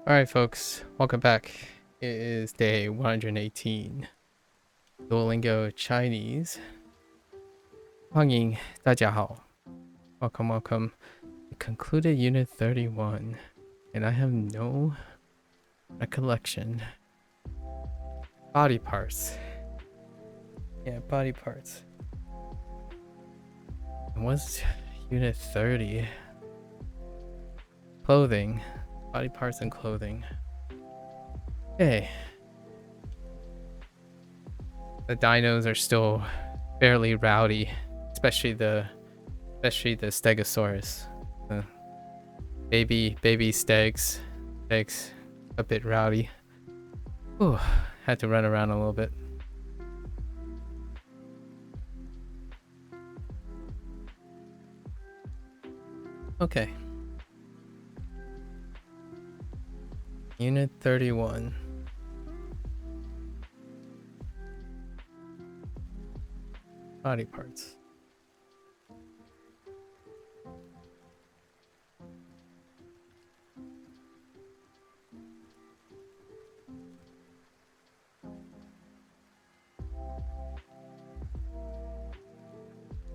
Alright folks, welcome back. It is day 118. Duolingo Chinese. 欢迎大家好. Welcome, welcome. We concluded unit 31 and I have no recollection. Body parts. Yeah, body parts. And what's unit 30? Clothing. Body parts and clothing. Okay. The dinos are still fairly rowdy, especially the Stegosaurus. Baby stegs a bit rowdy. Ooh, had to run around a little bit. Okay. Unit 31. Body parts.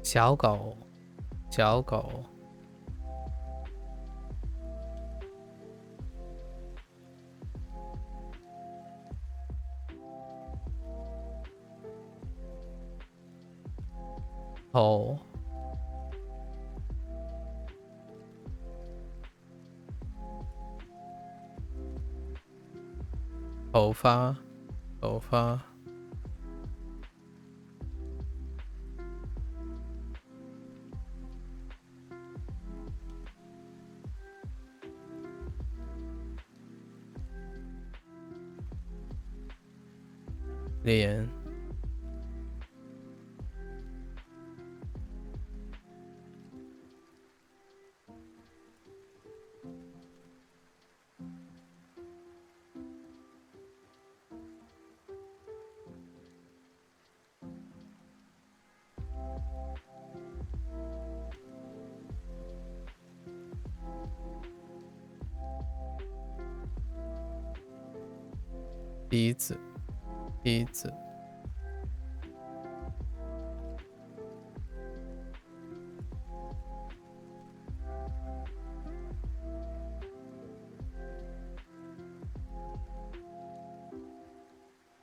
Xiao Gou. Xiao Gou. Hole. Ofa. Ofa. Lian. Beads. Beads.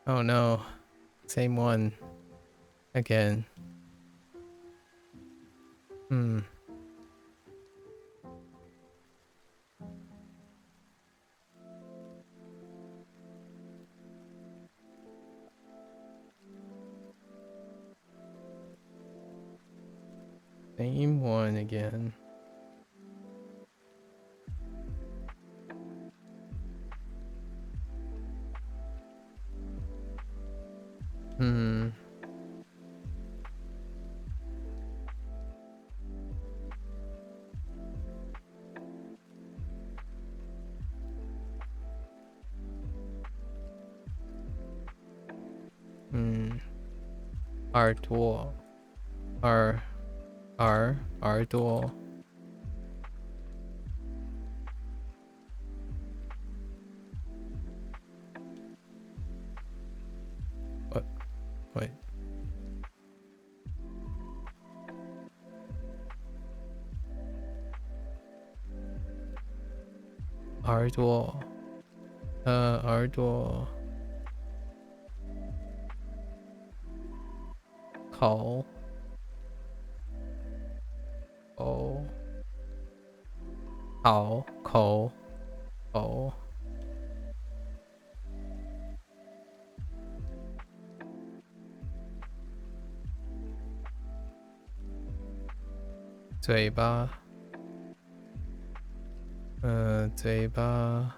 Oh no. Same one. Again. Same one again. Arduo. Arduo. What? Wait. Arduo. Arduo. Call. Oh. Call. Call. Oh.嘴巴。嘴巴。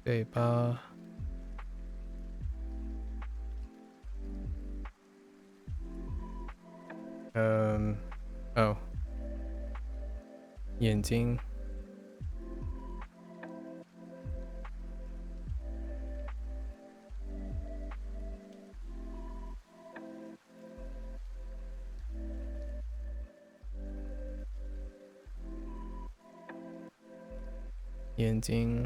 嘴巴。哦，眼睛，眼睛，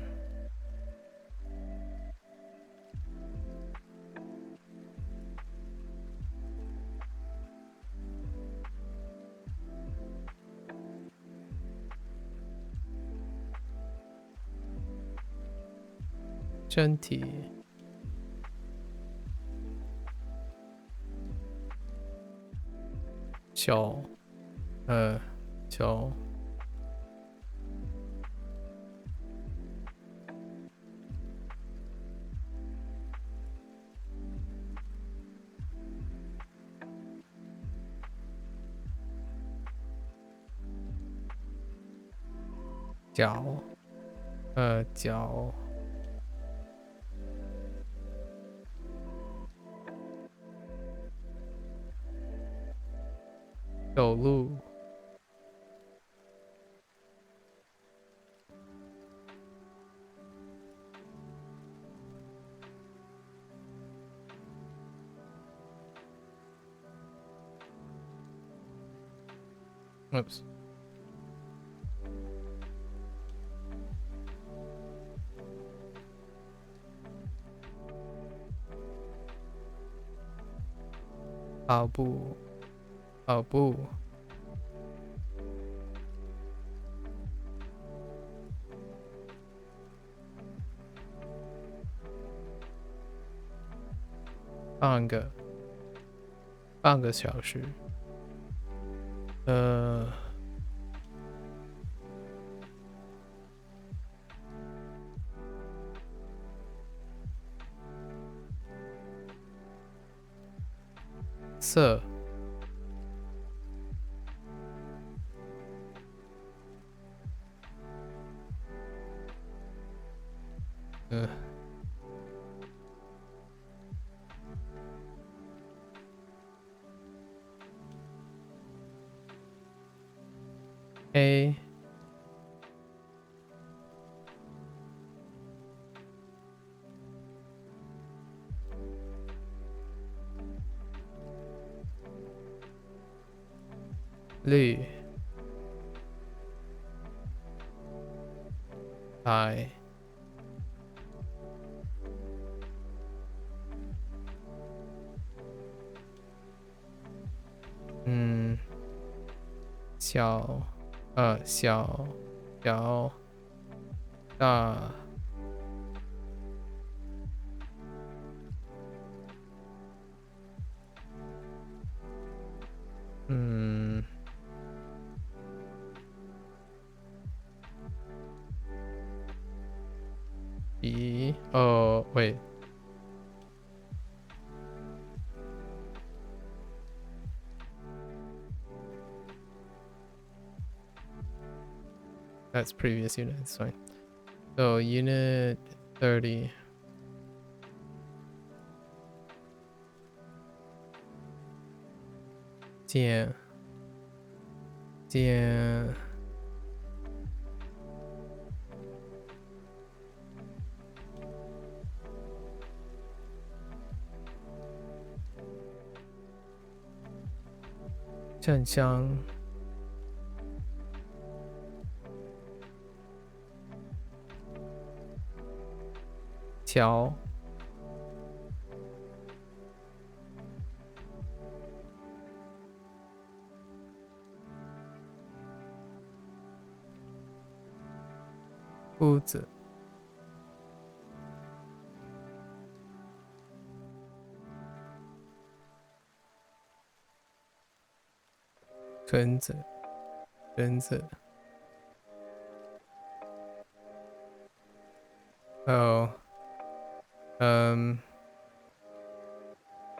身体，脚，脚，脚，脚，走路，oops，跑步，跑步，半个小时，色，黑，绿，白，小，小，小，大，一，哦，wait， that's previous unit, it's fine. So unit 30. 见，镇江，桥，屋子，村子，村子，哦，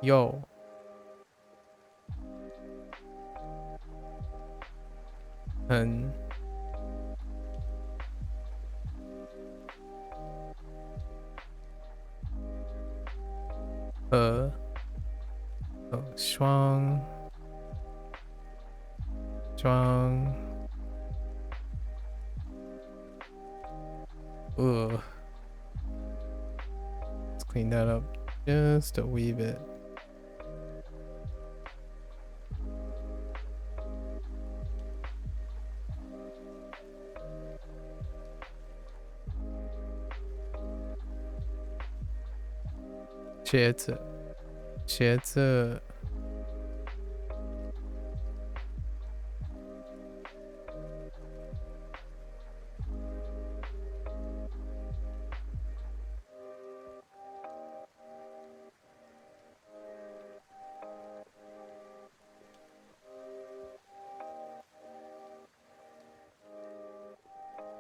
右，很，双，双 Ugh. Let's clean that up just a wee bit.鞋子，鞋子，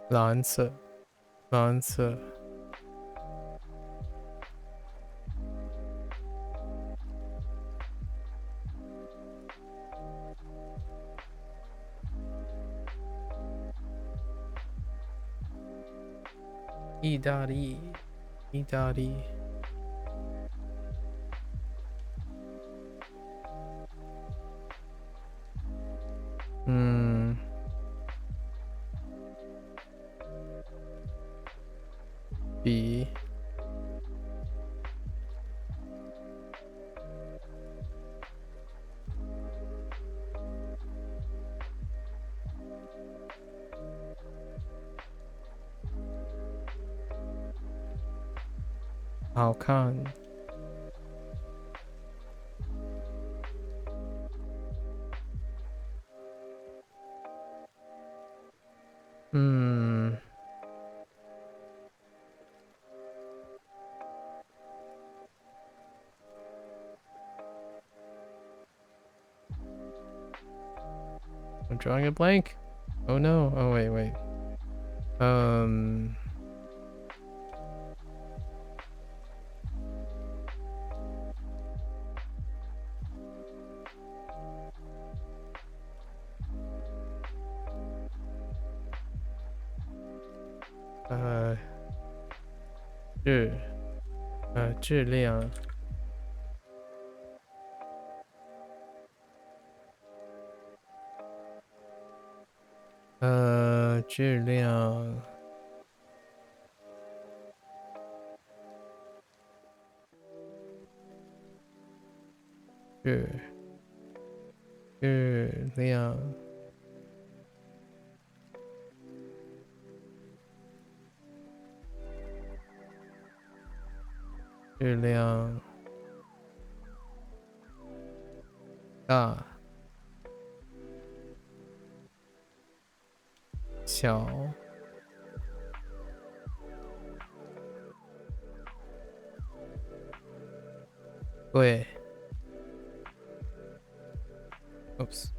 蓝色，蓝色，意大利，意大利，嗯。比好看，嗯，I'm drawing a blank. Oh no. Oh wait, wait. Um. 质量，质量，质量，质量大，小，贵。Oops.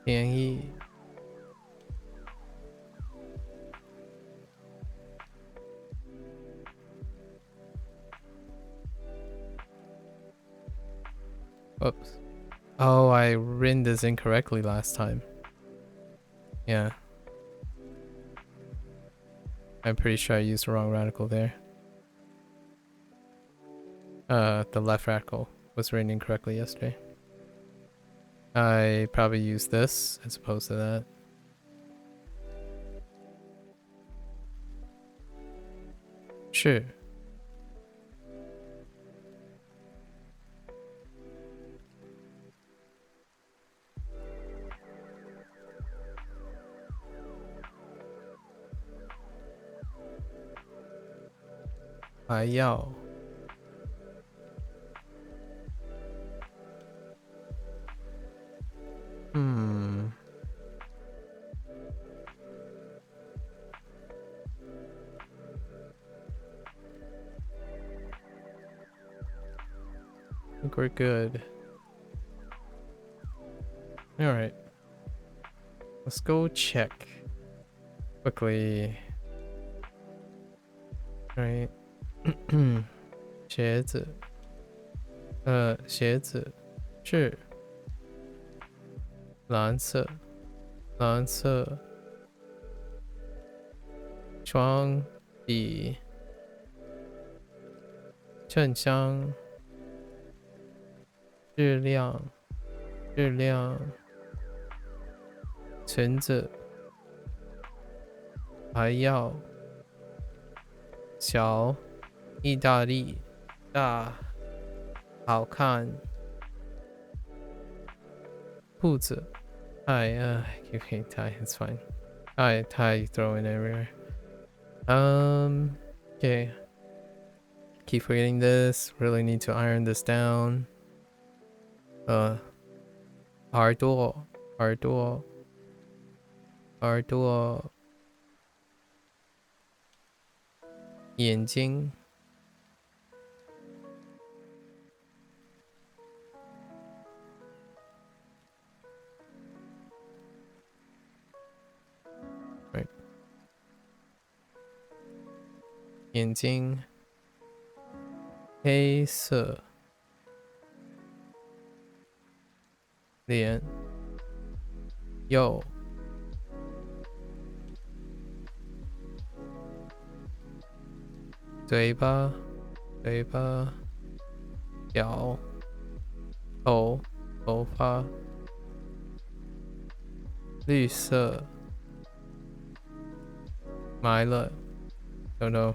便宜，Oops. Oh, I read this incorrectly last time. Yeah. I'm pretty sure I used the wrong radical there. The left radical was written incorrectly yesterday. I probably used this as opposed to that. Sure. I 要。Hmm. I think we're good. All right. Let's go check quickly. All right. 鞋子，鞋子是蓝色，蓝色床比正常质量裙子还要小，意大利大，好看裤子。keep getting tie, it's fine. Tie throwing everywhere. Okay. Keep forgetting this. Really need to iron this down. 耳朵眼睛 right 眼睛黑色脸右嘴巴脚头发绿色埋了 oh no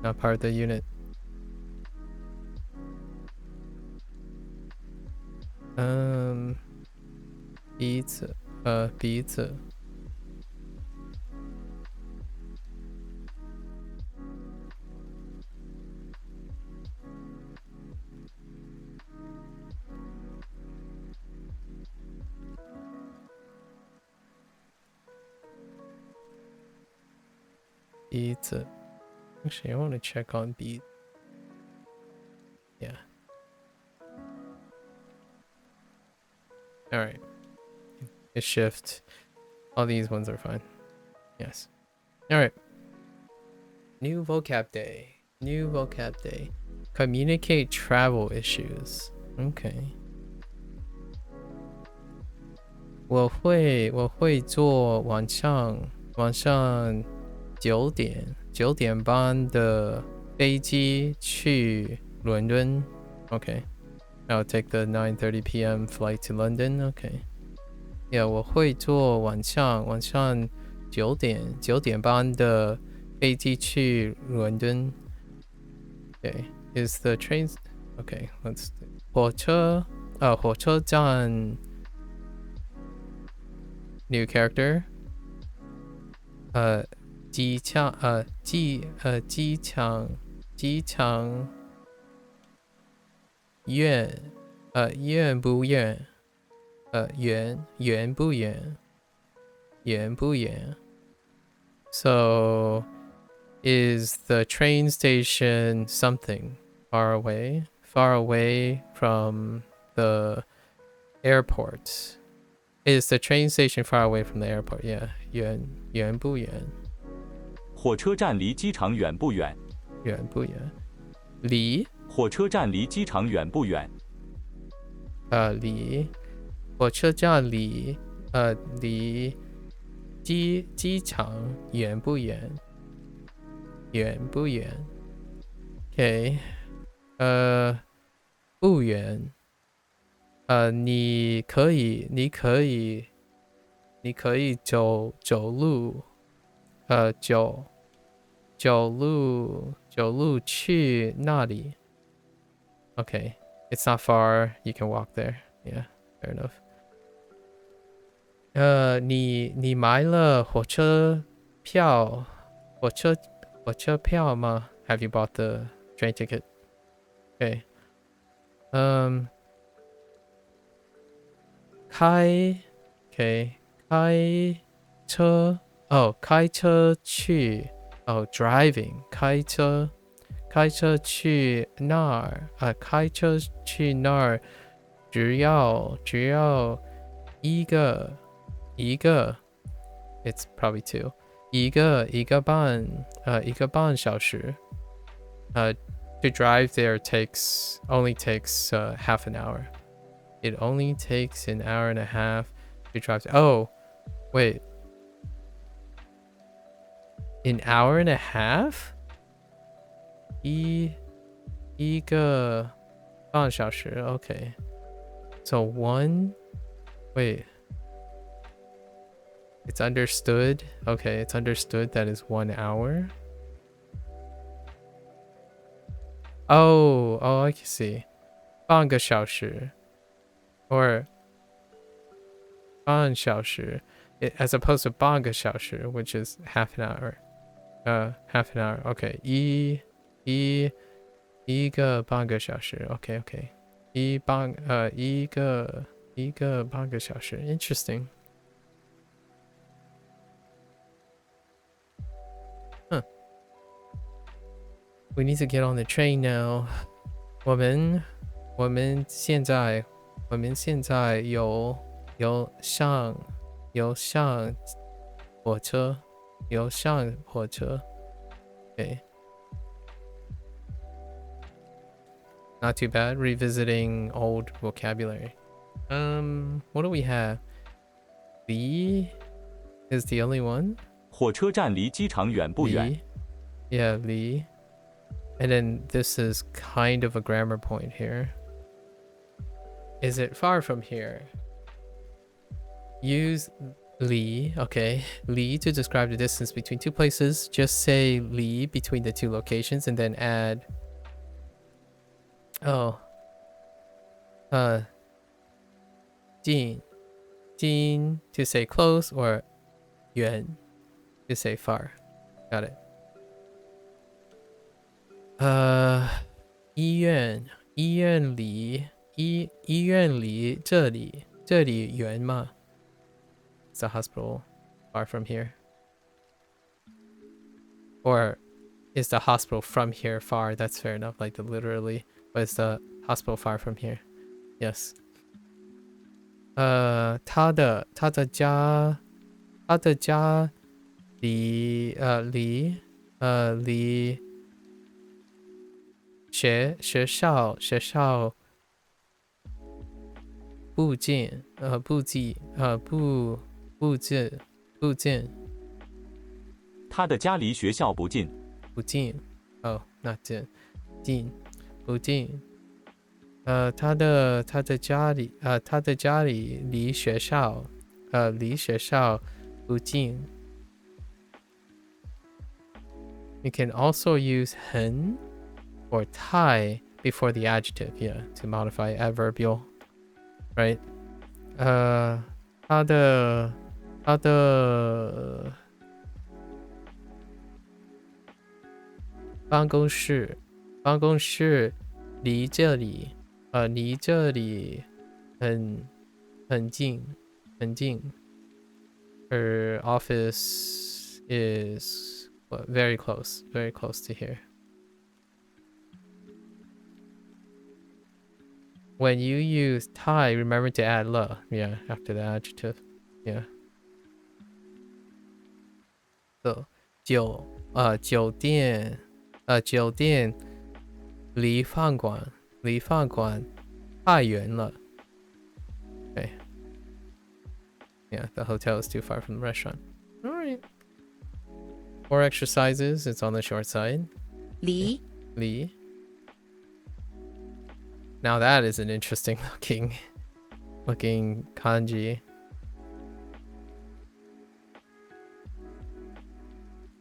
not part of the unit 鼻子actually I want to check on beat yeah all right hit shift all these ones are fine yes all right new vocab day communicate travel issues okay 我会坐晚上9点半的飞机去伦敦 okay I'll take the 9:30 p.m. flight to London okay yeah 我会坐晚上9点半的飞机去伦敦 okay is the trains okay let's 火车站 new character 机场远不远远不远 so is the train station something far away from the airport is the train station far away from the airport yeah 远不远火车站离机场远不远？远不远？离？火车站离机场远不远？离火车站离机场远不远？远不远 ？OK， 不远。你可以走路，走路去那里。Okay, it's not far. You can walk there. Yeah, fair enough. 你买了火车票吗 ？Have you bought the train ticket? Okay. 开车开车去driving 开车去那儿开车去那儿只要一个 it's probably two 一个半小时to drive there only takes half an hour. It only takes an hour and a half to drive. Oh, wait. An hour and a half? 一个半小时 Okay. So one... Wait. It's understood. Okay, it's understood that is 1 hour. Oh, I can see. 半个小时 or 半小时 as opposed to 半个小时 which is half an hour. Half an hour. Okay. 一个半个小时 Okay. 一个半个小时 Interesting. Huh. We need to get on the train now. 我们现在有上火车 Okay. Not too bad. Revisiting old vocabulary. What do we have? Li is the only one. 火车站离机场远不远？ Yeah, Li. And then this is kind of a grammar point here. Is it far from here? Use Li, okay. Li to describe the distance between two places. Just say Li between the two locations and then add... Jin to say close or Yuan to say far. Got it. 医院离这里远吗？ Is the hospital far from here? Or is the hospital from here far? That's fair enough, like the literally. But is the hospital far from here? Yes. 他的家离学校附近他的家离学校不近。not 近不近。他的家里离学校不近。You can also use 很 or 太 before the adjective, yeah, to modify adverbial, right? 他的办公室离这里很近。Her office is very close to here. When you use 太 remember to add 了 yeah, after the adjective. Yeah. So 酒店离饭馆太远了。Okay. Yeah, the hotel is too far from the restaurant. Alright. 4 exercises, it's on the short side. 离 Now that is an interesting looking kanji.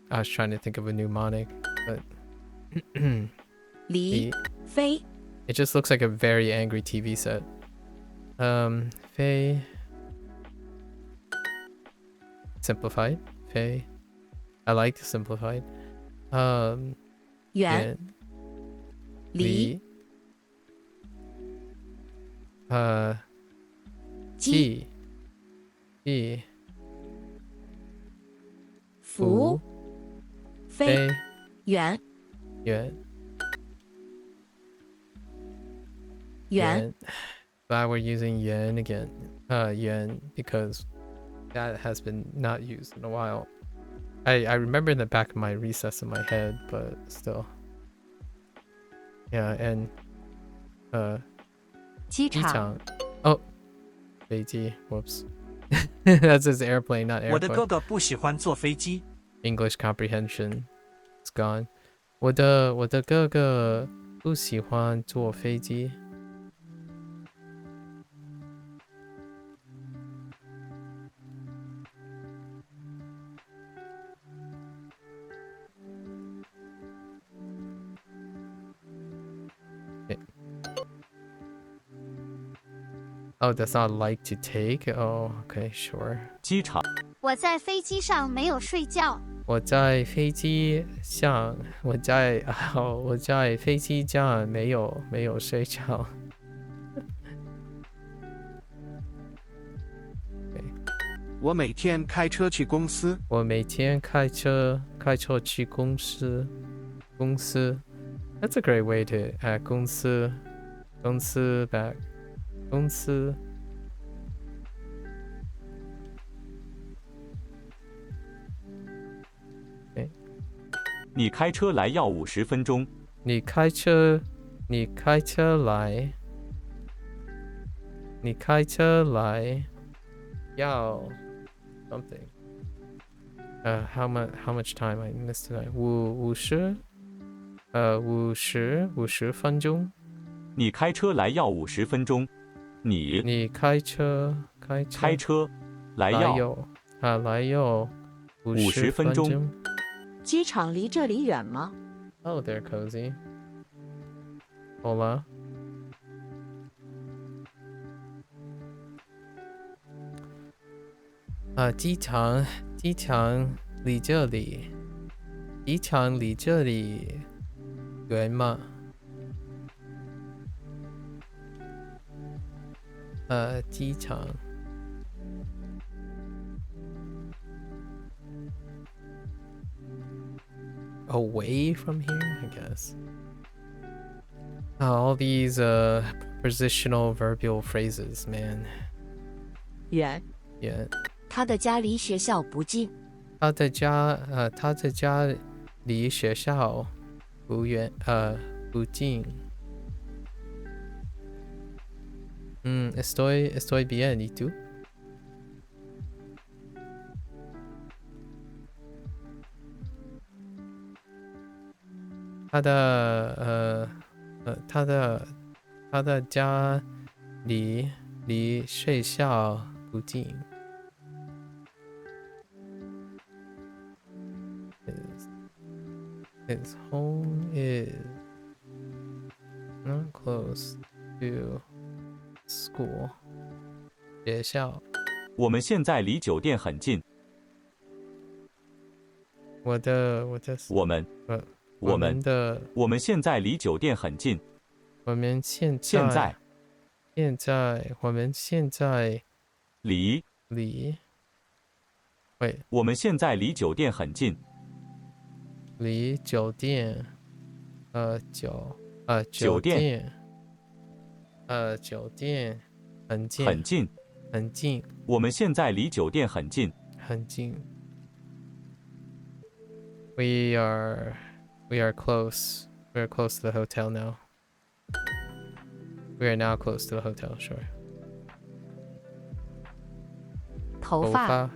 I was trying to think of a mnemonic, but 离飞 it just looks like a very angry TV set. 飞 simplified. 飞 I like the simplified. 远离寄福飞远远 Glad we're using yuan again. Yuan because that has been not used in a while. I remember in the back of my recess in my head, but still. Yeah, and 机机场 场 Oh, 飞机 Whoops. That's his airplane, not 我的 airplane. 哥哥不喜欢坐飞机， English comprehension is gone. 我的哥哥不喜欢坐飞机。Oh, that's not like to take. Oh, okay, sure. 机场，我在飞机上没有睡觉。我在飞机上，我在飞机上没有睡觉。我每天开车去公司。我每天开车去公司。That's a great way to add 公司 back 公司。你开车来要50分钟。你开车要 something. How much time I missed tonight? 50分钟。你开车来要50分钟。你开车来要50分钟。机场离这里远吗？ Oh, they're cozy. Hola. 机场离这里远吗？机场。Away from here, I guess. All these positional verbal phrases, man. 远。 Yeah. 他的家离学校不近。他的家离学校不远，不近。Estoy bien, ¿y tú? 他的家离学校不近。His home is not close to school. 学校。我们现在离酒店很近。我们现在离酒店很近。我们现在离。喂，我们现在离酒店很近。离酒店，酒店很近。很近。我们现在离酒店很近。很近。We are close. We are close to the hotel now. We are now close to the hotel, sure. 头发。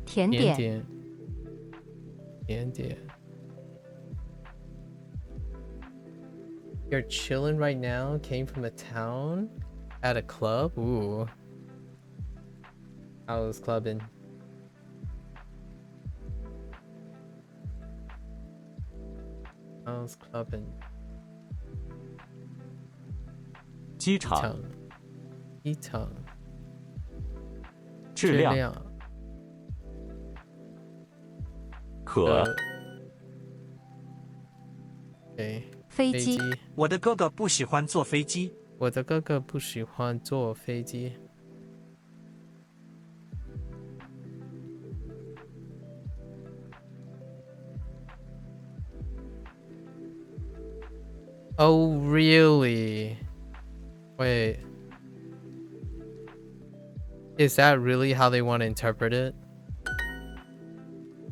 甜点。You're chilling right now? Came from a town? At a club? Ooh. I was clubbing.机场。质量。可。飞机。我的哥哥不喜欢坐飞机。Oh, really? Wait. Is that really how they want to interpret it?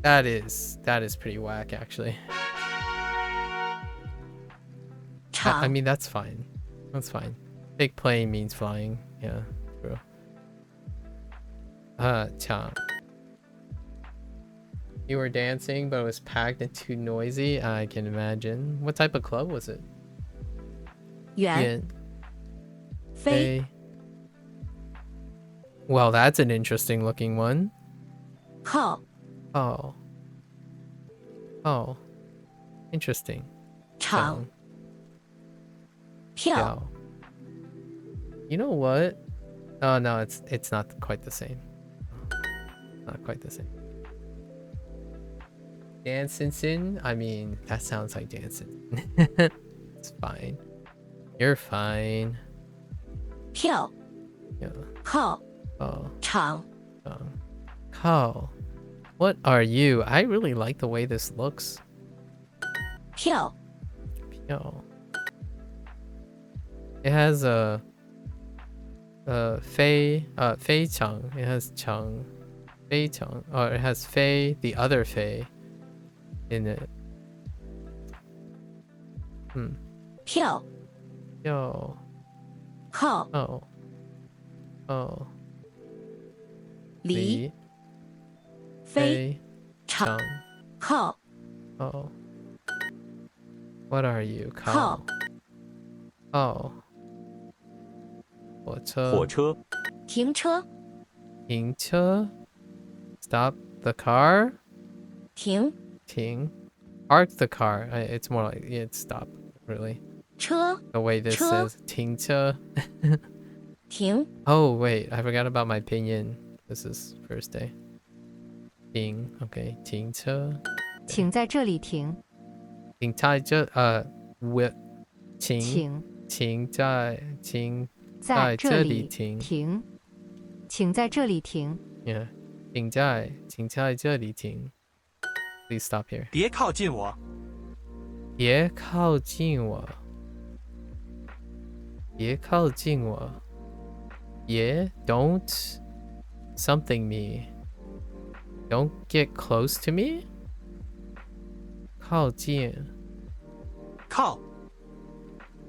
That is pretty whack, actually. I mean, that's fine. That's fine. Big plane means flying. Yeah, true. 抢. You were dancing, but it was packed and too noisy. I can imagine. What type of club was it? 圆 飞 Well, that's an interesting looking one. 靠 Oh. Oh. Interesting. 场票 Yeah. You know what? Oh no, it's not quite the same. Not quite the same. Dancing? I mean, that sounds like dancing. It's fine. You're fine. 票 Yeah. 号 Oh. 场 Kao. What are you? I really like the way this looks. 票 Yo. It has a Fei Chang. It has Chang. Fei Chang. Or it has Fei, the other Fei, in it. 票 Yo. 号 Oh. Oh. 离 Li 飞 Fei 场 Chang. 号 Oh. What are you? 号 Oh. 火车火车、停车停车 Stop the car. 停 Ting. Park the car. It's more like it's stop, really. 车 The way this 车 says Tingcha. 停 Oh, wait. I forgot about my pinyin. This is first day. Ting. Okay. Tingcha. 请在这里停 Ting tai with Ting. 请 Ting 在在这里停停请在这里停 Yeah. 请在这里停 Please stop here. 别靠近我，别靠近我。别靠近我。别 don't something me. Don't get close to me. 靠近。靠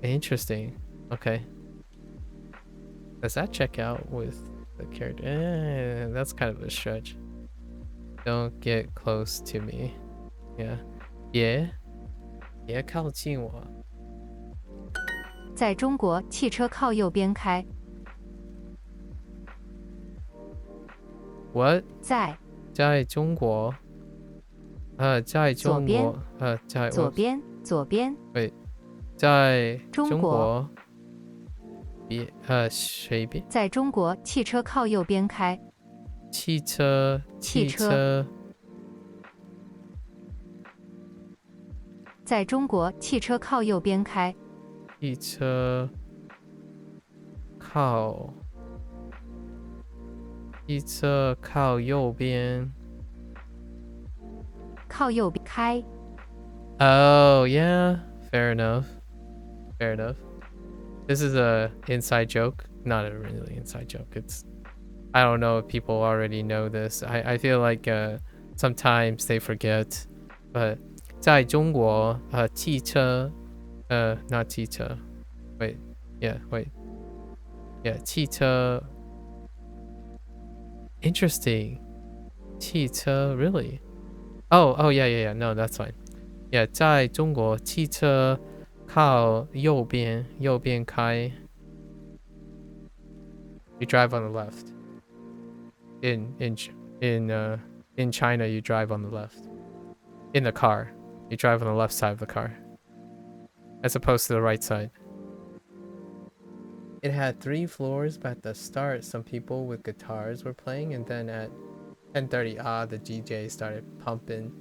Interesting. Okay. Does that check out with the character? That's kind of a stretch. Don't get close to me. Yeah. 别靠近我。在中国汽车靠右边开 What? 在中国。在中国。在左边左边在中国中国。随便。在中国汽车靠右边开汽车。在中国汽车靠右边开汽车靠。汽车靠右边。靠右边开 Oh, yeah. Fair enough. Fair enough. This is a inside joke. Not a really inside joke. It's I don't know if people already know this. I feel like sometimes they forget. But 在中国汽车 not 汽车 wait yeah 汽车 interesting 汽车 really oh yeah no that's fine yeah 在中国汽车靠右边开 you drive on the left in China you drive on the left in the car you drive on the left side of the car as opposed to the right side. It had 3 floors, but at the start some people with guitars were playing, and then at 10:30 the DJ started pumping.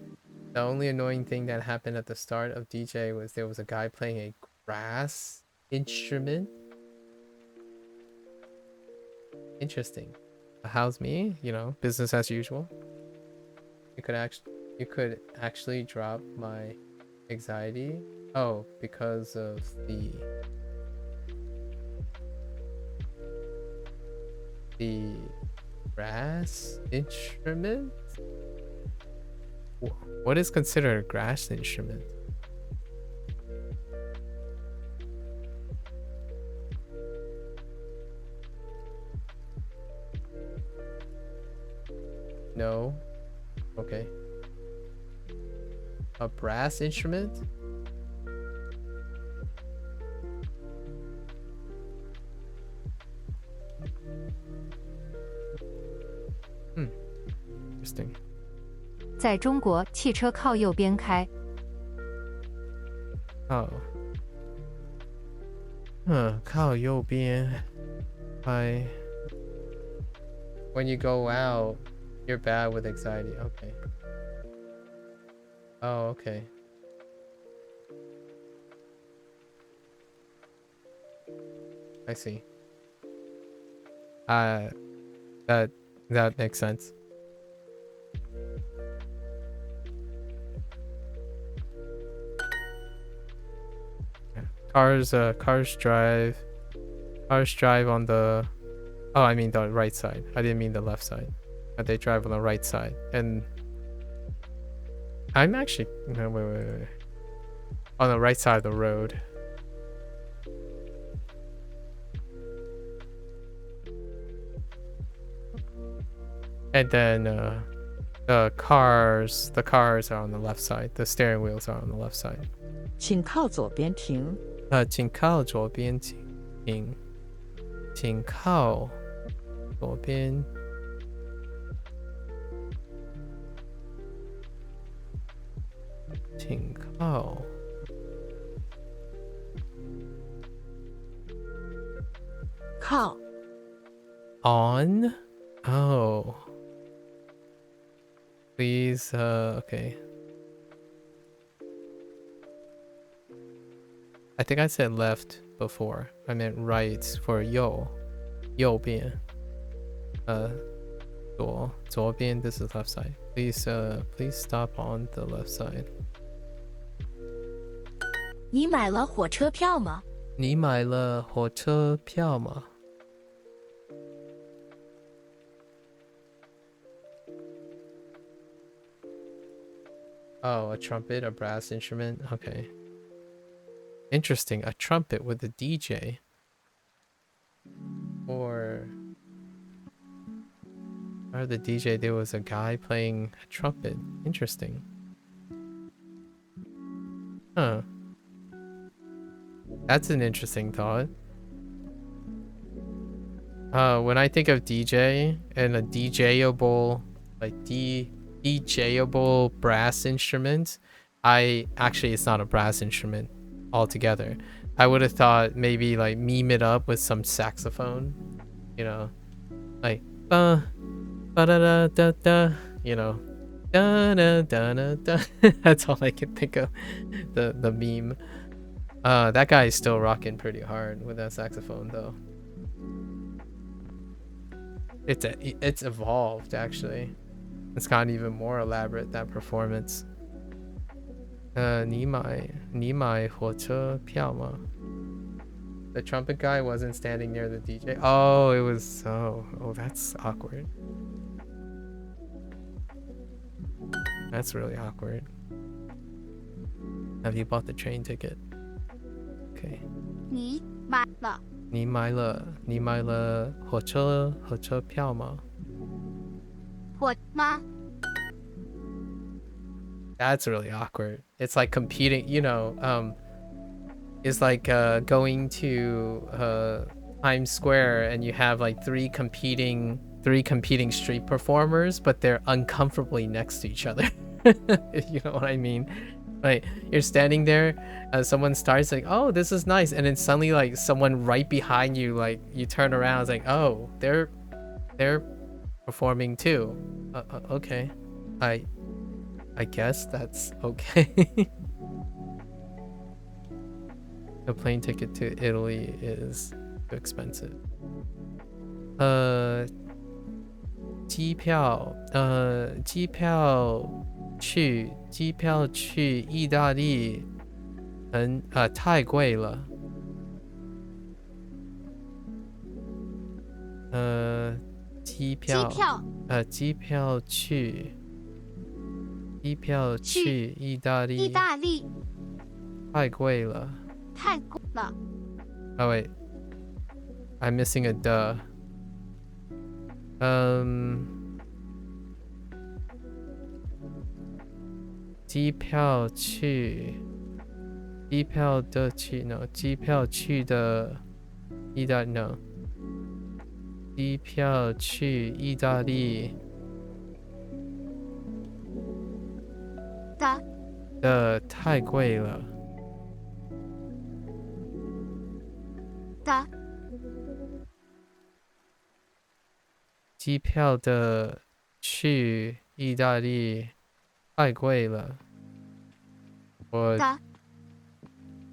The only annoying thing that happened at the start of DJ was there was a guy playing a brass instrument. Interesting. How's me? You know, business as usual. You could actually drop my anxiety. Oh, because of the brass instrument? What is considered a brass instrument? No. Okay. A brass instrument? Interesting. 在中国，汽车靠右边开。 Oh. 靠右边。When you go out, you're bad with anxiety. Okay. Oh, okay. I see. That makes sense. Cars drive on the, oh, I mean the right side. I didn't mean the left side. But they drive on the right side. And I'm actually, no, wait. On the right side of the road. And then the cars are on the left side. The steering wheels are on the left side. 请靠左边停。请靠左边停。请靠左边。请靠。靠。On? Oh. Please, okay. I think I said left before. I meant right for 右边. 左边, this is left side. Please stop on the left side. 你买了火车票吗？你买了火车票吗？ Oh, a trumpet, a brass instrument. Okay. Interesting. A trumpet with a DJ. Or the DJ, there was a guy playing a trumpet. Interesting. Huh. That's an interesting thought. When I think of DJ and a DJable, like DJable brass instrument, it's not a brass instrument altogether. I would have thought maybe like meme it up with some saxophone, you know, like ba da da da da, you know, da da da da da. That's all I can think of. The meme. That guy is still rocking pretty hard with that saxophone though. It's evolved actually. It's gotten even more elaborate, that performance. 你买火车票吗? The trumpet guy wasn't standing near the DJ. Oh, it was. Oh, that's awkward. That's really awkward. Have you bought the train ticket? Okay. 你买了你买了火车票吗?火吗？ That's really awkward. It's like competing, you know, it's like going to Times Square and you have like three competing street performers, but they're uncomfortably next to each other. If you know what I mean. Like you're standing there, someone starts like, oh, this is nice, and then suddenly like someone right behind you, like you turn around, it's like, oh, they're performing too. Okay, I guess that's okay. The plane ticket to Italy is too expensive. 机票去意大利太贵了。机票去意大利太贵了。Oh wait, I'm missing a duh. 机票去no 机票去的意大利 no 机票去意大利的太贵了机票的去意大利太贵了，我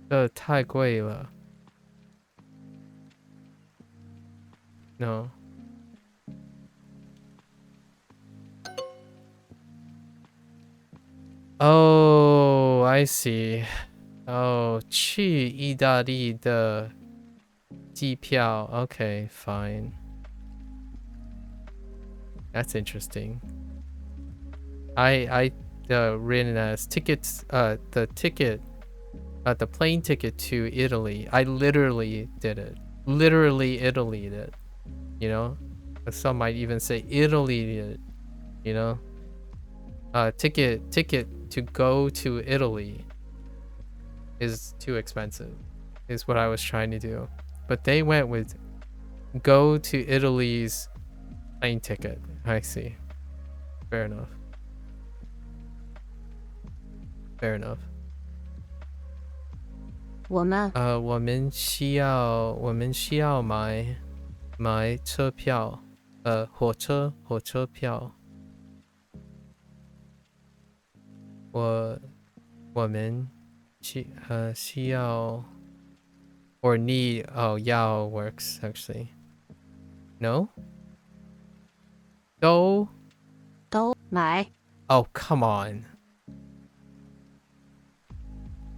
的太贵了。No. Oh, I see. Oh, 去意大利的机票 Okay, fine. That's interesting. I written as tickets, the plane ticket to Italy. I literally did it. Literally Italy did it. You know? Some might even say Italy did it. You know? Ticket to go to Italy is too expensive, is what I was trying to do. But they went with go to Italy's plane ticket. I see. Fair enough. Fair enough. 我们我们需要买车票，火车票。我们需要 or need要 works actually. No? 都买 Oh, come on.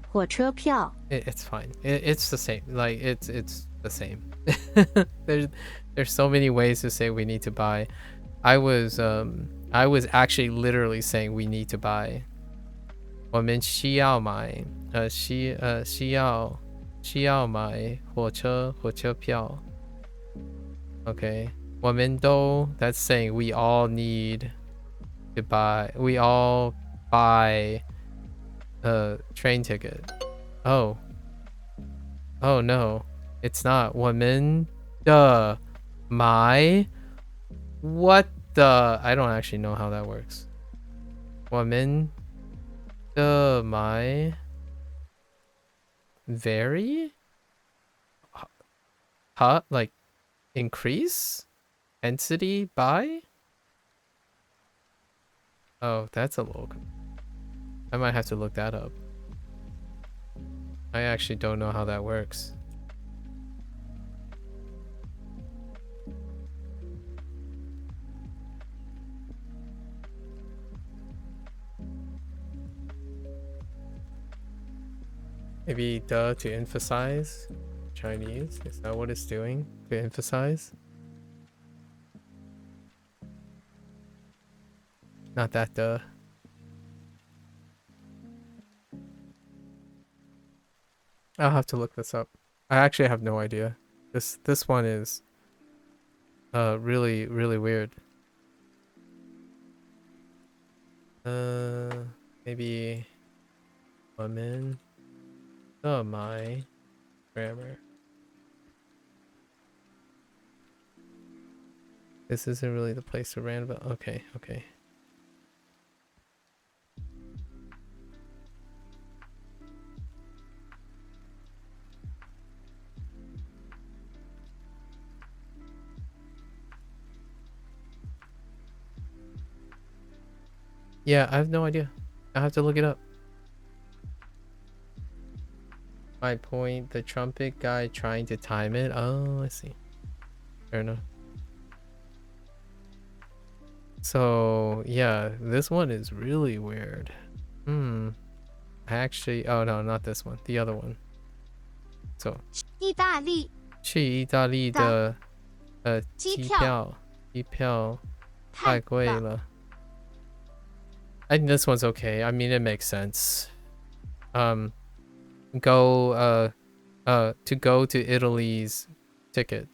火车票 It's fine. It's the same. Like it's the same. There's so many ways to say we need to buy. I was actually literally saying we need to buy. 我们需要买需要买火车票 Okay 我们都 that's saying we all need to buy we all buy a train ticket oh no it's not 我们的买 what the I don't actually know how that works 我们的买 vary? Huh? Like increase? Density by? Oh, that's a little... I might have to look that up. I actually don't know how that works. Maybe duh to emphasize Chinese? Is that what it's doing? To emphasize? Not that duh. I'll have to look this up. I actually have no idea. This one is really weird. Maybe woman. Oh my grammar. This isn't really the place to rant about. Okay. Yeah, I have no idea. I have to look it up. My point, the trumpet guy trying to time it. Oh, I see. Fair enough. So, yeah, this one is really weird. I actually... Oh, no, not this one. The other one. So, 意大利去意大利的机票太贵了 I think this one's okay. I mean, it makes sense. To go to Italy's ticket.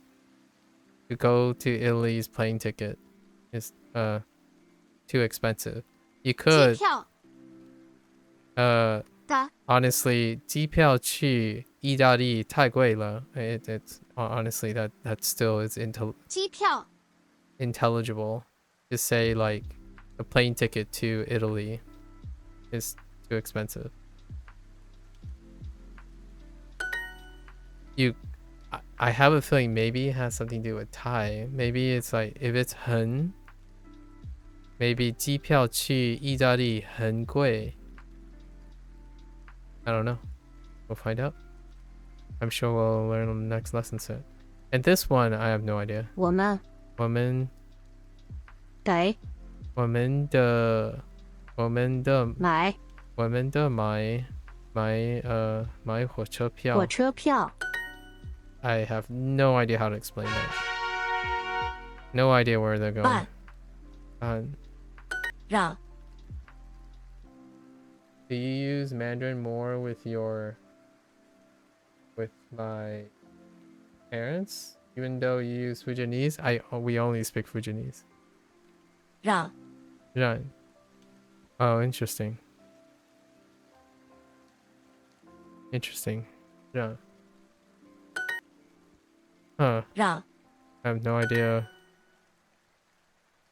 To go to Italy's plane ticket is too expensive. You 机 could 票的 Honestly, 机票去意大利太贵了. It's honestly that still is 机票 intelligible. To say like a plane ticket to Italy is too expensive. I have a feeling maybe it has something to do with Thai. Maybe it's like if it's 很 maybe 机票去意大利很贵. I don't know. We'll find out. I'm sure we'll learn on the next lesson set. And this one, I have no idea. 我们我们得我们的买买火车票. 火车票， I have no idea how to explain that. No idea where they're going. 办 Um, 让 do you use Mandarin more with my parents? Even though you use Fujianese, we only speak Fujianese. 让 Right. Oh, interesting. Interesting. Yeah. Huh. 让 I have no idea.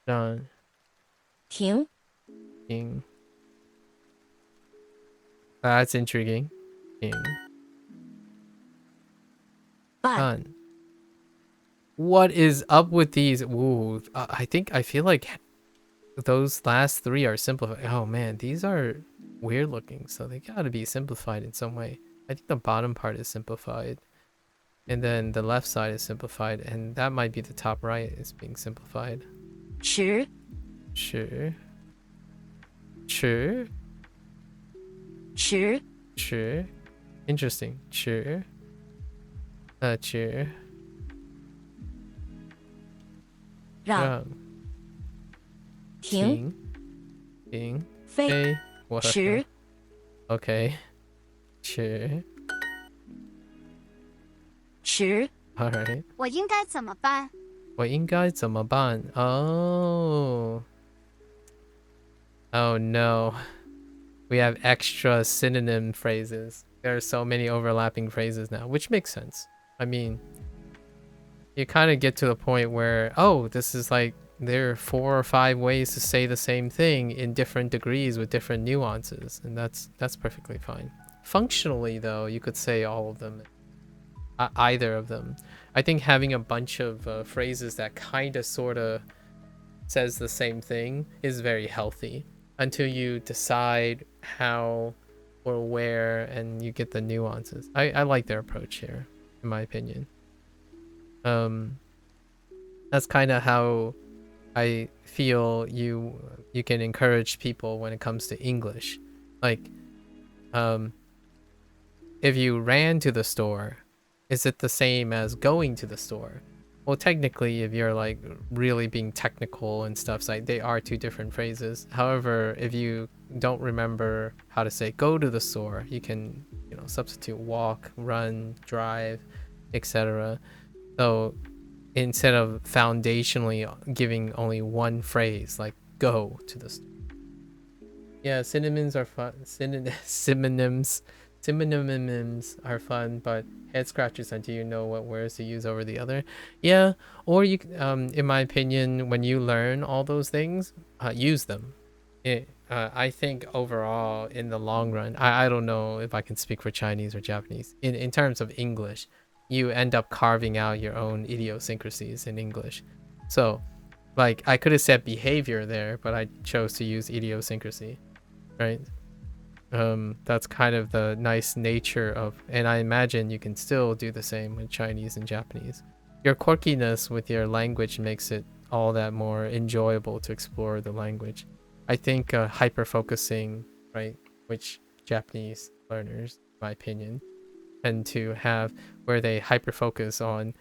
Done. 停 King. That's intriguing. King. 办 Done. What is up with these? Ooh, I feel like those last three are simplified. Oh man, these are weird looking, so they gotta be simplified in some way. I think the bottom part is simplified, and then the left side is simplified, and that might be the top right is being simplified. 迟 Sure. Sure. 迟 Sure. Interesting. Sure. Sure. 让 停 King. 飞 Hey. What? 迟 Okay. Sure. 迟 All right. 我应该怎么办？我应该怎么办? Oh. Oh no. We have extra synonym phrases. There are so many overlapping phrases now, which makes sense. I mean, you kind of get to the point where, oh, this is like there are 4 or 5 ways to say the same thing in different degrees with different nuances, and that's perfectly fine. Functionally, though, you could say all of them, either of them. I think having a bunch of phrases that kind of sort of says the same thing is very healthy until you decide how or where and you get the nuances. I like their approach here, in my opinion. That's kind of how I feel you can encourage people when it comes to English. Like, if you ran to the store, is it the same as going to the store? Well, technically, if you're like really being technical and stuff, like they are 2 different phrases. However, if you don't remember how to say go to the store, you can, substitute walk, run, drive, etc. So instead of foundationally giving only one phrase, like go to the store. Yeah, synonyms are fun. Synonyms are fun, but head scratchers until you know what words to use over the other. Yeah, or you, in my opinion, when you learn all those things, use them. I think overall, in the long run, I don't know if I can speak for Chinese or Japanese. In terms of English, you end up carving out your own idiosyncrasies in English. So, like, I could have said behavior there, but I chose to use idiosyncrasy, right? That's kind of the nice nature of, and I imagine you can still do the same with Chinese and Japanese. Your quirkiness with your language makes it all that more enjoyable to explore the language. I think hyper-focusing, right, which Japanese learners, in my opinion, tend to have, where they hyper-focus on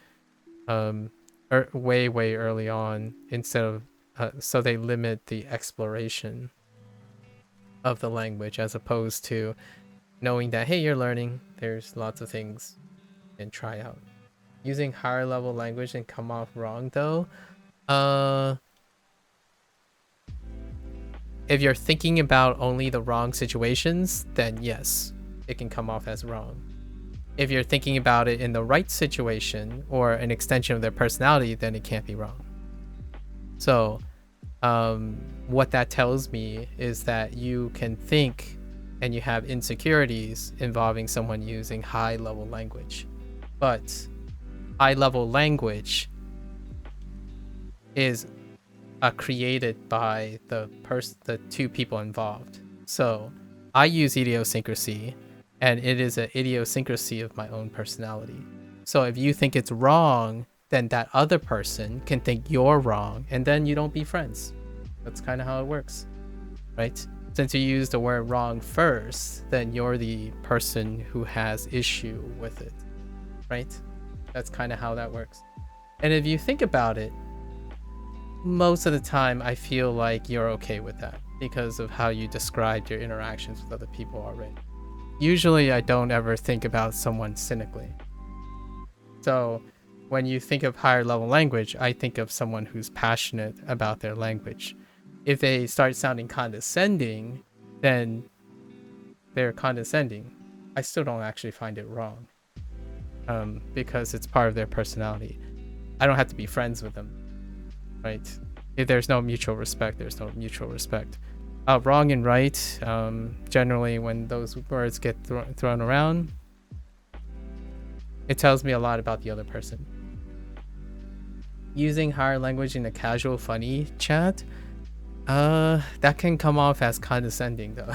way early on instead of, so they limit the exploration of the language as opposed to knowing that, hey, you're learning, there's lots of things you can try out. Using higher level language and come off wrong though, if you're thinking about only the wrong situations, then yes, it can come off as wrong. If you're thinking about it in the right situation or an extension of their personality, then it can't be wrong. So what that tells me is that you can think and you have insecurities involving someone using high level language. But high level language is created by the two people involved. So I use idiosyncrasy, and it is an idiosyncrasy of my own personality. So if you think it's wrong, then that other person can think you're wrong, and then you don't be friends. That's kind of how it works, right? Since you use the word wrong first, then you're the person who has issue with it, right? That's kind of how that works. And if you think about it, most of the time I feel like you're okay with that because of how you described your interactions with other people already. Usually I don't ever think about someone cynically. So when you think of higher level language, I think of someone who's passionate about their language. If they start sounding condescending, then they're condescending. I still don't actually find it wrong because it's part of their personality. I don't have to be friends with them. Right? If there's no mutual respect, there's no mutual respect. Wrong and right, generally when those words get thrown around, it tells me a lot about the other person. Using higher language in a casual, funny chat, that can come off as condescending though.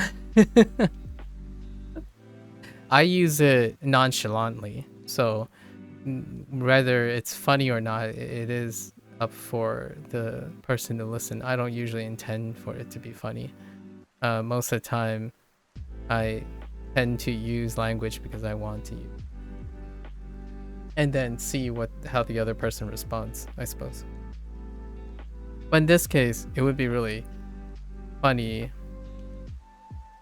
I use it nonchalantly, so whether it's funny or not, it is up for the person to listen. I don't usually intend for it to be funny. Most of the time I tend to use language because I want to use, and then see how the other person responds, I suppose. But in this case, it would be really funny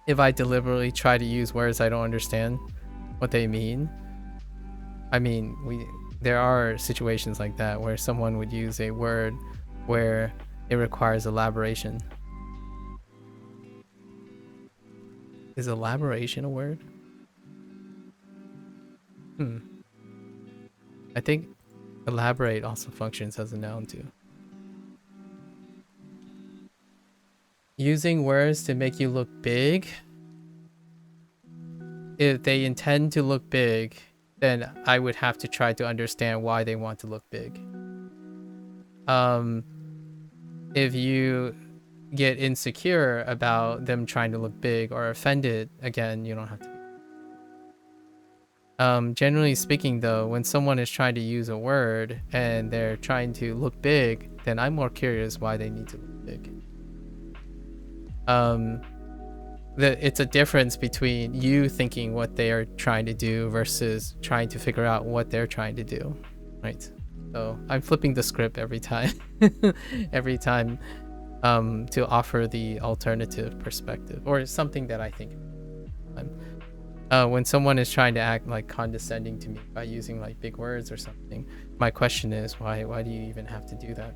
if I deliberately try to use words I don't understand what they mean. I mean, there are situations like that where someone would use a word where it requires elaboration. Is elaboration a word? I think elaborate also functions as a noun too. Using words to make you look big. If they intend to look big, then I would have to try to understand why they want to look big. If you get insecure about them trying to look big or offended, again, you don't have to. Generally speaking though, when someone is trying to use a word and they're trying to look big, then I'm more curious why they need to look big. It's a difference between you thinking what they are trying to do versus trying to figure out what they're trying to do, right? So I'm flipping the script every time to offer the alternative perspective or something that I think. When someone is trying to act like condescending to me by using like big words or something, my question is why do you even have to do that,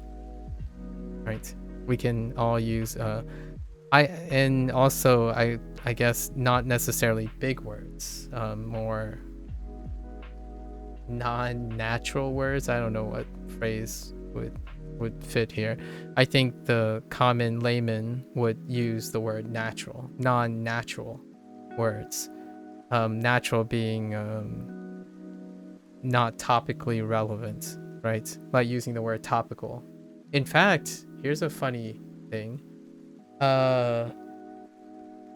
right? We can all use and also I guess not necessarily big words, more non-natural words. I don't know what phrase would fit here. I think the common layman would use the word natural, non-natural words. Natural being not topically relevant, right? Like using the word topical. In fact, here's a funny thing.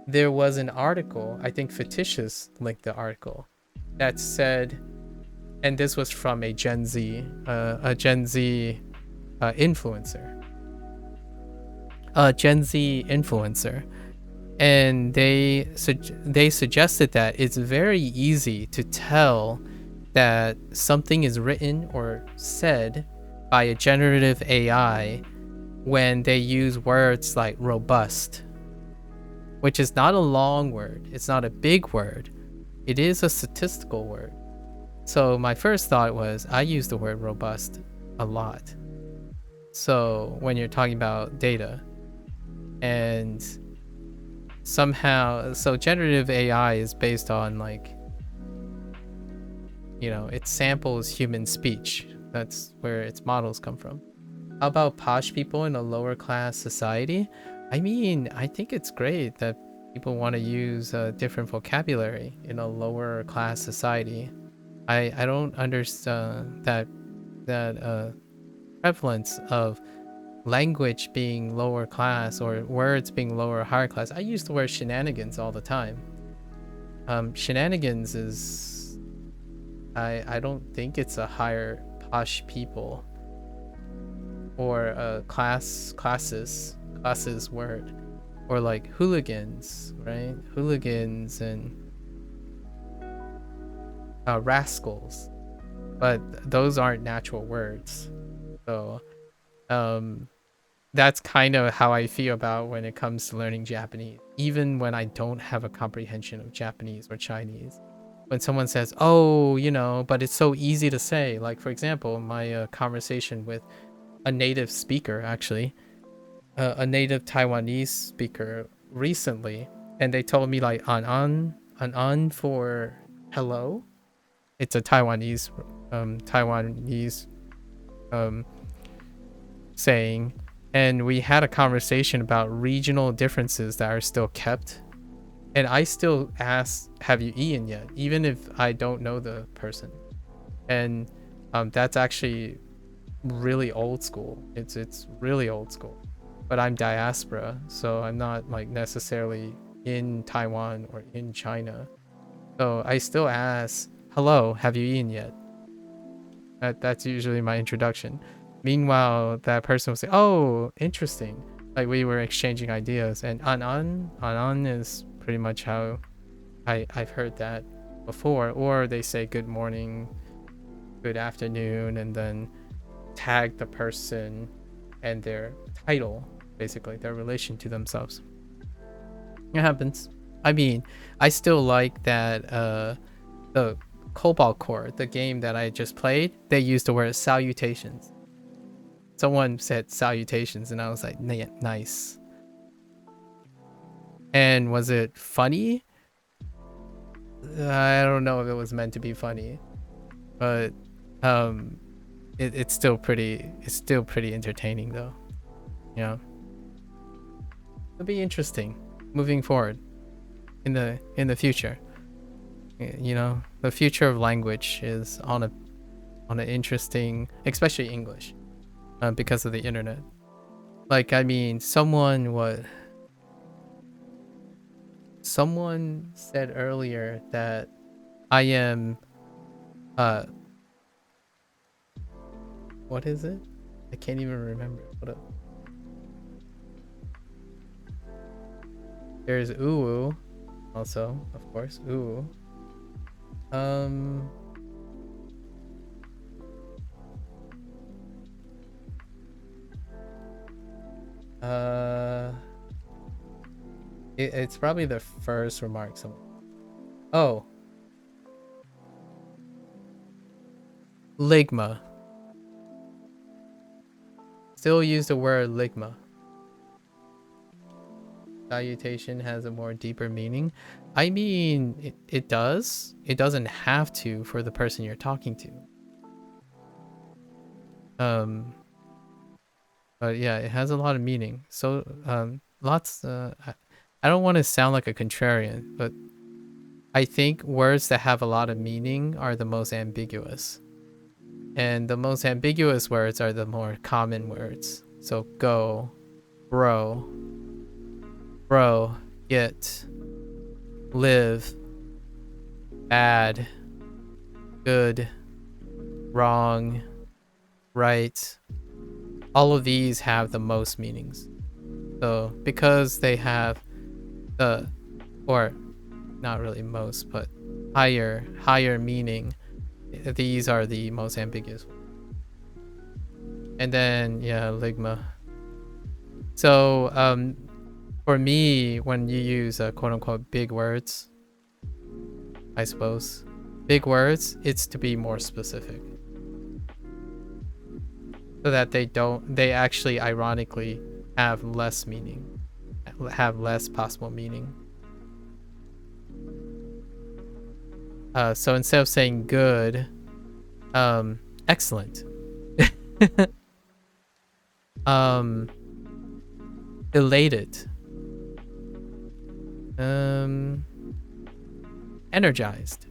There was an article, I think Fictitious linked the article, that said, and this was from a Gen Z influencer. Gen Z influencer. And they suggested that it's very easy to tell that something is written or said by a generative AI when they use words like robust, which is not a long word. It's not a big word. It is a statistical word. So my first thought was I use the word robust a lot. So when you're talking about data, and somehow, so generative AI is based on like, you know, it samples human speech. That's where its models come from. How about posh people in a lower class society? I mean, I think it's great that people want to use different vocabulary in a lower class society. I don't understand that prevalence of language being lower class or words being lower or higher class. I use the word shenanigans all the time. Shenanigans is, I don't think it's a higher posh people or a classes word, or like hooligans, right? Hooligans and rascals, but those aren't natural words. So that's kind of how I feel about when it comes to learning Japanese, even when I don't have a comprehension of Japanese or Chinese. When someone says, oh, you know, but it's so easy to say, like for example, my conversation with a native speaker, actually a native Taiwanese speaker recently, and they told me like an for hello. It's a Taiwanese saying, and we had a conversation about regional differences that are still kept, and I still ask, have you eaten yet, even if I don't know the person. And that's actually really old school. It's really old school, but I'm diaspora, so I'm not like necessarily in Taiwan or in China, so I still ask, hello, have you eaten yet? That's usually my introduction. Meanwhile, that person will say, oh, interesting, like we were exchanging ideas. And anan is pretty much how I've heard that before. Or they say good morning, good afternoon, and then tag the person and their title, basically their relation to themselves. It happens. I mean, I still like that the Cobalt Core, the game that I just played, they used the word salutations. Someone said salutations and I was like, nice. And was it funny? I don't know if it was meant to be funny, but it's still pretty entertaining though. Yeah, it'll be interesting moving forward in the future. You know, the future of language is on an interesting, especially English, because of the internet. Like, I mean, someone said earlier that I am what is it? I can't even remember. What up? There's uwu also, of course, uwu. It's probably the first remark. Oh, ligma. Still use the word ligma. Salutation has a more deeper meaning. I mean, it does. It doesn't have to for the person you're talking to. But yeah, it has a lot of meaning. So lots. I don't want to sound like a contrarian, but I think words that have a lot of meaning are the most ambiguous. And the most ambiguous words are the more common words. So go, bro, get, live, bad, good, wrong, right. All of these have the most meanings. So because they have the, or not really most, but higher meaning, these are the most ambiguous. And then yeah, ligma. So for me, when you use quote unquote big words, I suppose big words, it's to be more specific, so that they actually ironically have less meaning, have less possible meaning. So instead of saying good, excellent. Elated. Energized.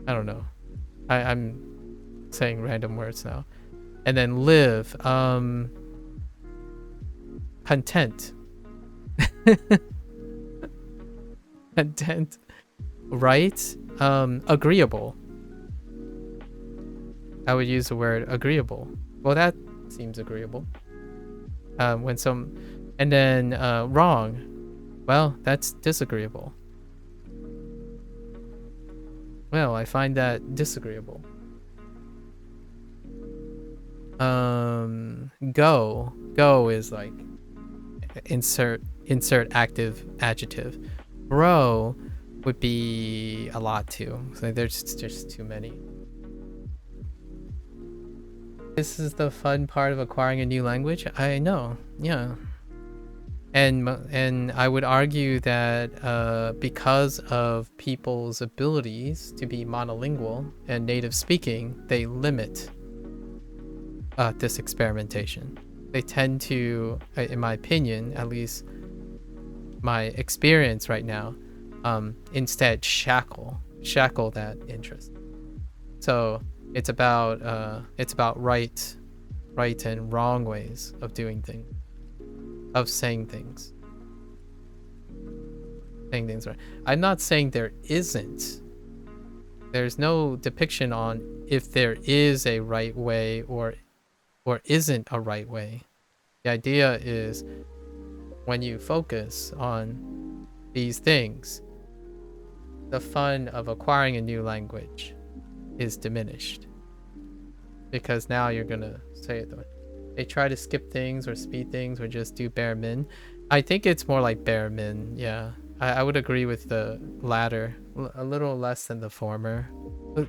I don't know. I'm saying random words now. And then live. Content. Content. Right? Agreeable. I would use the word agreeable. Well, that seems agreeable. And then wrong. Well, that's disagreeable. Well, I find that disagreeable. Go. Go is like insert active adjective. Bro would be a lot too. So there's just too many. This is the fun part of acquiring a new language. I know, yeah. And I would argue that because of people's abilities to be monolingual and native speaking, they limit this experimentation. They tend to, in my opinion, at least my experience right now, instead shackle that interest. So it's about right and wrong ways of doing things, of saying things right. I'm not saying there isn't. There's no depiction on if there is a right way or isn't a right way. The idea is when you focus on these things, the fun of acquiring a new language is diminished, because now you're gonna say it the way they try to skip things or speed things or just do bare min. I think it's more like bare min. Yeah, I would agree with the latter, a little less than the former,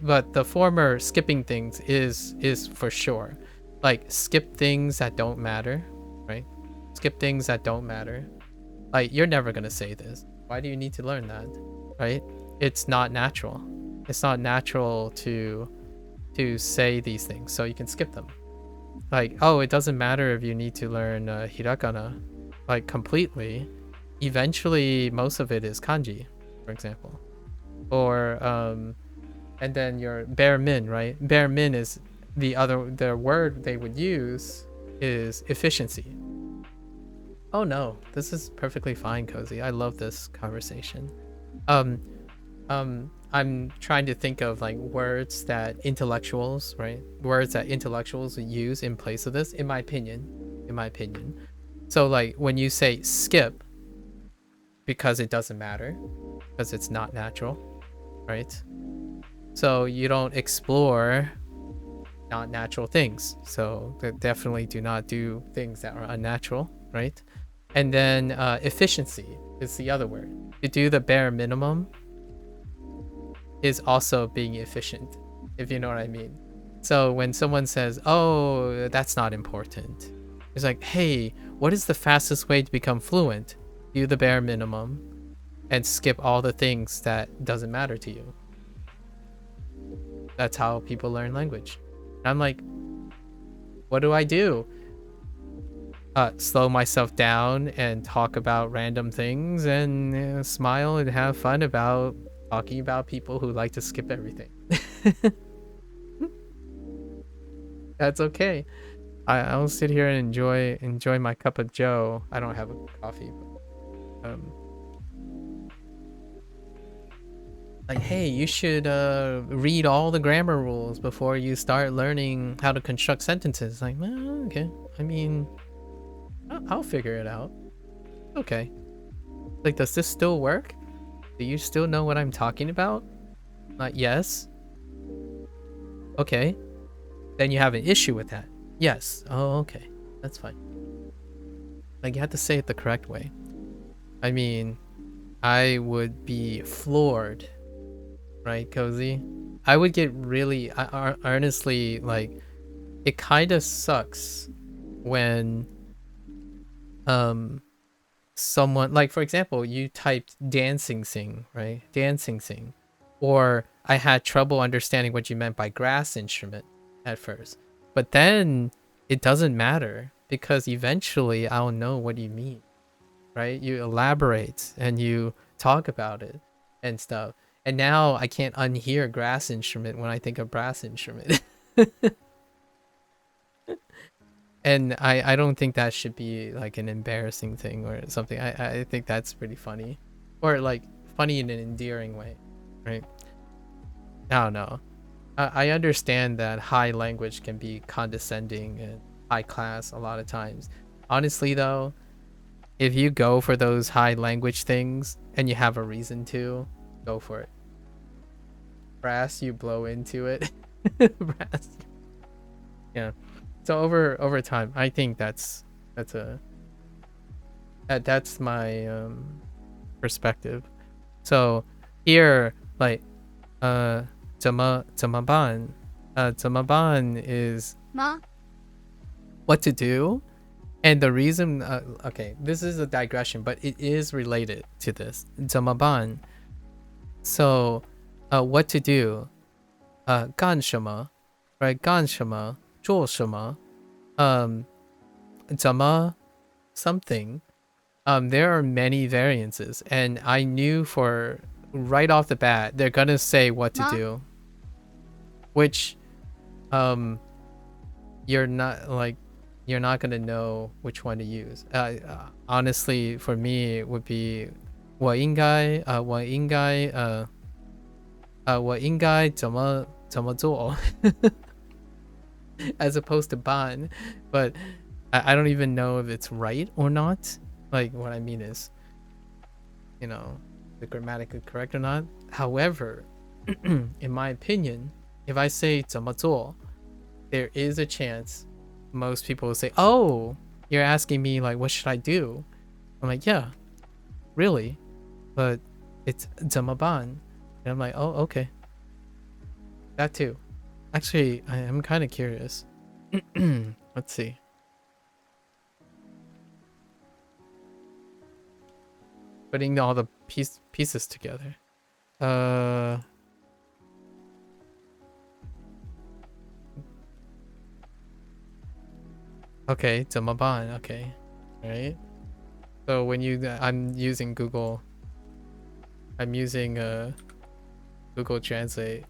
but the former, skipping things, is for sure. Like, skip things that don't matter, right? Skip things that don't matter. Like, you're never gonna say this. Why do you need to learn that, right? It's not natural. It's not natural to say these things, so you can skip them. Like, oh, it doesn't matter if you need to learn hiragana, like, completely. Eventually, most of it is kanji, for example. Or, and then your bare min, right? Bare min is the word they would use is efficiency. Oh no, this is perfectly fine, Cozy. I love this conversation. I'm trying to think of like words that intellectuals, right? Words that intellectuals use in place of this, in my opinion. So like when you say skip, because it doesn't matter, because it's not natural, right? So you don't explore not natural things. So they definitely do not do things that are unnatural, right? And then efficiency is the other word. To do the bare minimum is also being efficient, if you know what I mean. So when someone says, oh, that's not important, it's like, hey, what is the fastest way to become fluent? Do the bare minimum and skip all the things that doesn't matter to you. That's how people learn language. And I'm like, what do I do? Slow myself down and talk about random things and smile and have fun about talking about people who like to skip everything. That's okay. I'll sit here and enjoy my cup of joe. I don't have a coffee, but like, hey, you should read all the grammar rules before you start learning how to construct sentences. Like, well, okay. I mean, I'll figure it out. Okay. Like, does this still work? Do you still know what I'm talking about? Yes. Okay. Then you have an issue with that. Yes. Oh, okay. That's fine. Like, you have to say it the correct way. I mean, I would be floored. Right, Cozy? I would get really, honestly, like, it kind of sucks when someone, like for example, you typed dancing sing, right? Dancing sing. Or I had trouble understanding what you meant by grass instrument at first. But then it doesn't matter because eventually I'll know what you mean, right? You elaborate and you talk about it and stuff. And now I can't unhear grass instrument when I think of brass instrument. And I don't think that should be like an embarrassing thing or something. I think that's pretty funny. Or like funny in an endearing way, right? I don't know. I understand that high language can be condescending and high class a lot of times. Honestly though, if you go for those high language things and you have a reason to, go for it. Brass, you blow into it. Brass. Yeah. So over time, I think that's my perspective. So here, like, 怎么办? 怎么办 is 吗 what to do. And the reason, okay, this is a digression, but it is related to this. 怎么办? So, what to do? 干什么? Right? 干什么? 做什么? 怎么 something. There are many variances, and I knew for right off the bat they're gonna say what to do, which you're not gonna know which one to use. Honestly, for me, it would be 我应该怎么做 as opposed to ban, but I don't even know if it's right or not. Like, what I mean is, you know, the grammatically correct or not. However, in my opinion, if I say 怎么做, there is a chance most people will say, oh, you're asking me like what should I do? I'm like, yeah, really, but it's 怎么办? And I'm like, oh, okay, that too. Actually, I am kind of curious. Let's see. Putting all the pieces together. Okay, 怎么办? Okay, all right. So when I'm using Google. I'm using Google Translate.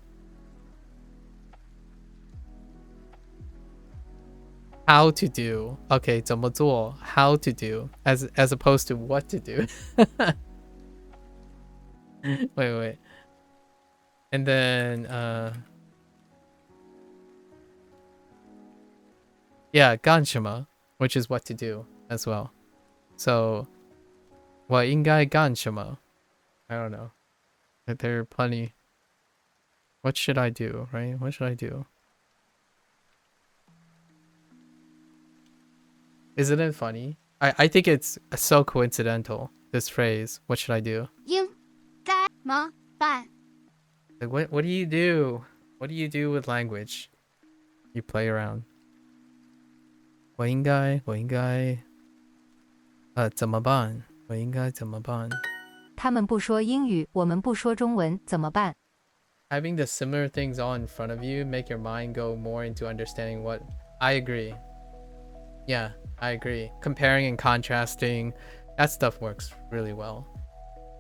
How to do. Okay, 怎么做? How to do, as opposed to what to do. wait. And then yeah, 干什么, which is what to do as well. So 我应该干什么? I don't know. There are plenty. What should I do, right? What should I do? Isn't it funny? I think it's so coincidental, this phrase. What should I do? 应该吗办 Like, what do you do? What do you do with language? You play around. 我应该怎么办? 我应该怎么办? 他们不说英语，我们不说中文，怎么办？ Having the similar things all in front of you make your mind go more into understanding what... I agree. Yeah, I agree. Comparing and contrasting, that stuff works really well.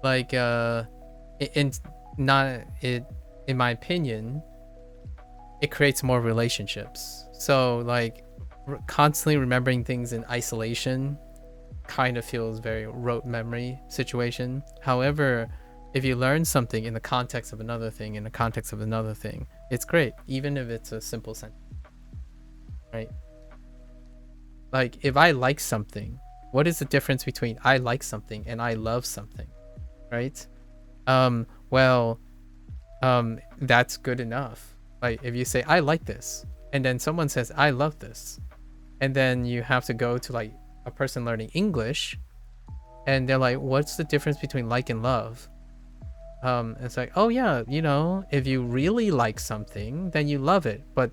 Like, in my opinion, it creates more relationships. So, like, constantly remembering things in isolation kind of feels very rote memory situation. However, if you learn something in the context of another thing, in the context of another thing, it's great, even if it's a simple sentence, right? Like, if I like something, what is the difference between I like something and I love something, right? That's good enough. Like, if you say I like this and then someone says I love this, and then you have to go to like a person learning English and they're like, what's the difference between like and love? It's like, oh yeah, you know, if you really like something, then you love it. But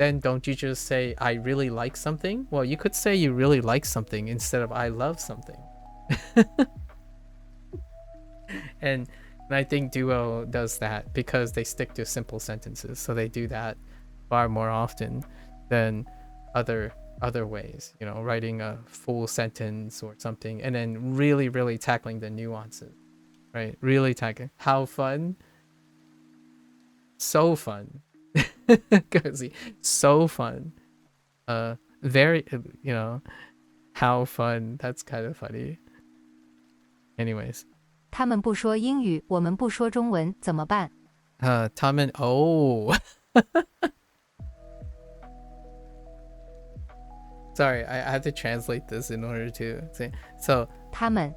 then don't you just say I really like something? Well, you could say you really like something instead of I love something. and I think Duo does that because they stick to simple sentences, so they do that far more often than other ways, you know, writing a full sentence or something and then really tackling the nuances, right? Really tackling how fun, so fun. Cozy, so fun. Very, you know, how fun. That's kind of funny. Anyways, 他们不说英语，我们不说中文，怎么办？ Taman. Oh, sorry, I have to translate this in order to say. So 他们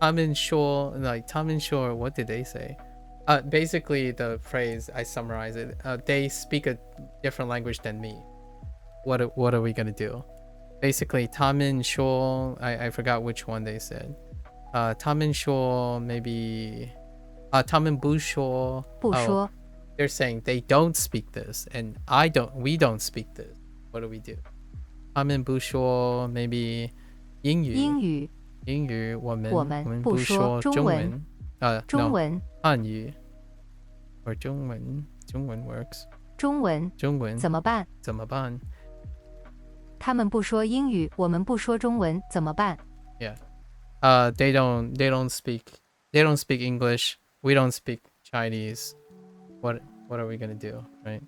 Taman Shore, like Taman Shore. What did they say? Basically the phrase, I summarize it. They speak a different language than me. What are we gonna do? Basically, Taman Shore. I forgot which one they said. Taman Shore, maybe. Taman Bu Shore. 不说， They're saying they don't speak this, and we don't speak this. What do we do? Taman Bu Shore, maybe. 英语英语我们不说中文中 no, 文汉语 or 中文 works. 中文中文怎么办？怎么办？他们不说英语，我们不说中文，怎么办？ Yeah. They don't speak English. We don't speak Chinese. What are we gonna do, right?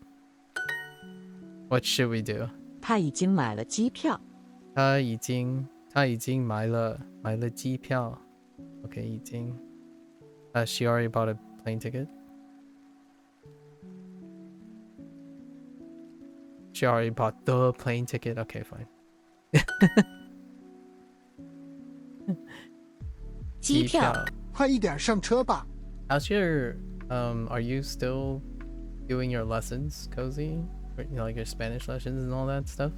What should we do? 他已经买了机票。他已经买了机票。Okay, 已经。She already bought a plane ticket. She already bought the plane ticket. Okay, fine. 机票。快一点上车吧。 How's your are you still doing your lessons, Cozy? Or, you know, like your Spanish lessons and all that stuff?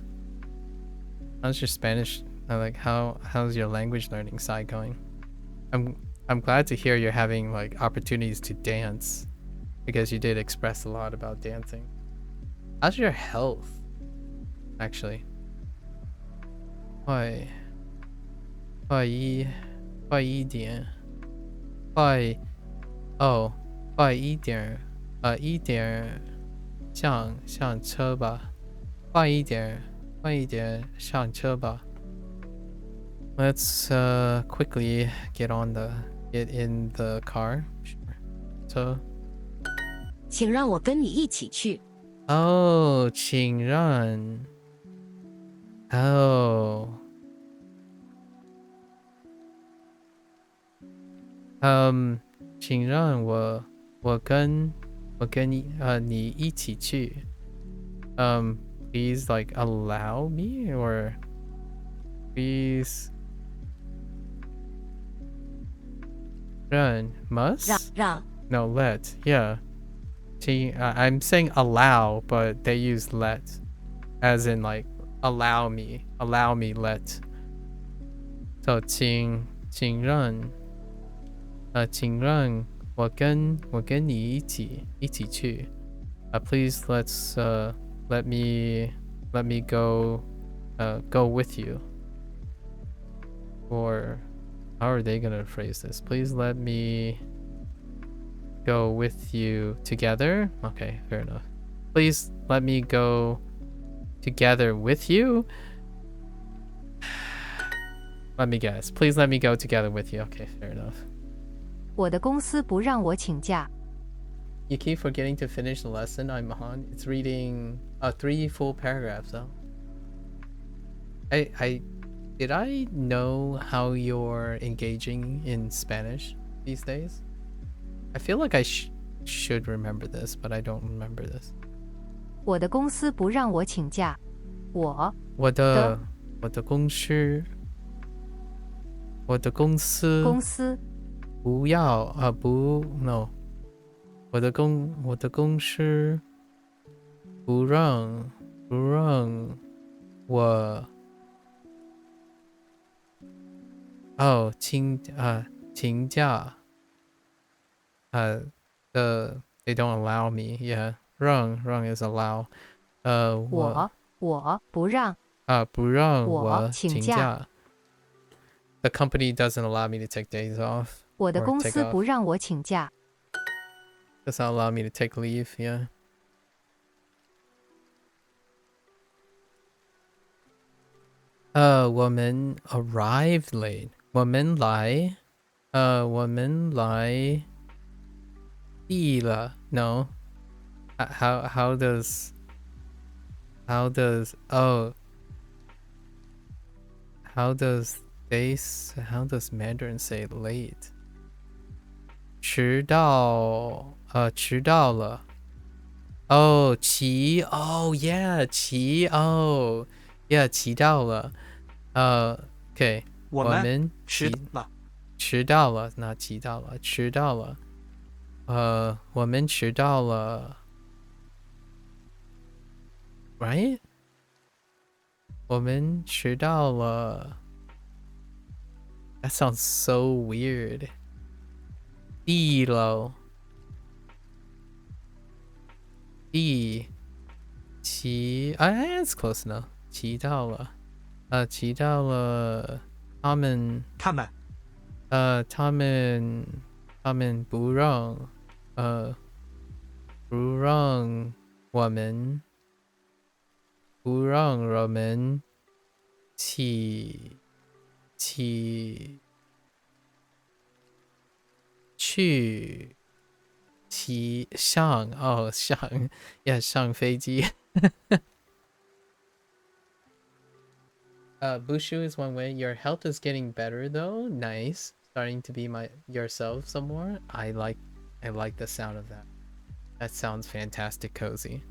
How's your Spanish like how's your language learning side going? I'm glad to hear you're having like opportunities to dance because you did express a lot about dancing. How's your health? Actually. 快一点一点上车吧快一点上车吧 Let's quickly get in the car. Sure. So 请让我跟你一起去。 Oh, 请让 Oh. 请让我跟你一起去 please like allow me or please 让 must 让 no let yeah I'm saying allow but they use let as in like allow me let so 请让我跟你一起去 please let me go with you or how are they gonna phrase this? Please let me go with you together. Okay, fair enough. Please let me go together with you. Let me guess. Please let me go together with you. Okay, fair enough. 我的公司不让我请假。 You keep forgetting to finish the lesson I'm on. It's reading 3 full paragraphs though. Did I know how you're engaging in Spanish these days? I feel like I should remember this, but I don't remember this. 我的公司不让我请假。我我的公司不要no 我的公司不让我请假they don't allow me yeah 让 is allow 我不让不让我我请假。请假。The company doesn't allow me to take days off. 我的 or 公 take 司 off. 不让我请假。Does not allow me to take leave. Yeah. 我们 arrived late. 我们来地了 No. How does how does Mandarin say late? 迟到了。yeah 骑到了。OK 我我们们迟了。迟到了，那骑到了，迟到了。我们迟到了。Right? 我们迟到了。That sounds so weird. 地喽。It's close enough. 骑到了。骑到了。他们不让我们去上飞机。Bushu is one way. Your health is getting better though. Nice. Starting to be yourself some more. I like the sound of that. That sounds fantastic, cozy.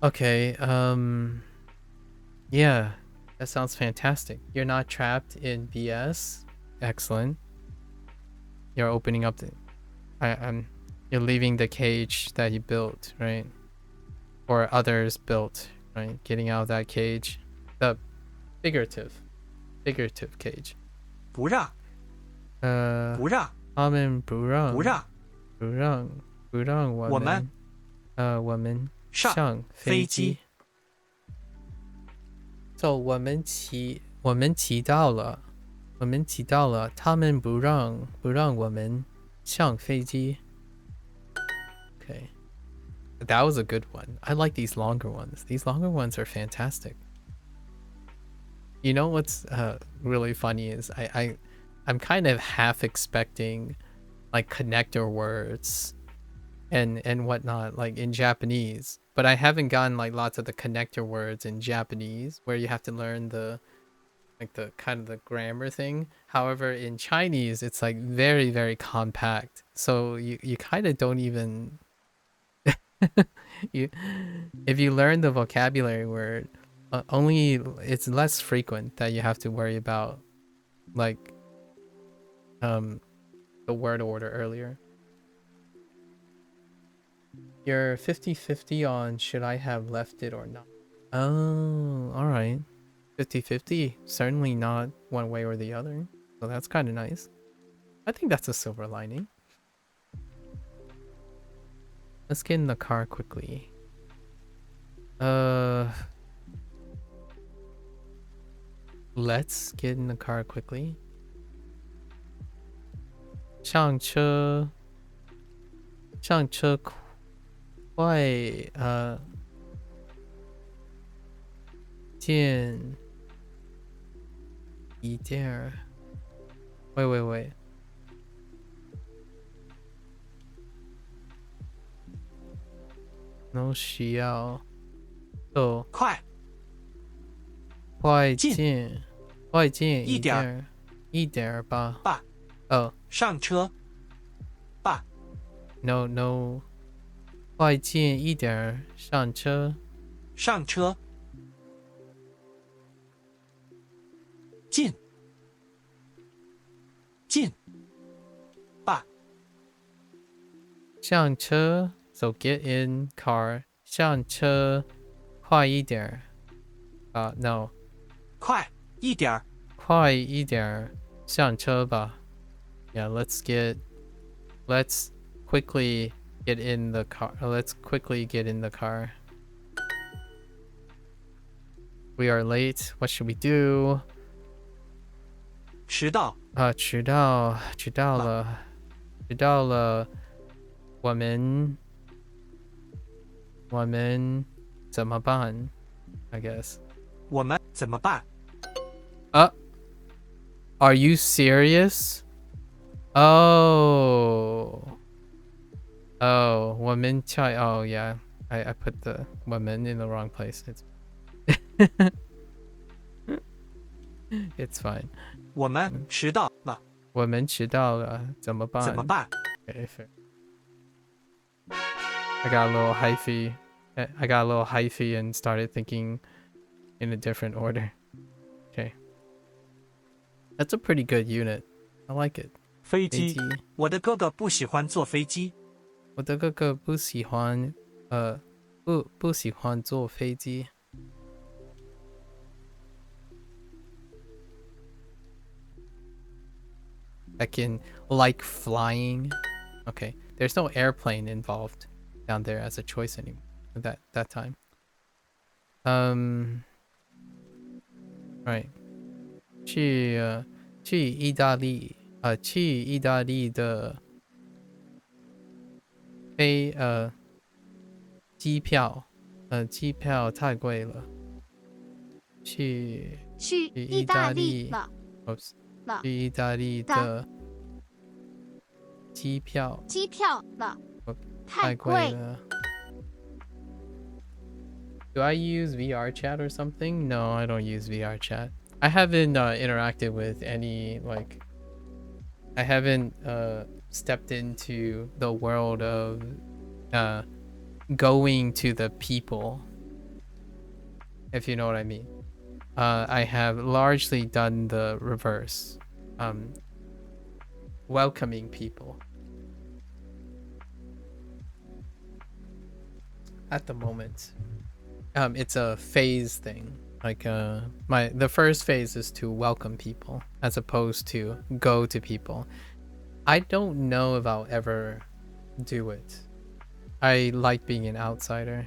Okay, yeah, that sounds fantastic. You're not trapped in BS. Excellent. You're opening up you're leaving the cage that you built, right? Or others built, right? Getting out of that cage. The figurative cage. 不让他们不让我们上飞机。So 我们骑到了，他们不让我们上飞机。Okay, that was a good one. I like these longer ones. These longer ones are fantastic. You know what's really funny is I'm kind of half expecting like connector words and whatnot like in Japanese, but I haven't gotten like lots of the connector words in Japanese where you have to learn the kind of the grammar thing. However, in Chinese it's like very, very compact, so you kind of don't even if you learn the vocabulary word, only it's less frequent that you have to worry about like the word order earlier. You're 50-50 on should I have left it or not. Oh, all right. 50-50, certainly not one way or the other, so that's kind of nice. I think that's a silver lining. Let's get in the car quickly. Let's get in the car quickly. 上车快见一点。Wait. 能需要快进一点吧。上车吧。 No 快进一点上车进吧。上车 so get in car 上车快一点。No 快一点上车吧。Yeah, let's quickly get in the car. We are late. What should we do? 迟到，迟到了。我们怎么办 I guess. 我们怎么办？ Are you serious? Oh, 我们try. Oh yeah, I put the 我们 in the wrong place. It's fine. 我们迟到了，我们迟到了，怎么办？怎么办？ Okay, fair. I got a little hyphy. I got a little hyphy and started thinking in a different order. Okay. That's a pretty good unit. I like it. 飞机，我的哥哥不喜欢坐飞机，我的哥哥不喜欢坐飞机。I can like flying. Okay, there's no airplane involved down there as a choice anymore at that time. Right. 去意大利的机票太贵了。去意大利了 Oops. 了去意大利的机票了，太贵了。Do I use VR chat or something? No, I don't use VR chat. I haven't interacted with any I haven't stepped into the world of going to the people, if you know what I mean. I have largely done the reverse, welcoming people. At the moment, it's a phase thing. The first phase is to welcome people as opposed to go to people. I don't know if I'll ever do it. I like being an outsider,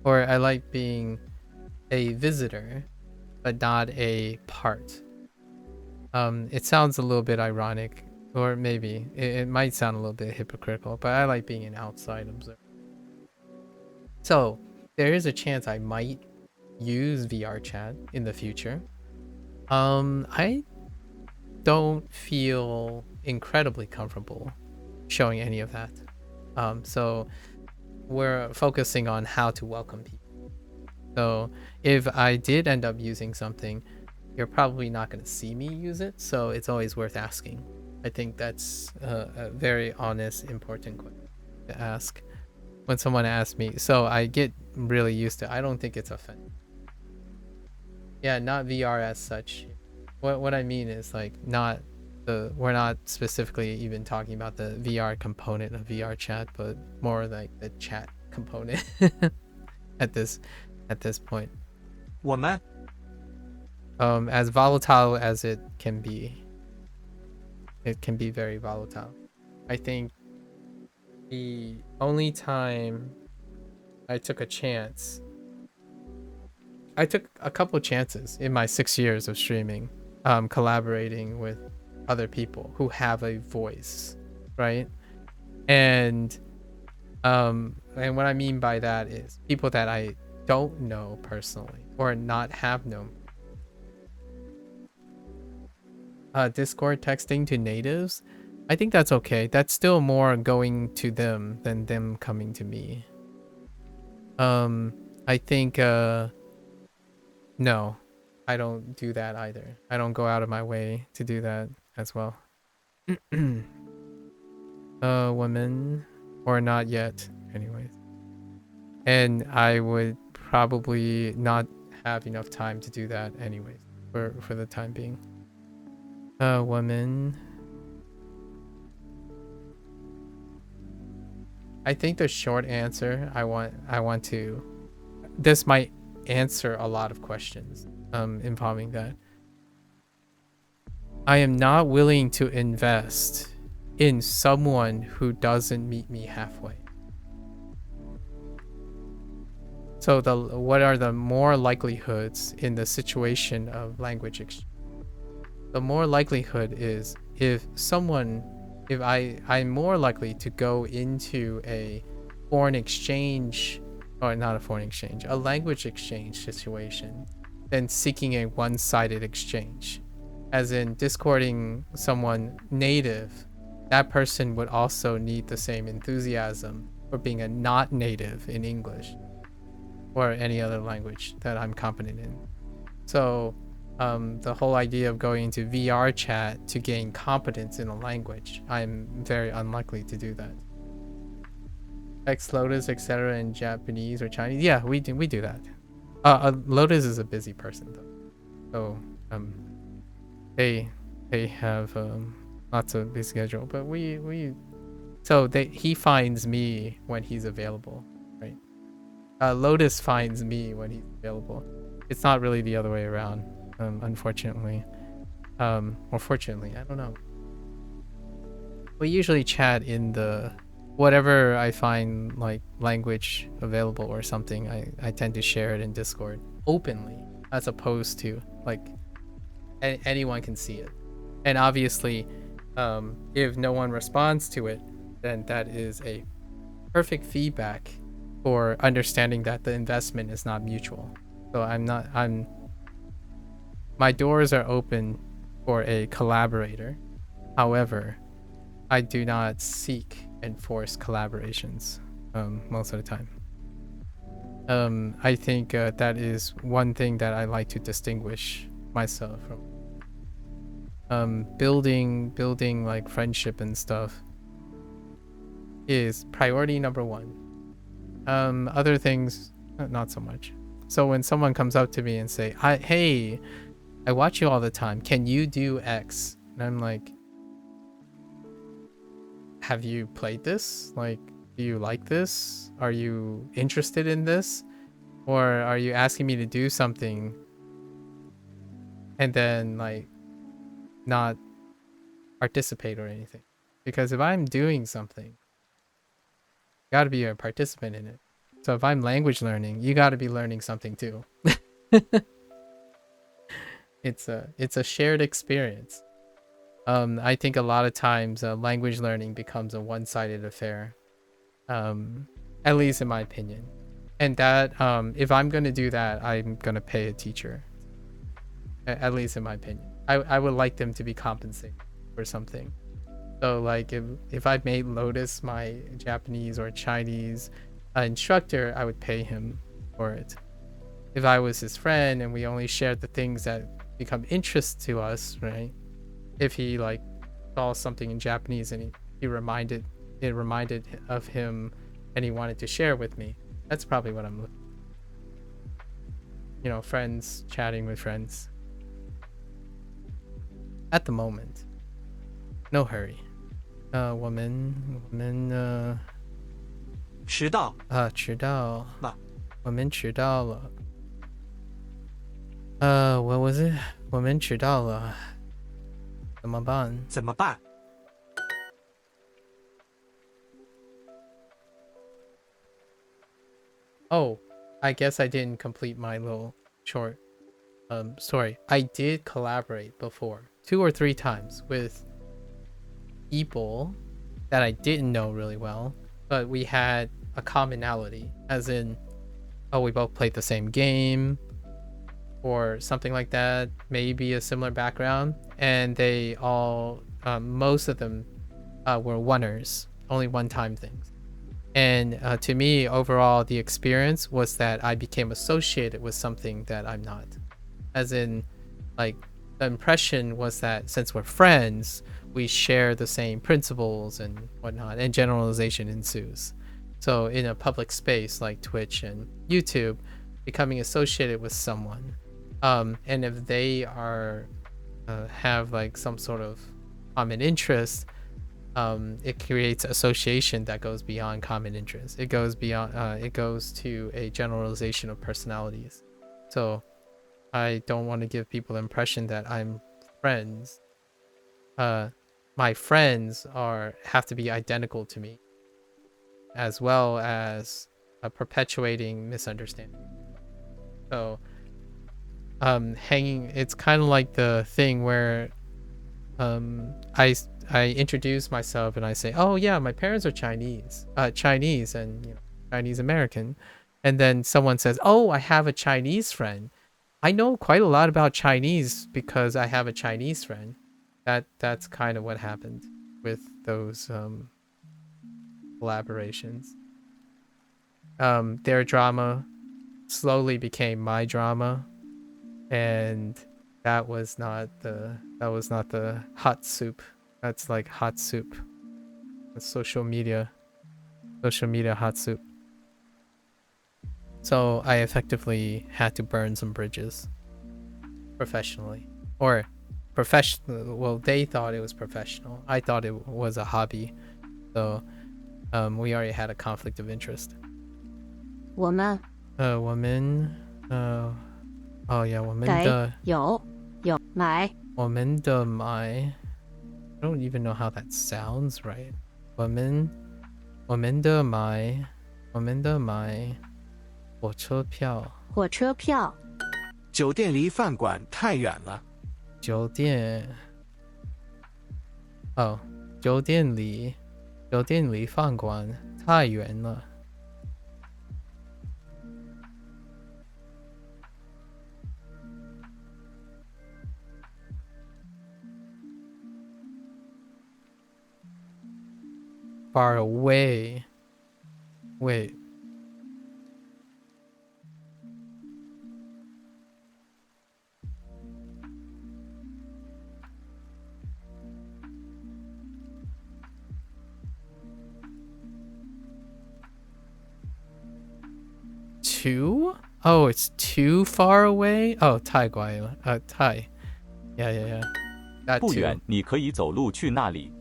or I like being a visitor, but not a part. It sounds a little bit ironic, or maybe it might sound a little bit hypocritical, but I like being an outside observer. So there is a chance I might use VR chat in the future. I don't feel incredibly comfortable showing any of that. So we're focusing on how to welcome people. So if I did end up using something, you're probably not going to see me use it. So it's always worth asking. I think that's a very honest, important question to ask when someone asks me. So I get really used to it. I don't think it's offensive. Yeah, not VR as such. What I mean is we're not specifically even talking about the VR component of VR chat, but more like the chat component at this point. 我们 As volatile as it can be very volatile. I think the only time I took a chance, I took a couple chances in my 6 years of streaming, collaborating with other people who have a voice, right? And what I mean by that is people that I don't know personally or not have known. Discord texting to natives, I think that's okay. That's still more going to them than them coming to me. I think no, I don't do that either. I don't go out of my way to do that as well. Women, or not yet, anyways. And I would probably not have enough time to do that anyways, for the time being. Women. I think the short answer this might answer a lot of questions involving that. I am not willing to invest in someone who doesn't meet me halfway. So what are the more likelihoods in the situation of language exchange? The more likelihood is if I'm more likely to go into a foreign exchange, or not a foreign exchange, a language exchange situation than seeking a one-sided exchange. As in discording someone native, that person would also need the same enthusiasm for being a not native in English or any other language that I'm competent in. So the whole idea of going into VR chat to gain competence in a language, I'm very unlikely to do that. X Lotus, etc. in Japanese or Chinese, yeah, we do that. Lotus is a busy person though, so they have lots of busy schedule, but he finds me when he's available, right? Lotus finds me when he's available. It's not really the other way around, unfortunately. Or fortunately, I don't know. We usually chat in the whatever I find like language available or something. I tend to share it in Discord openly, as opposed to like anyone can see it. And obviously, if no one responds to it, then that is a perfect feedback for understanding that the investment is not mutual. So my doors are open for a collaborator. However, I do not seek and force collaborations most of the time. I think that is one thing that I like to distinguish myself from. Building like friendship and stuff is priority number one. Other things, not so much. So when someone comes up to me and say, hey, I watch you all the time, can you do X? And I'm like, have you played this? Like, do you like this? Are you interested in this? Or are you asking me to do something and then like not participate or anything? Because if I'm doing something, you gotta be a participant in it. So if I'm language learning, you gotta be learning something too. It's a shared experience. I think a lot of times language learning becomes a one-sided affair, at least in my opinion. And that if I'm gonna do that, I'm gonna pay a teacher. At least in my opinion, I would like them to be compensated for something. So like if I made Lotus my Japanese or Chinese instructor, I would pay him for it. If I was his friend and we only shared the things that become interest to us, right? If he like saw something in Japanese and it reminded of him and he wanted to share with me, that's probably what I'm looking. You know, friends chatting with friends. At the moment, no hurry. 我们迟到迟到了。我们迟到了。我们迟到了，怎么办？怎么办？ Oh, I guess I didn't complete my little short story. I did collaborate before 2 or 3 times with people that I didn't know really well, but we had a commonality, as in, oh, we both played the same game or something like that, maybe a similar background, and they all most of them were oneers, only one-time things. And to me, overall, the experience was that I became associated with something that I'm not. As in, like, the impression was that since we're friends, we share the same principles and whatnot, and generalization ensues. So in a public space like Twitch and YouTube, becoming associated with someone, and if they are have like some sort of common interest, it creates association that goes beyond common interest. It goes beyond. It goes to a generalization of personalities. So I don't want to give people the impression that I'm friends. My friends have to be identical to me, as well as perpetuating misunderstanding. So it's kind of like the thing where I introduce myself and I say, oh yeah, my parents are Chinese and Chinese American, and then someone says, oh, I have a Chinese friend. I know quite a lot about Chinese because I have a Chinese friend. That's kind of what happened with those collaborations. Their drama slowly became my drama, and that was not the hot soup. That's like hot soup. That's social media hot soup. So I effectively had to burn some bridges professionally, or professional. Well, they thought it was professional. I thought it was a hobby. So we already had a conflict of interest. 我们我们哦呀，我们给的有买我们的买 I don't even know how that sounds right. 我们的买火车票。火车票，酒店离饭馆太远了。酒店离饭馆太远了。Far away. Wait. Too? Oh, it's too far away? Oh, 太乖了。太 Yeah. That 不 too. 远，你可以走路去那里。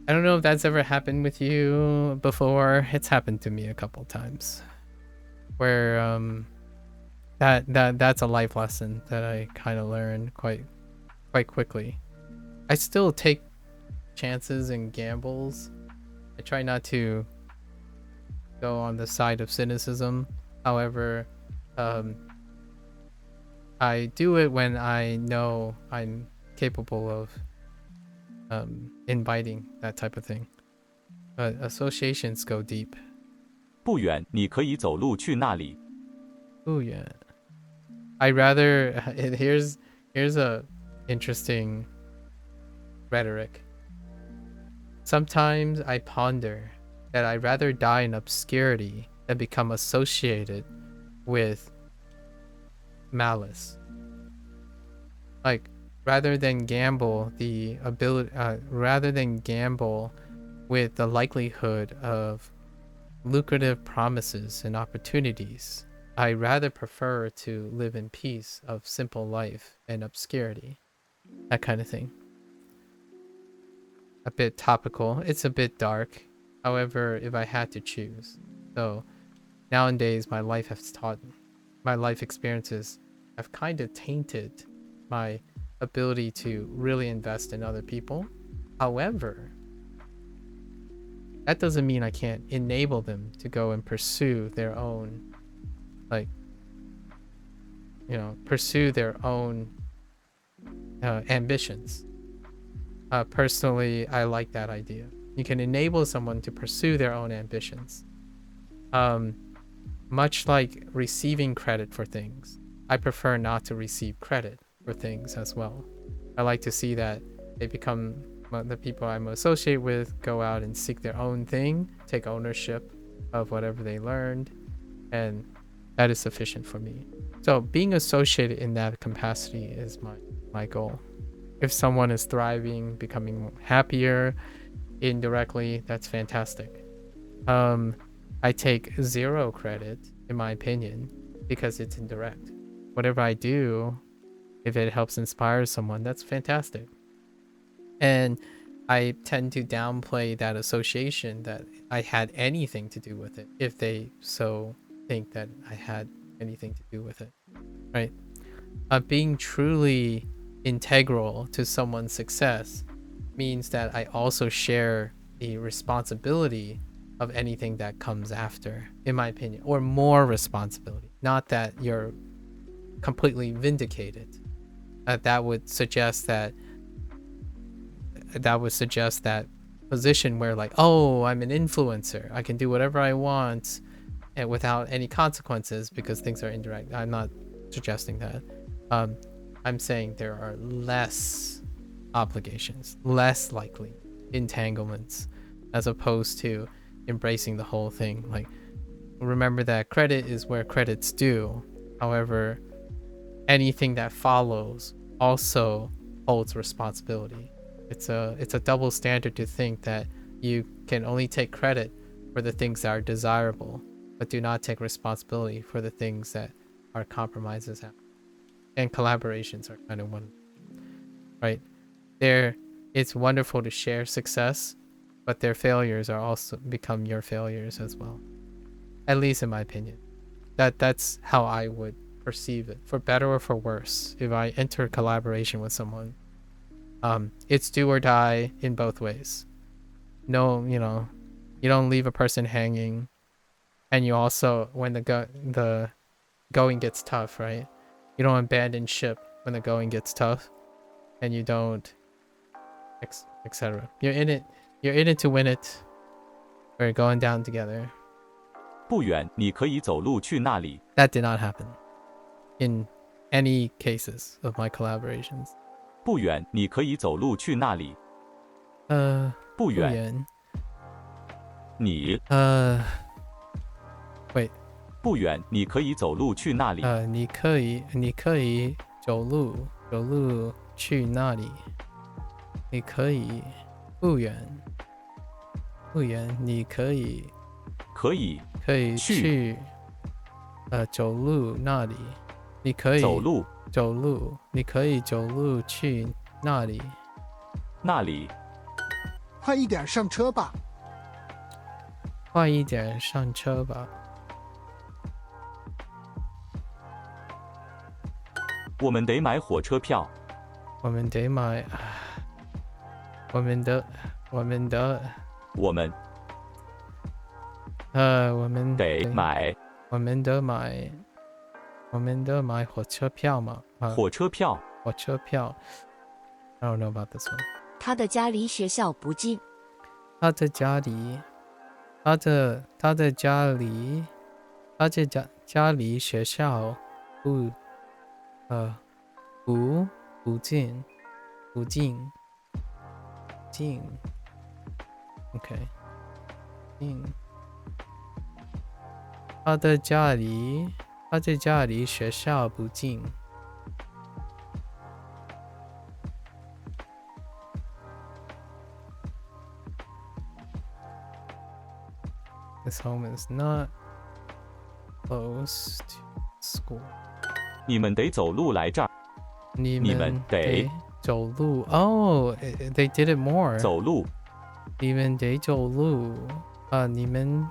I don't know if that's ever happened with you before. It's happened to me a couple times. Where that's a life lesson that I kind of learned quite quickly. I still take chances and gambles. I try not to go on the side of cynicism. However, I do it when I know I'm capable of inviting that type of thing. But associations go deep. 不远，你可以走路去那里。 Oh yeah. I rather here's a interesting rhetoric. Sometimes I ponder that I'd rather die in obscurity than become associated with malice. Like, rather than gamble with the likelihood of lucrative promises and opportunities, I rather prefer to live in peace of simple life and obscurity. That kind of thing. A bit topical. It's a bit dark. However, if I had to choose. So nowadays my life experiences have kind of tainted my ability to really invest in other people. However, that doesn't mean I can't enable them to go and pursue their own ambitions. Personally, I like that idea. You can enable someone to pursue their own ambitions. Much like receiving credit for things, I prefer not to receive credit for things as well. I like to see that they become the people I'm associated with go out and seek their own thing, take ownership of whatever they learned, and that is sufficient for me. So being associated in that capacity is my goal. If someone is thriving, becoming happier indirectly, that's fantastic. I take zero credit, in my opinion, because it's indirect. Whatever I do, if it helps inspire someone, that's fantastic. And I tend to downplay that association that I had anything to do with it, if they so think that I had anything to do with it, right? Being truly integral to someone's success means that I also share the responsibility of anything that comes after, in my opinion, or more responsibility. Not that you're completely vindicated. That would suggest that position where like, oh, I'm an influencer, I can do whatever I want and without any consequences because things are indirect. I'm not suggesting that. I'm saying there are less obligations, less likely entanglements, as opposed to embracing the whole thing. Like, remember that credit is where credit's due. However, anything that follows also holds responsibility. It's a double standard to think that you can only take credit for the things that are desirable, but do not take responsibility for the things that are compromises. And collaborations are kind of one, right? It's wonderful to share success, but their failures are also become your failures as well. At least in my opinion. That's how I would perceive it, for better or for worse. If I enter collaboration with someone, it's do or die in both ways. No, you don't leave a person hanging, and you also, when the going gets tough, right? You don't abandon ship when the going gets tough, and you don't, etc. You're in it to win it. We're going down together. 不远，你可以走路去那里。 That did not happen in any cases of my collaborations. 不远，你可以走路去那里。不远，你 wait. 不远，你可以走路去那里。你可以走路去那里。你可以不远，你可以去走路那里。你可以走路，你可以走路去那里。那里。快一点上车吧。快一点上车吧。我们得买火车票。我们得买。我们得买火车票吗？火车票。I don't know about this one. 他的家离学校不近。他的家离学校不近。OK. 近。他的家离学校不近。His home is not close to school. 你们得走路来这儿。你们得走路。Oh, they did it more. 走路。你们得走路。你们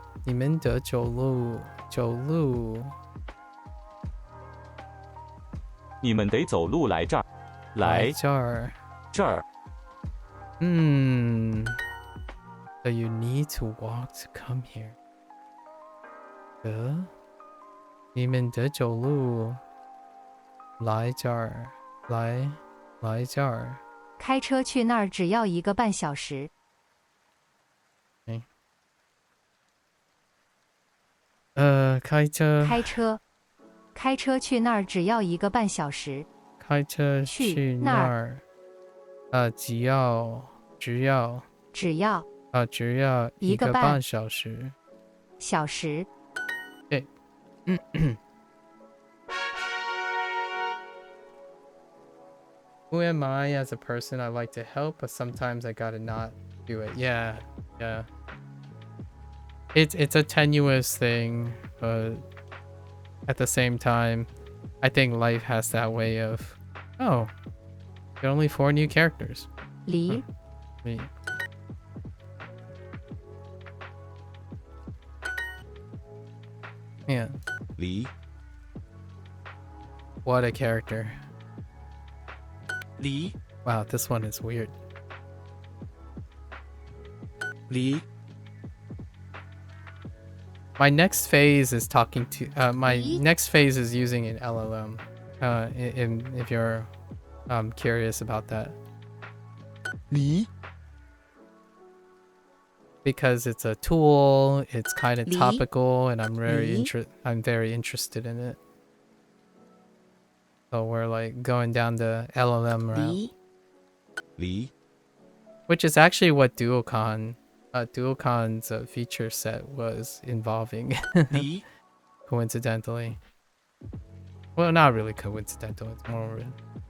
得走路。你们得走路来这儿。来这儿。So you need to walk to come here. 你们得走路来这儿。开车去那儿只要1个半小时。开车去那儿只要1个半小时。开车去那儿只要1个半小时。对。Who am I as a person? I like to help, but sometimes I gotta not do it. Yeah. It's a tenuous thing, but at the same time, I think life has that way of, oh, there are only 4 new characters. 离 Yeah. 离 What a character. 离 Wow, this one is weird. 离 My next phase is talking to my next phase is using an LLM. If you're curious about that. 离 Because it's a tool, it's kind of Li? topical, and I'm Li? very interested in it. So we're like going down the LLM route, 离离 which is actually what Duocon's feature set was involving, 离 coincidentally. Well, not really coincidental. It's more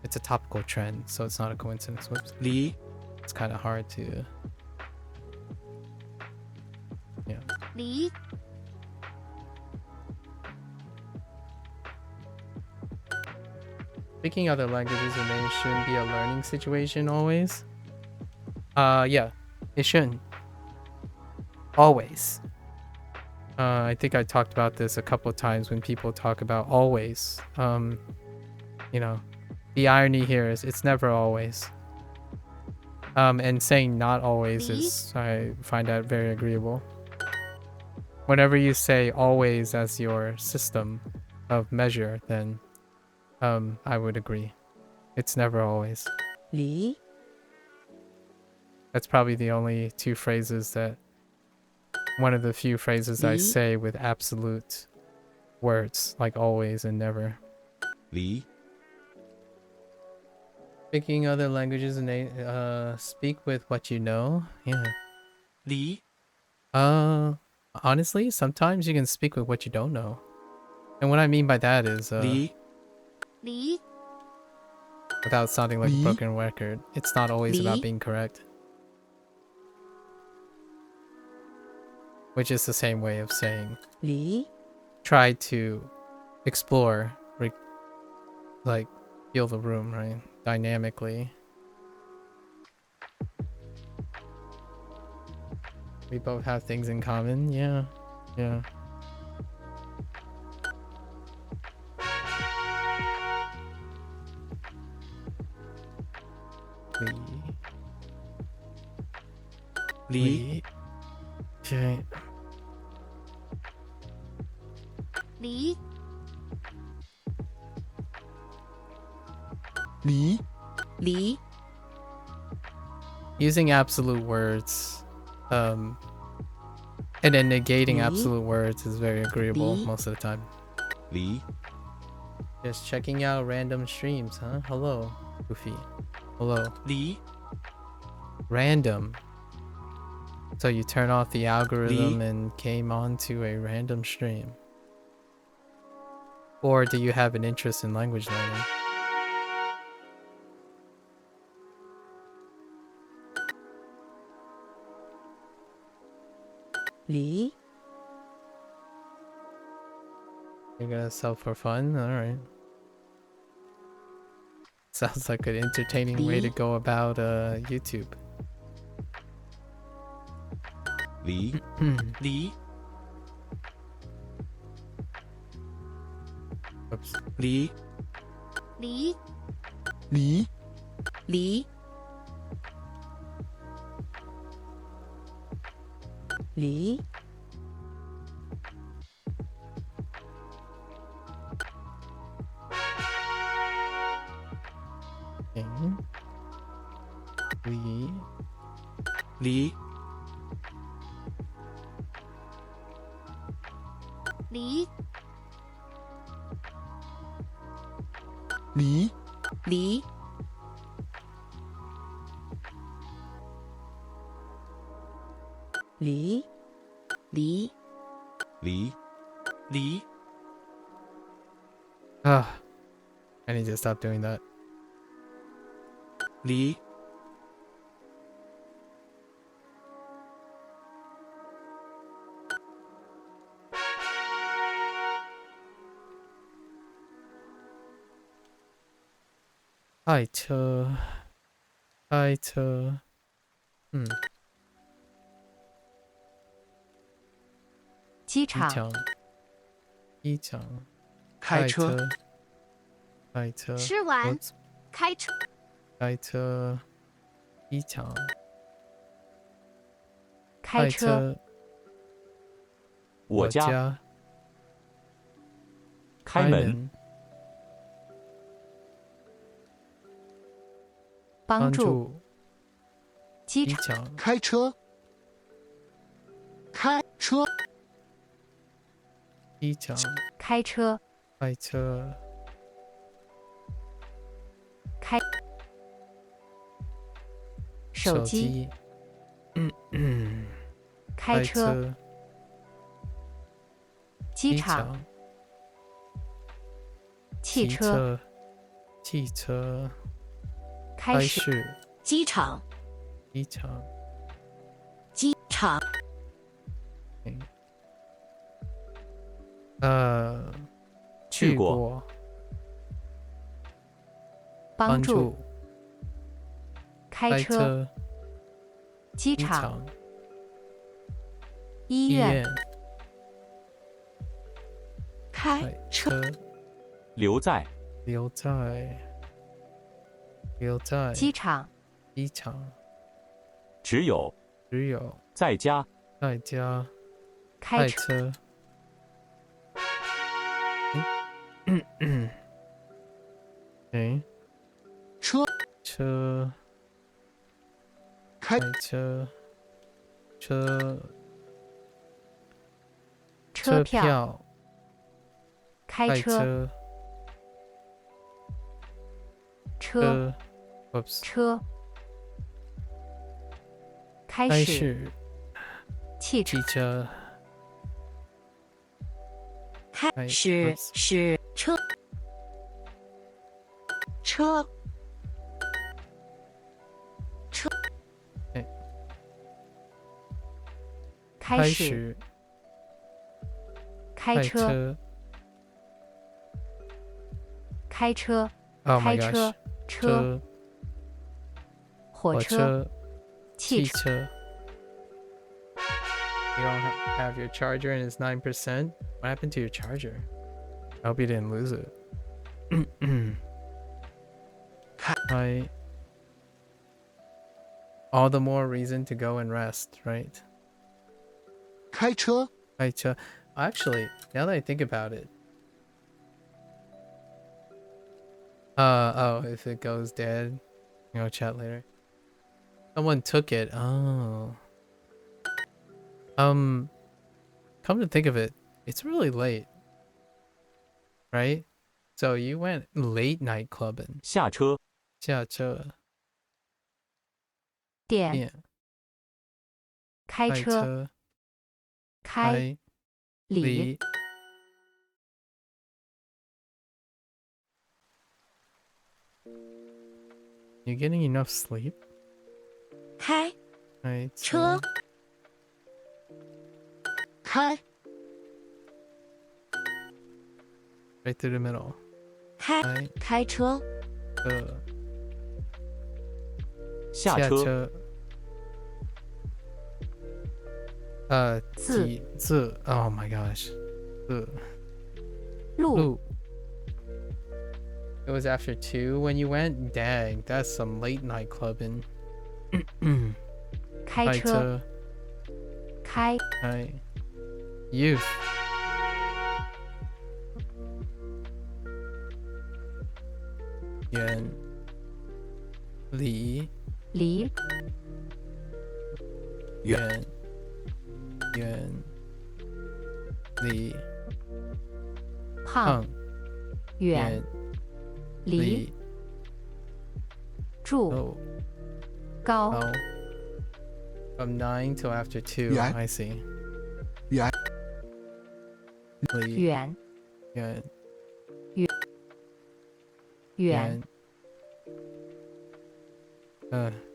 it's a topical trend, so it's not a coincidence. Whoops. 离 It's kind of hard to. Yeah. 离 Speaking other languages, it shouldn't be a learning situation always. Yeah, it shouldn't. Always. I think I talked about this a couple of times when people talk about always. You know, the irony here is it's never always. And saying not always is, I find that very agreeable. Whenever you say always as your system of measure, then I would agree. It's never always. 离 That's probably the only two phrases that one of the few phrases I say with absolute words like always and never. 离 Speaking other languages and speak with what you know. Yeah. 离 Honestly, sometimes you can speak with what you don't know. And what I mean by that is 离 离 without sounding like a Li? broken record, it's not always about Li? being correct. Which is the same way of saying 离 try to explore, like feel the room, right? Dynamically. We both have things in common. Yeah. Yeah.离 Okay. 离 离 离 Using absolute words, and then negating Li? absolute words is very agreeable Li? most of the time. 离 Just checking out random streams, huh? Hello, Goofy. Hello. 离 Random. So you turn off the algorithm and came onto a random stream. Or do you have an interest in language learning?离 You're gonna sell for fun? Alright. Sounds like an entertaining way to Li? go about YouTube. 离 离 Oops. 离 离 离 离离 Okay. We 离 离 离 离 离离 离 离 I need to stop doing that. 离 开车，开车。机场、机场，开车开车，吃完开车开车，机场，开车，我家，开门，帮助，机机场，场，开车，开车，机场，开车，开车，开，手机，开车，机场，汽车，汽车，开始，始，机场，机场，机场，去过，过，帮助，开开车，车，机机场，场，医院，医院，开开车，车，留在，留在，留在，机场，机场，只有，只有，在家，在家，开车，车，诶，车，车，开开车，车，车票，票，开开车，车，车， ，oops，车，开开始，始，汽车汽，车，开始是车，车，车，开始，开车，车开车， ，Oh 开 my 车 gosh，，车，火火车，车，汽车，汽车。You don't have your charger and it's 9%. What happened to your charger? I hope you didn't lose it. I all the more reason to go and rest, right? 开车，Actually, now that I think about it, oh, if it goes dead, I'll chat later. Someone took it. Oh. Come to think of it, it's really late, right? So you went late night clubbing. 下车，下车，点，店，开车，开车，开，开，里，离。You getting enough sleep? 开开车，开 right through the middle. 开开开车，车，下车，车。字，字。Oh my gosh. 字，路，路。It was after 2 when you went? Dang, that's some late night clubbing. 开车，开车，开，开。Youth. 远，离，离，远，远，离，胖，胖，远，远，离，离，住，哦，高，高。From 9 till after 2. Yeah. I see. 远，离，远，远，远，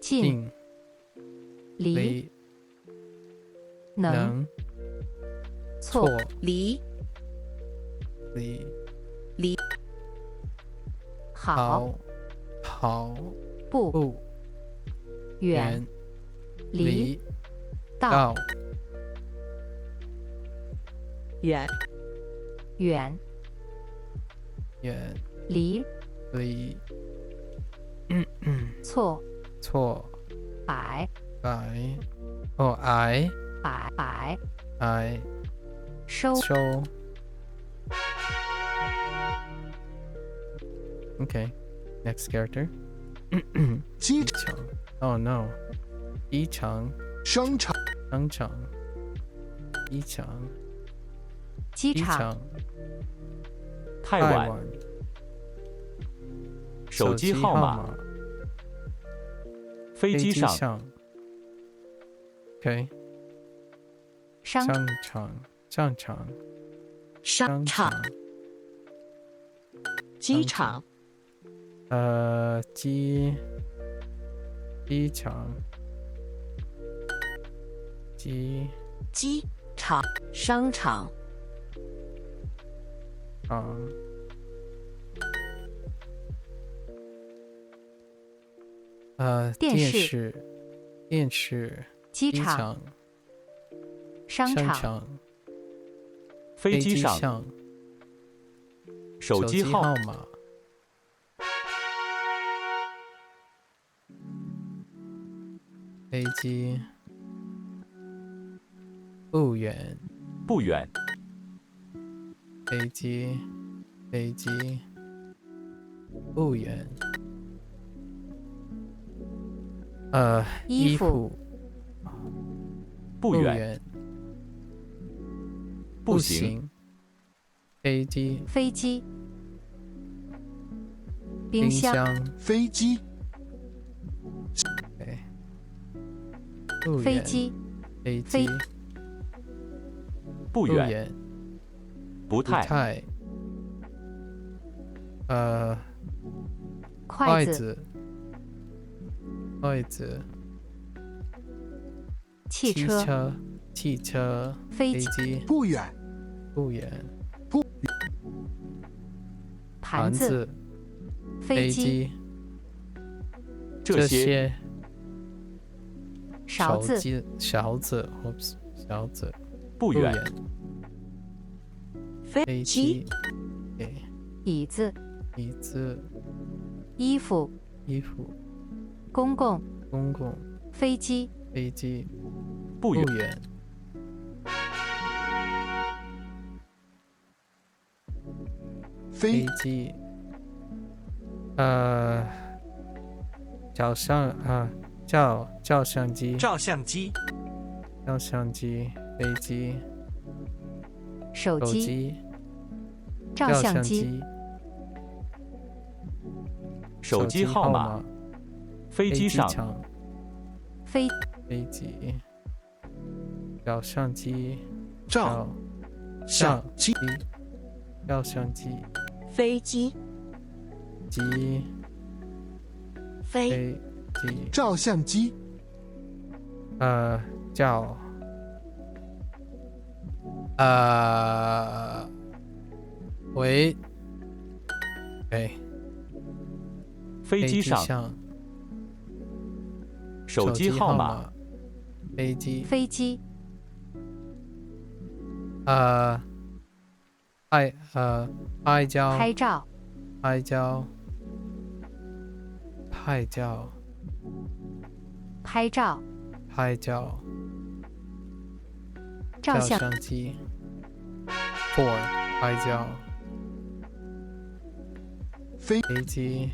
近，近，离，离，能，能，错，错，离离，好，好，好，不，不，远，远，离，离，到，到，远远，远，离，离，错，错，矮，白，哦，矮， I 收 Okay, next character. 机场 Oh no. 机场商场商场机场机场太晚。手机号码。飞机上。OK. 商场商场机场机场机场商场电视机场场商场飞机上。手机号码。飞机不远。飞机不远。衣服不远。不行。飞机冰箱飞机飞机不远。不太。筷子汽车飞机不远。盘子飞机这些勺子不远。飞机椅子衣服公共飞机不远。飞机照相机飞机手机照相机手机号码。飞机上。飞机照相机照相机飞机飞照相机飞机上。手机号码。飞机拍照照相机 for 拍照飞机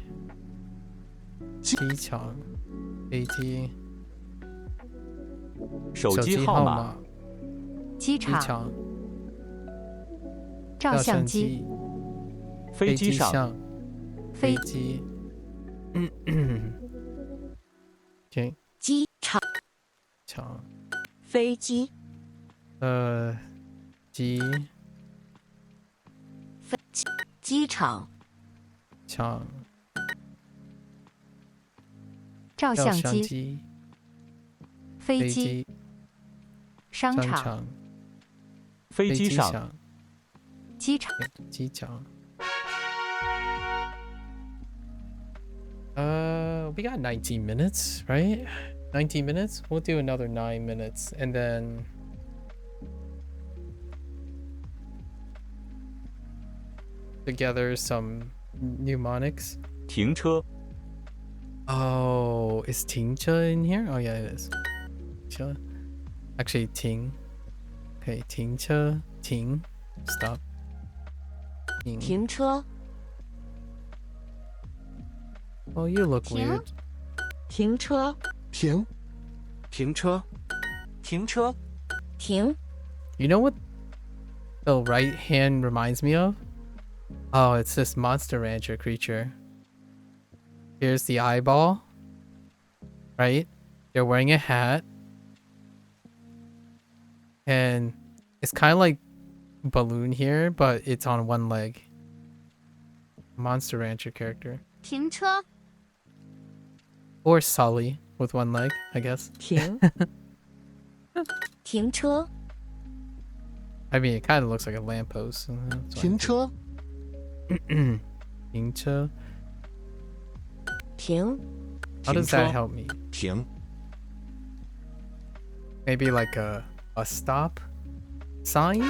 机场飞机手机号码。机场照相机飞机上。飞机OK 机场飞机机场照相机飞机商场飞机上。机场we got 19 minutes, right? 19 minutes? We'll do another 9 minutes and then together some mnemonics. 停车。Oh, is 停车 in here? Oh yeah, it is. Actually, 停. Okay, 停车,停. Stop. 停.停车 Oh, you look 停 weird. 停车停，停车，停车，停 You know what the right hand reminds me of? Oh, it's this Monster Rancher creature. Here's the eyeball. Right? They're wearing a hat. And it's kind of like Balloon here, but it's on one leg. Monster Rancher character. 停车 Or Sully with one leg, I guess. 停停车 I mean, it kind of looks like a lamppost. That's why. 停车，停车. 停 How does that help me? 停， Maybe like a stop sign?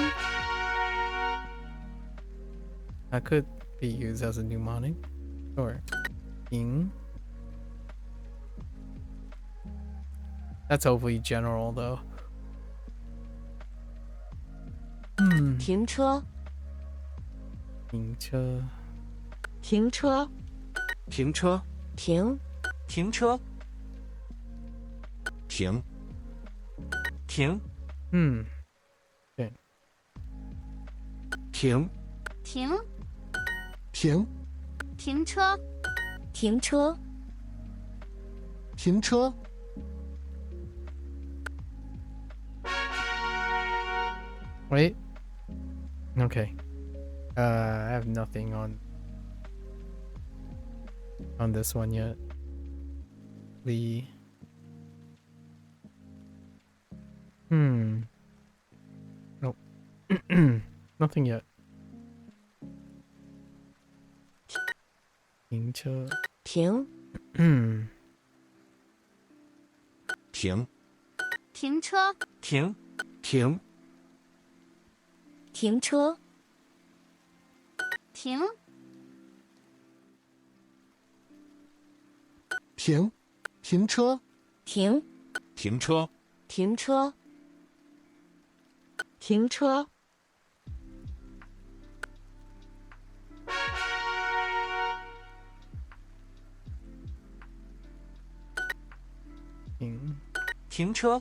That could be used as a mnemonic. Sure. Ping. That's overly general though. 停车 停车. 停车停车，停停车，停，停，停，停停，停车停车 停车， Wait. Okay. I have nothing on this one yet. Lee. Nope. Nothing yet. 停车.停停，停车停，停，停车停停，停车，停停车，停车停车 停. 停车，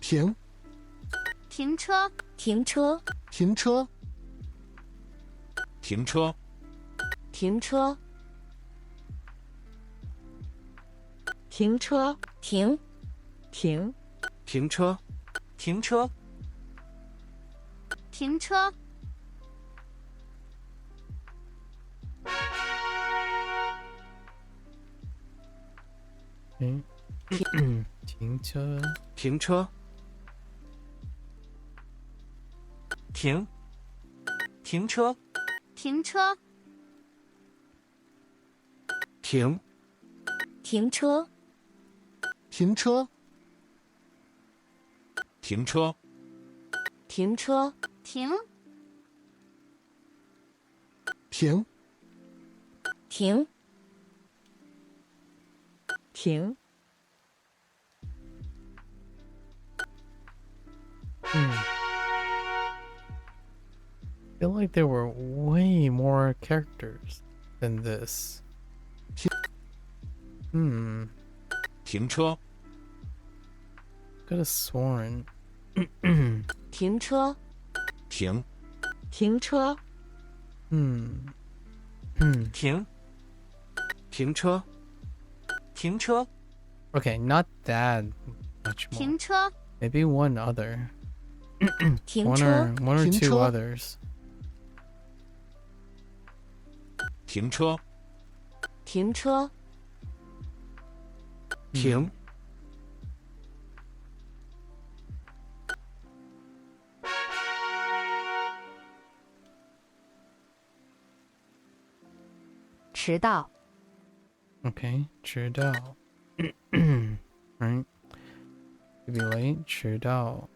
停，停车停车停车，停车，停车停车停停停车，停车，停车 Okay. 停车. 停车，停，停车，停车停，停车停车，停车，停车停停，停停 I feel like there were way more characters than this. 停车， Could have sworn. 停车停，停车停，停车，停车， Okay, not that much more. 停车 Maybe one other. 停 One 车 or 停 two 车. others. 停车，停车停，迟到 Okay, 迟到. Right? To be late, 迟到.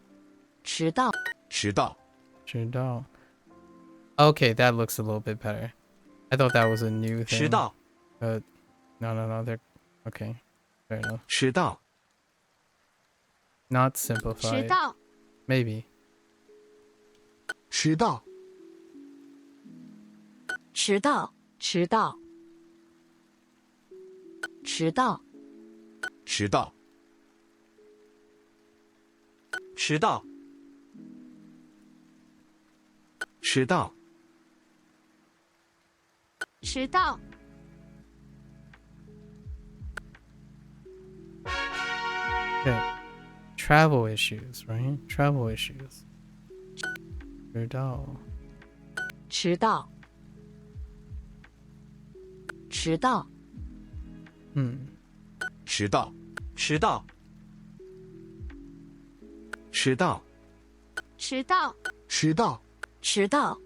迟到迟到，迟到. Okay, that looks a little bit better. I thought that was a new thing. 迟到， But no, they're okay. Fair enough. 迟到， not 迟 simplified. 到， Maybe. 迟到，迟到，迟到，迟到，迟到，迟到，迟到，迟到， Okay. Travel issues, right? Travel issues. 迟到。迟到，迟到，迟到，迟到，迟到，迟到，迟到，迟到，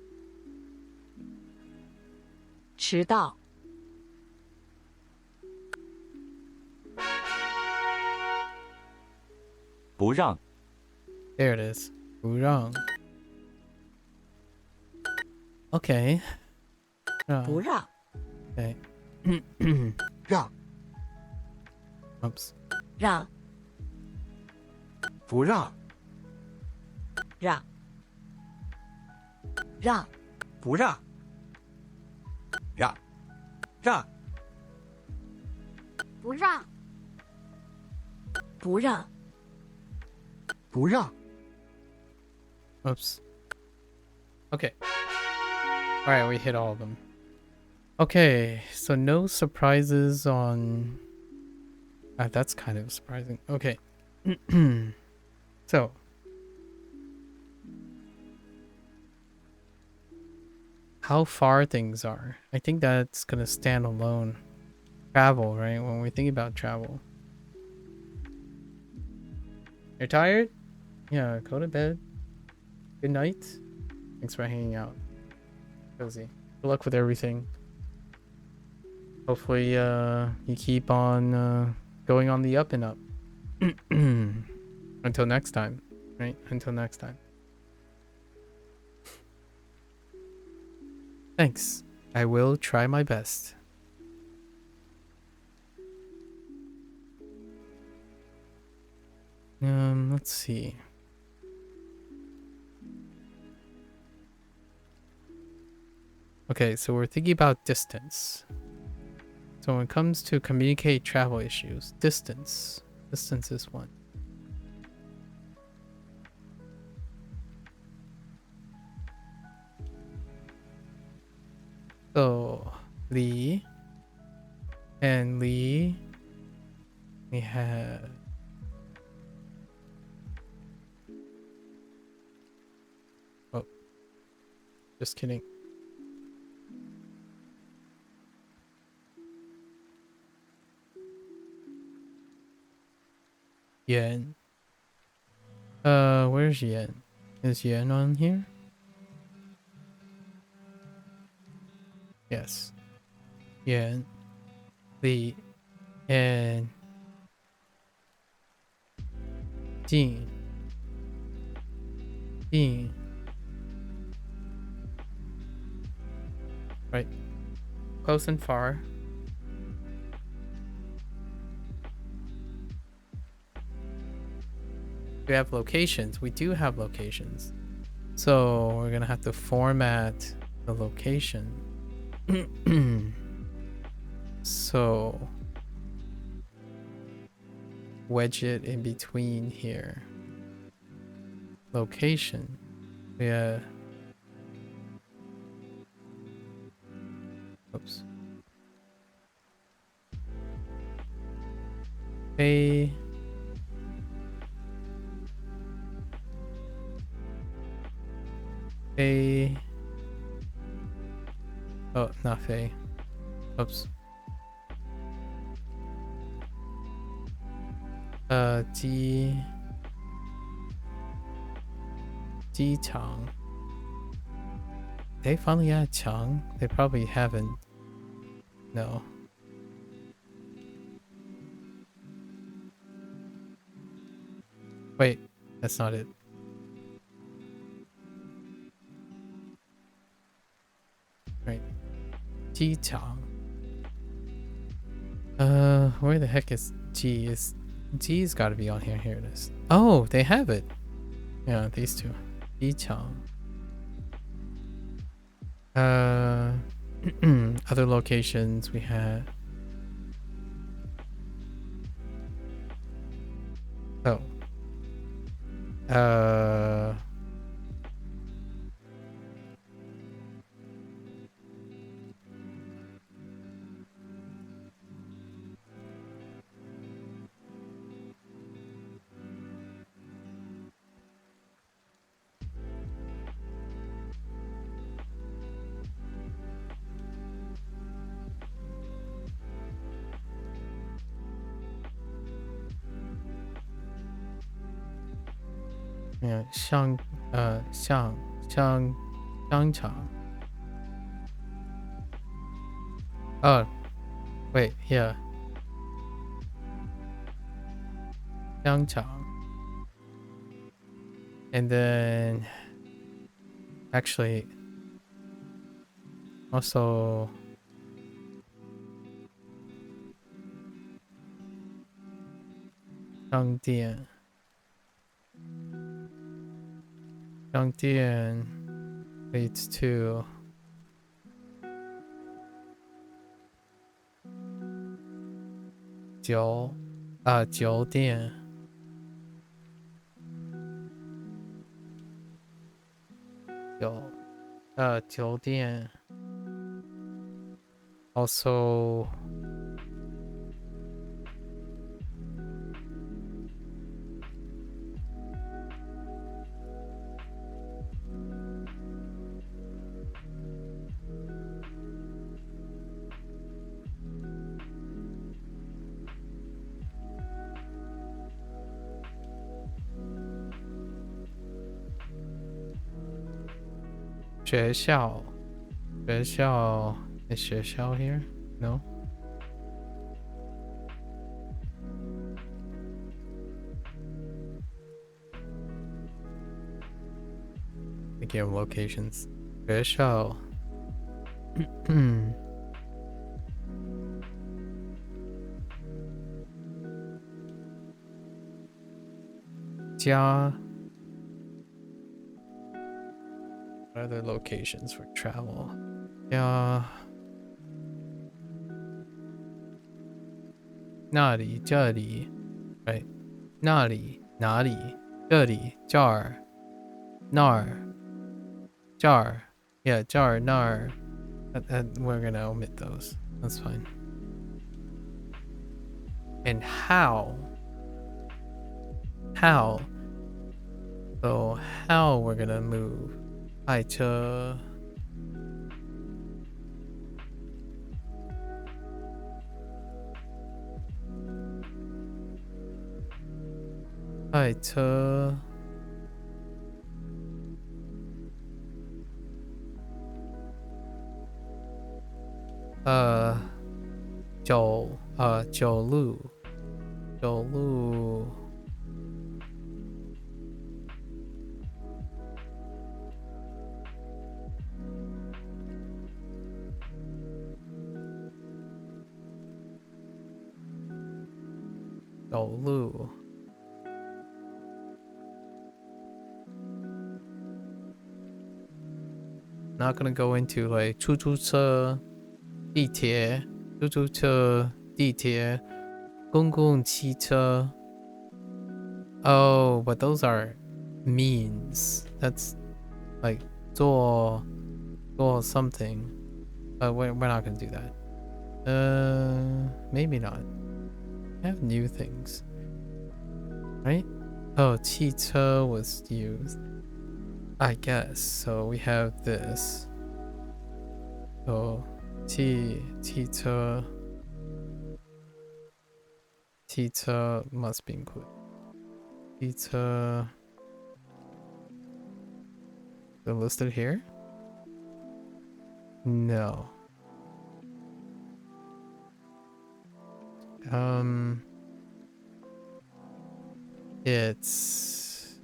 迟到，不让， There it is. 不让。Okay. 不让， Okay. 让， Oops. 让，不让，让，让，不让，让，让，不让，不让，不让， Oops. Okay. Alright, we hit all of them. Okay, so no surprises on... that's kind of surprising. Okay. So. How far things are. I think that's gonna stand alone. Travel, right? When we think about travel. You're tired? Yeah, go to bed. Good night. Thanks for hanging out. Cozy. Good luck with everything. Hopefully, you keep on going on the up and up. Until next time, right? Until next time. Thanks. I will try my best. Let's see. Okay, so we're thinking about distance. So when it comes to communicate travel issues, distance. Distance is one. So, Lee and Lee, we have... Oh, just kidding. Yen. Where's Yen? Is Yen on here? Yes. Yen. Lee. And Dean. Dean. Right. Close and far. We have locations. We do have locations. So we're gonna have to format the location. So wedge it in between here. Location. Yeah. Oops. Fei. Fei. Oh, not Fei. Oops. Ji Chang. They finally add Chang? They probably haven't. No. Wait, that's not it. Right. Ji Chang. Where the heck is G? Is G's got to be on here. Here it is. Oh, they have it. Yeah, these two. Yichang. Other locations we have. Oh. Yeah, 香肠. Oh, wait, yeah. 香肠. And then actually also Shangdian leads to酒店.酒店 also学校 is 学校 here? No? Thinking of locations. 学校. Jia. Other locations for travel. Yeah. 那里这里 right 那里哪里这里这儿那儿这儿 yeah 这儿那儿 we're gonna omit those. That's fine. And how so how we're gonna move 开车开车九路not gonna go into like 出租车地铁公共汽车 oh but those are means that's like 做 something we're not gonna do that maybe not. I have new things right. Oh 汽车 was used I guess so. We have this. So, 汽车 must be included. 汽车 they're listed here? No. It's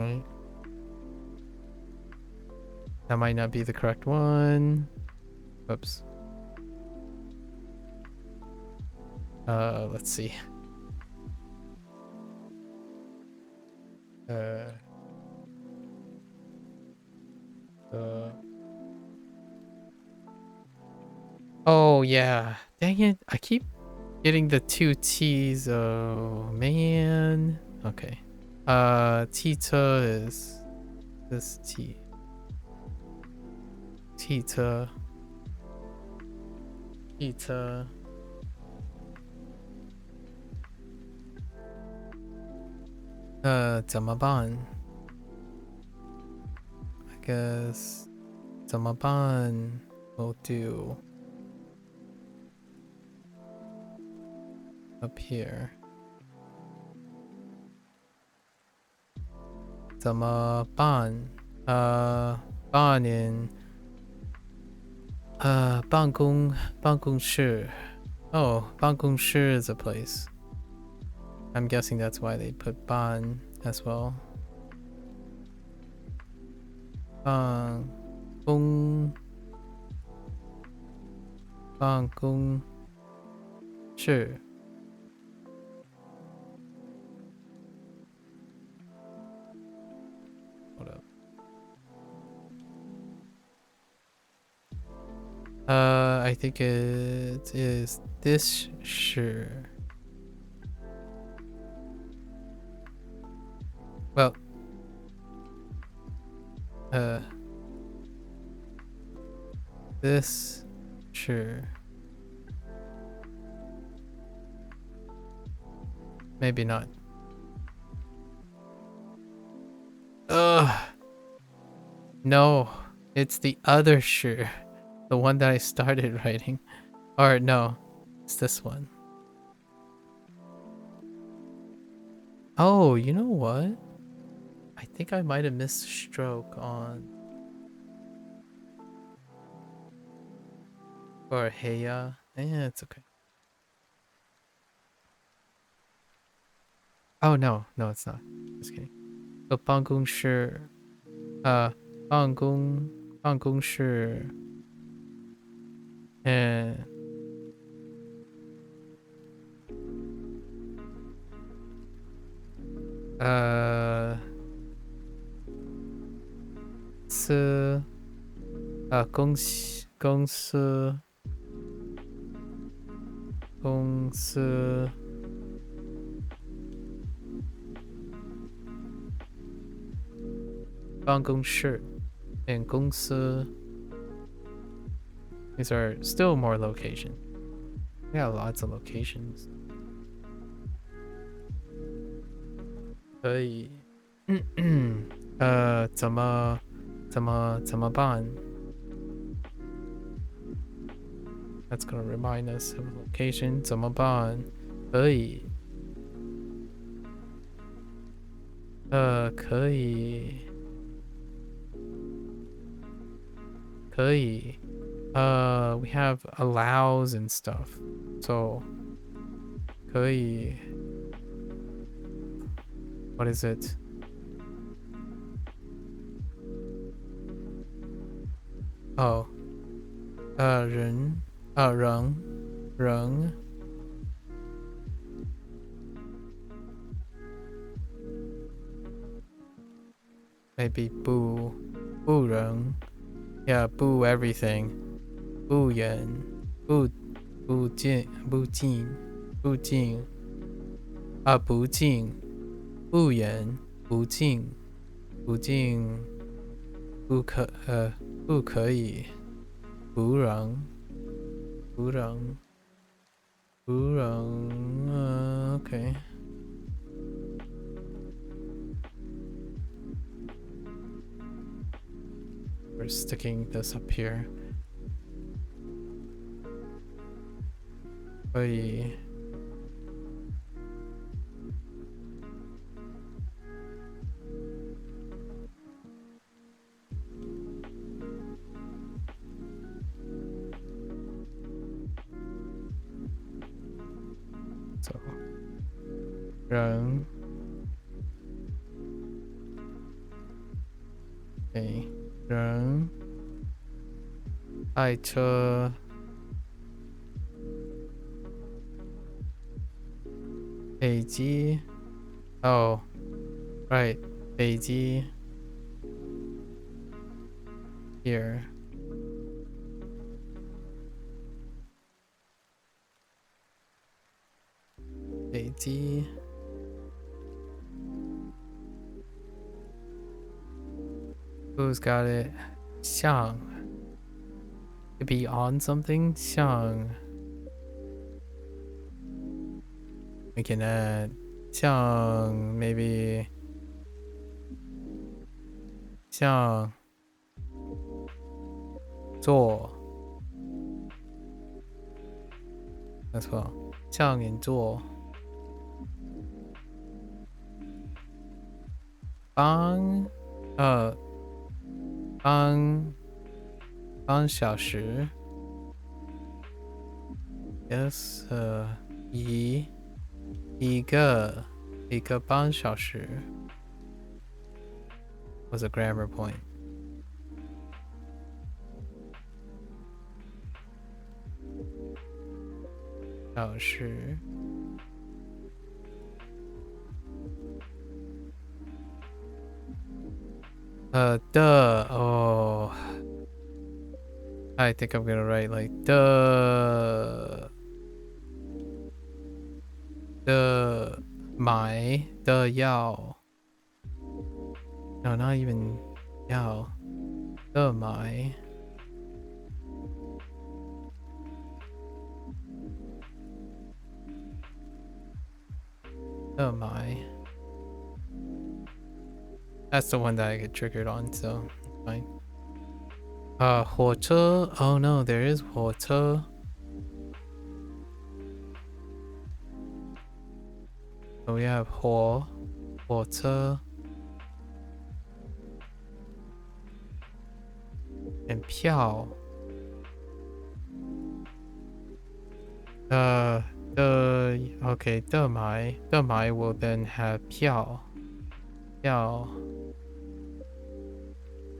Right. That might not be the correct one. Oops. Let's see. Oh yeah. Dang it. I keep getting the two T's. Oh man. Okay. Tita is this T. Tita. Tita. Zamaban. I guess Zamaban will do up here. Zamaban. Ban in 办公室. Oh, 办公室 is a place. I'm guessing that's why they put ban as well. 办公室. Hold up. I think it is this shirt. Well, this shirt. Maybe not. No, it's the other shirt. The one that I started writing. Or no, it's this one. Oh, you know what? I think I might have missed stroke on. Or heya. Yeah, it's okay. Oh no, no, it's not. Just kidding. So 办公室, 办公室 and公司办公室 and 公司. These are still more locations. We got lots of locations. 可以怎么办? That's gonna remind us of location. 怎么办? 可以we have allows and stuff. So 可以 what is it? Oh, 人 maybe 不人 yeah, 不 everything 不远不近不近不远不近不可以不让 okay. We're sticking this up here. 可以 So 人 Okay. 人爱车飞机 Oh, right. 飞机 here. 飞机 Who's got it? 像 To be on something? 像 We can add 像 maybe 像做 As well 像你做帮帮小时 Yes 一个半小时 was a grammar point. 小时的 oh I think I'm gonna write like the 买的要 No, not even 要的买的买 That's the one that I get triggered on, so fine. 火车 Oh no, there is 火车 So we have 火车 and 票okay 的买 will then have 票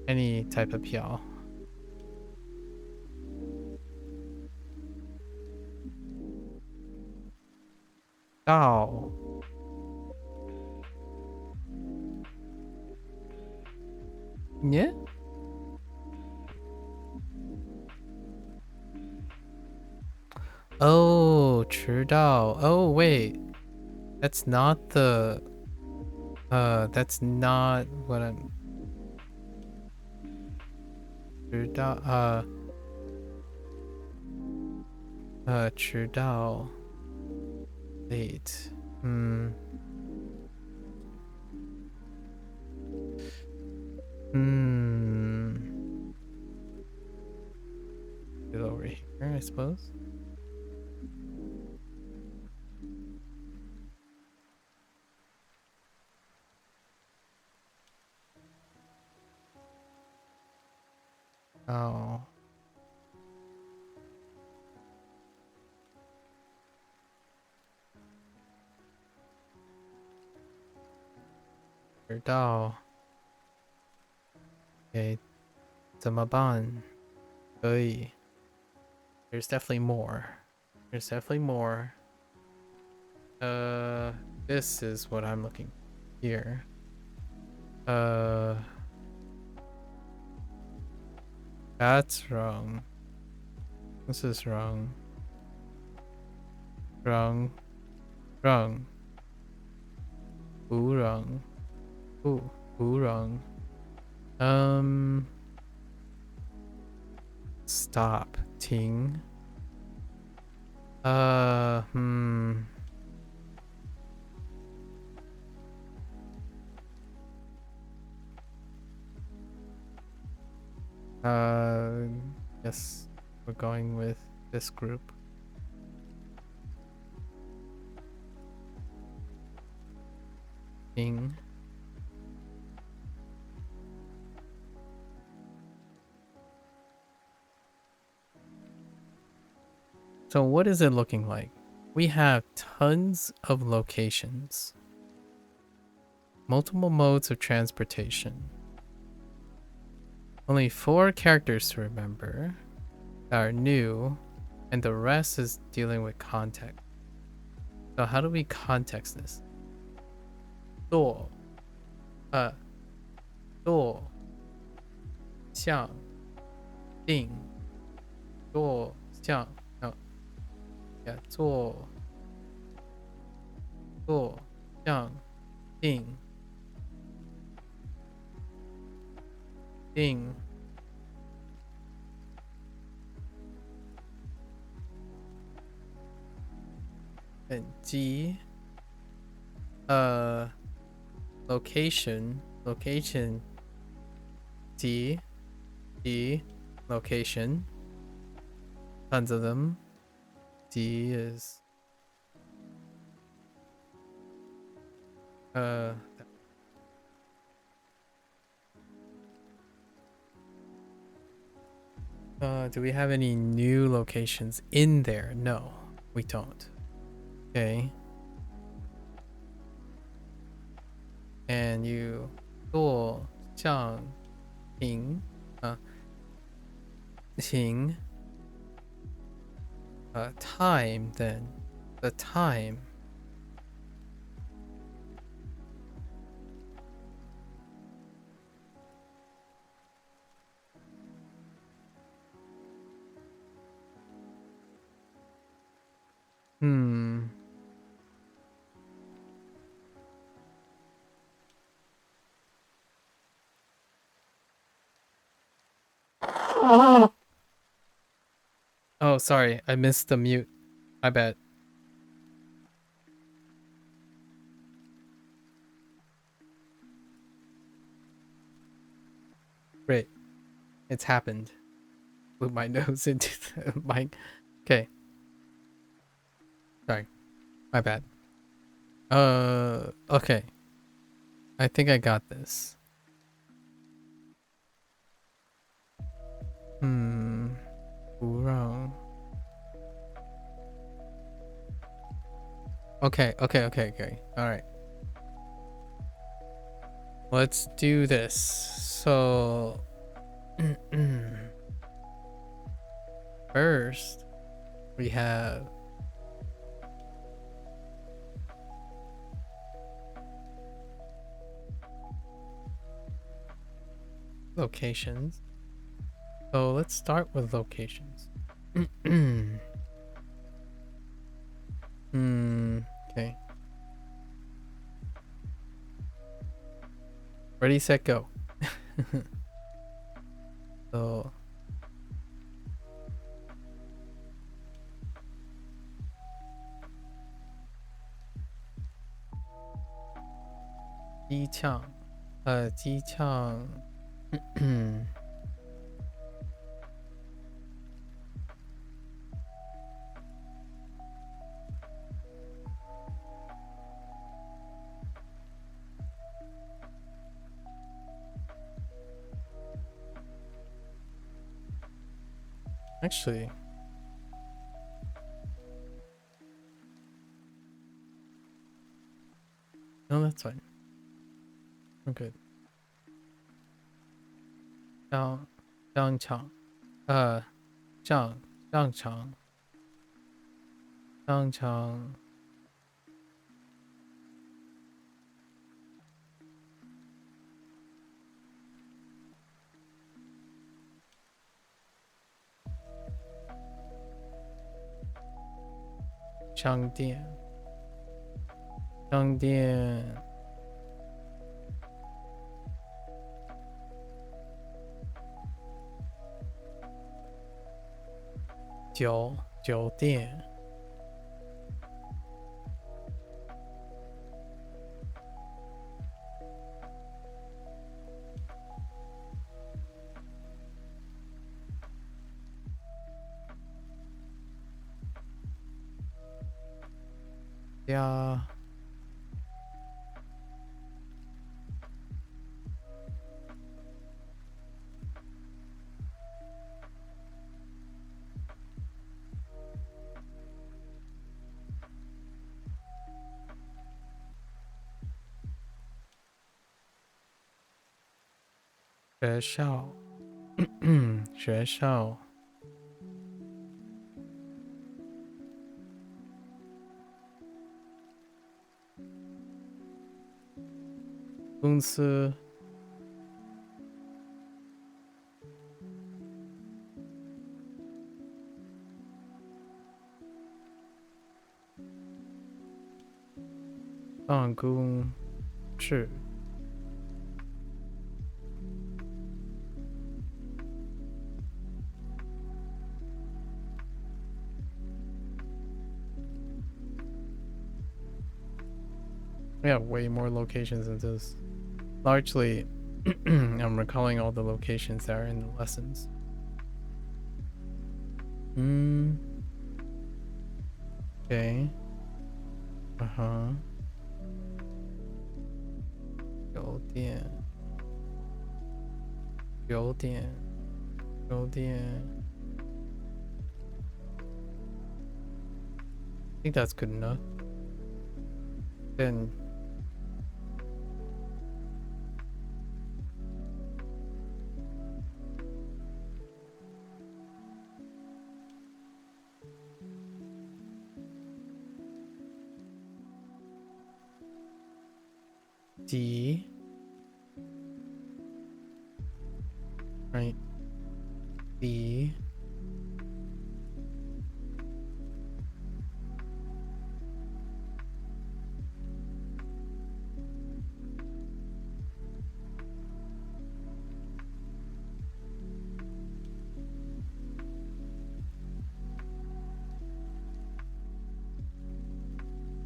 any type of 票到 Yeah? Oh, 迟到 Oh wait, that's not the that's not what I'm 迟到迟到 late Get over here, I suppose. Oh. 迟到 Okay 怎么办可以 There's definitely more. There's definitely more. This is what I'm looking here. That's wrong. This is wrong. Wrong. 不 wrong. 不 wrong. Stop. 停 Yes, we're going with this group. Ing. So what is it looking like? We have tons of locations. Multiple modes of transportation. Only 4 characters to remember that are new, and the rest is dealing with context. So how do we context this? 做做像定做像 no yeah 做像定and G location D location, tons of them. D is do we have any new locations in there? No, we don't. Okay. And you 做像停停time then the time Oh, sorry, I missed the mute. I bet. Great. It's happened. Blew my nose into the mic. Okay. Sorry. My bad. Okay. I think I got this. Wrong. Okay. All right. Let's do this. So first we have locations. So let's start with locations. Okay. Ready, set, go. So机枪Actually, no, that's fine. I'm good. 上场，上场，商店，酒店，家，学校。学校。公司。办公室。We have way more locations than this. Largely, I'm recalling all the locations that are in the lessons. Okay. Uh-huh. 有点。I think that's good enough. Then. D. Right. B.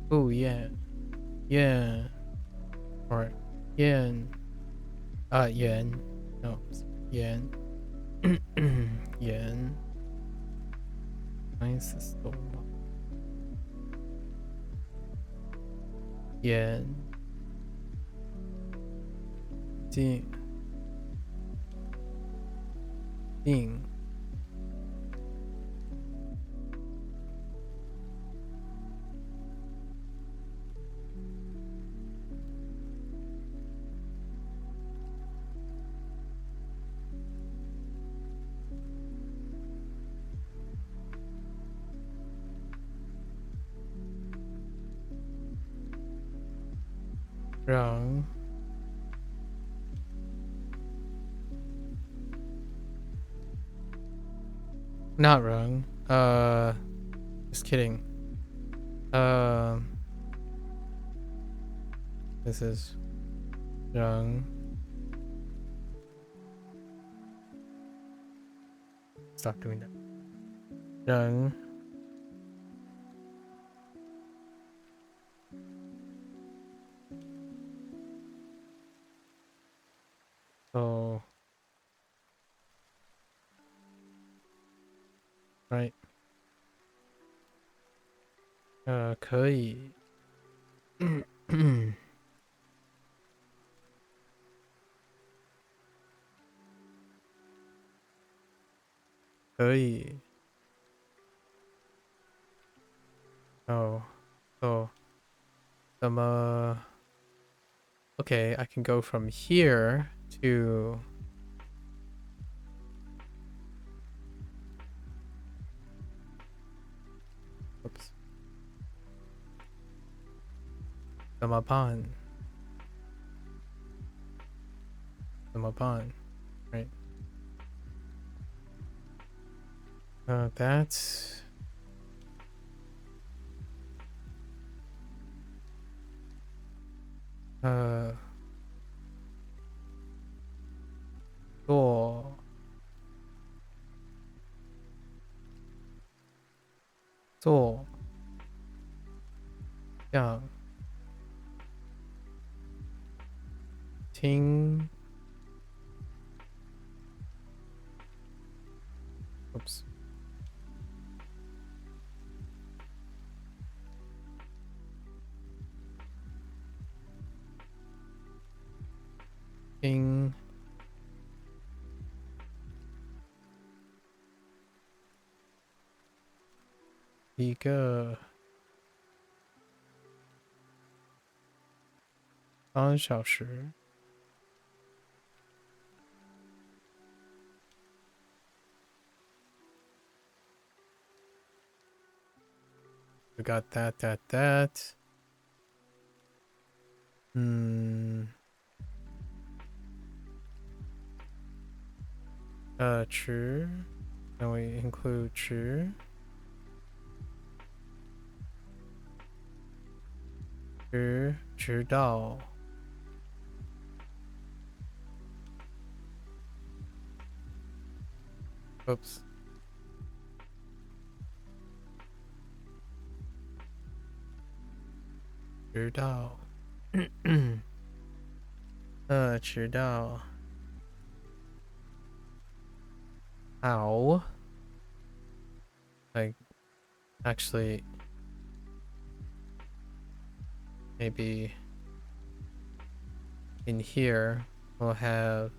Oh yeah. Yeah. Or yen. Yen. No, yen. Yen. Nice store. Yen. 定。让。Not wrong. Just kidding. This is wrong. Stop doing that. Wrong. So. Right. 可以。可以。Oh. Oh. Okay, I can go from here to. Oops. 怎么办？ Right. That's. Door. 像。听。Oops. 听。一个。半小时。We got that. True. Then we include true. True. 知道. Oops. 知道. 知道. Ow. Like, actually, maybe in here we'll have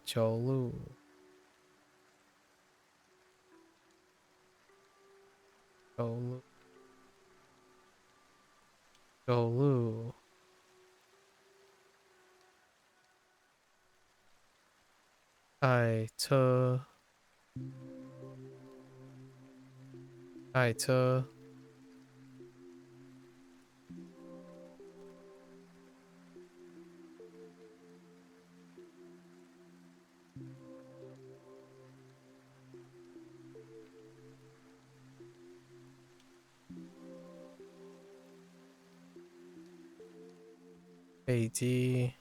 走路 走路 开车 飞机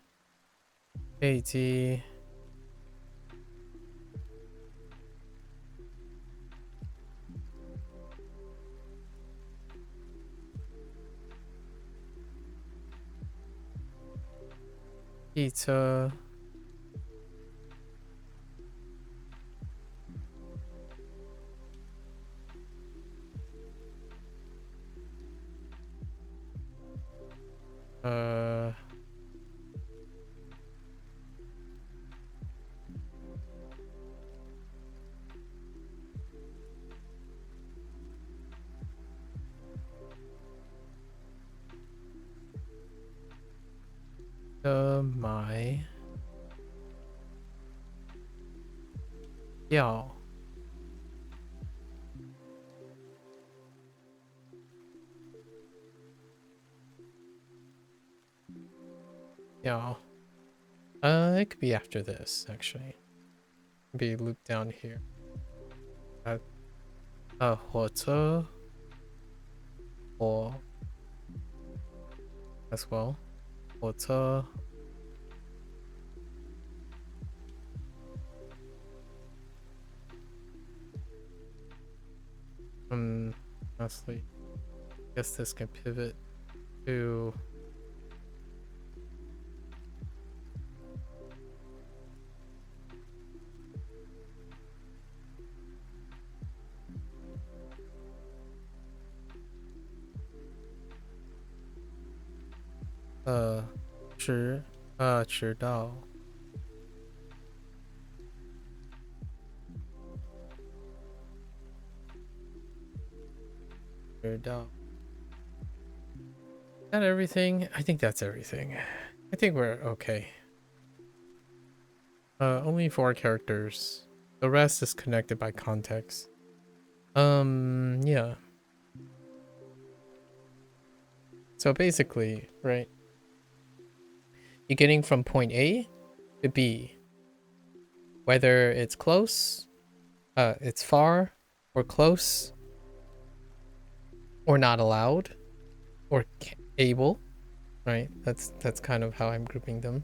汽车 买票 it could be after this, actually. Be looped down here. 火车 or as well. 火车 honestly, I guess this can pivot to迟到 Is that everything? I think that's everything. I think we're okay. Only 4 characters. The rest is connected by context. Yeah. So basically, right? You're getting from point A to B. Whether it's close, it's far, or close, or not allowed, or able, right? That's kind of how I'm grouping them.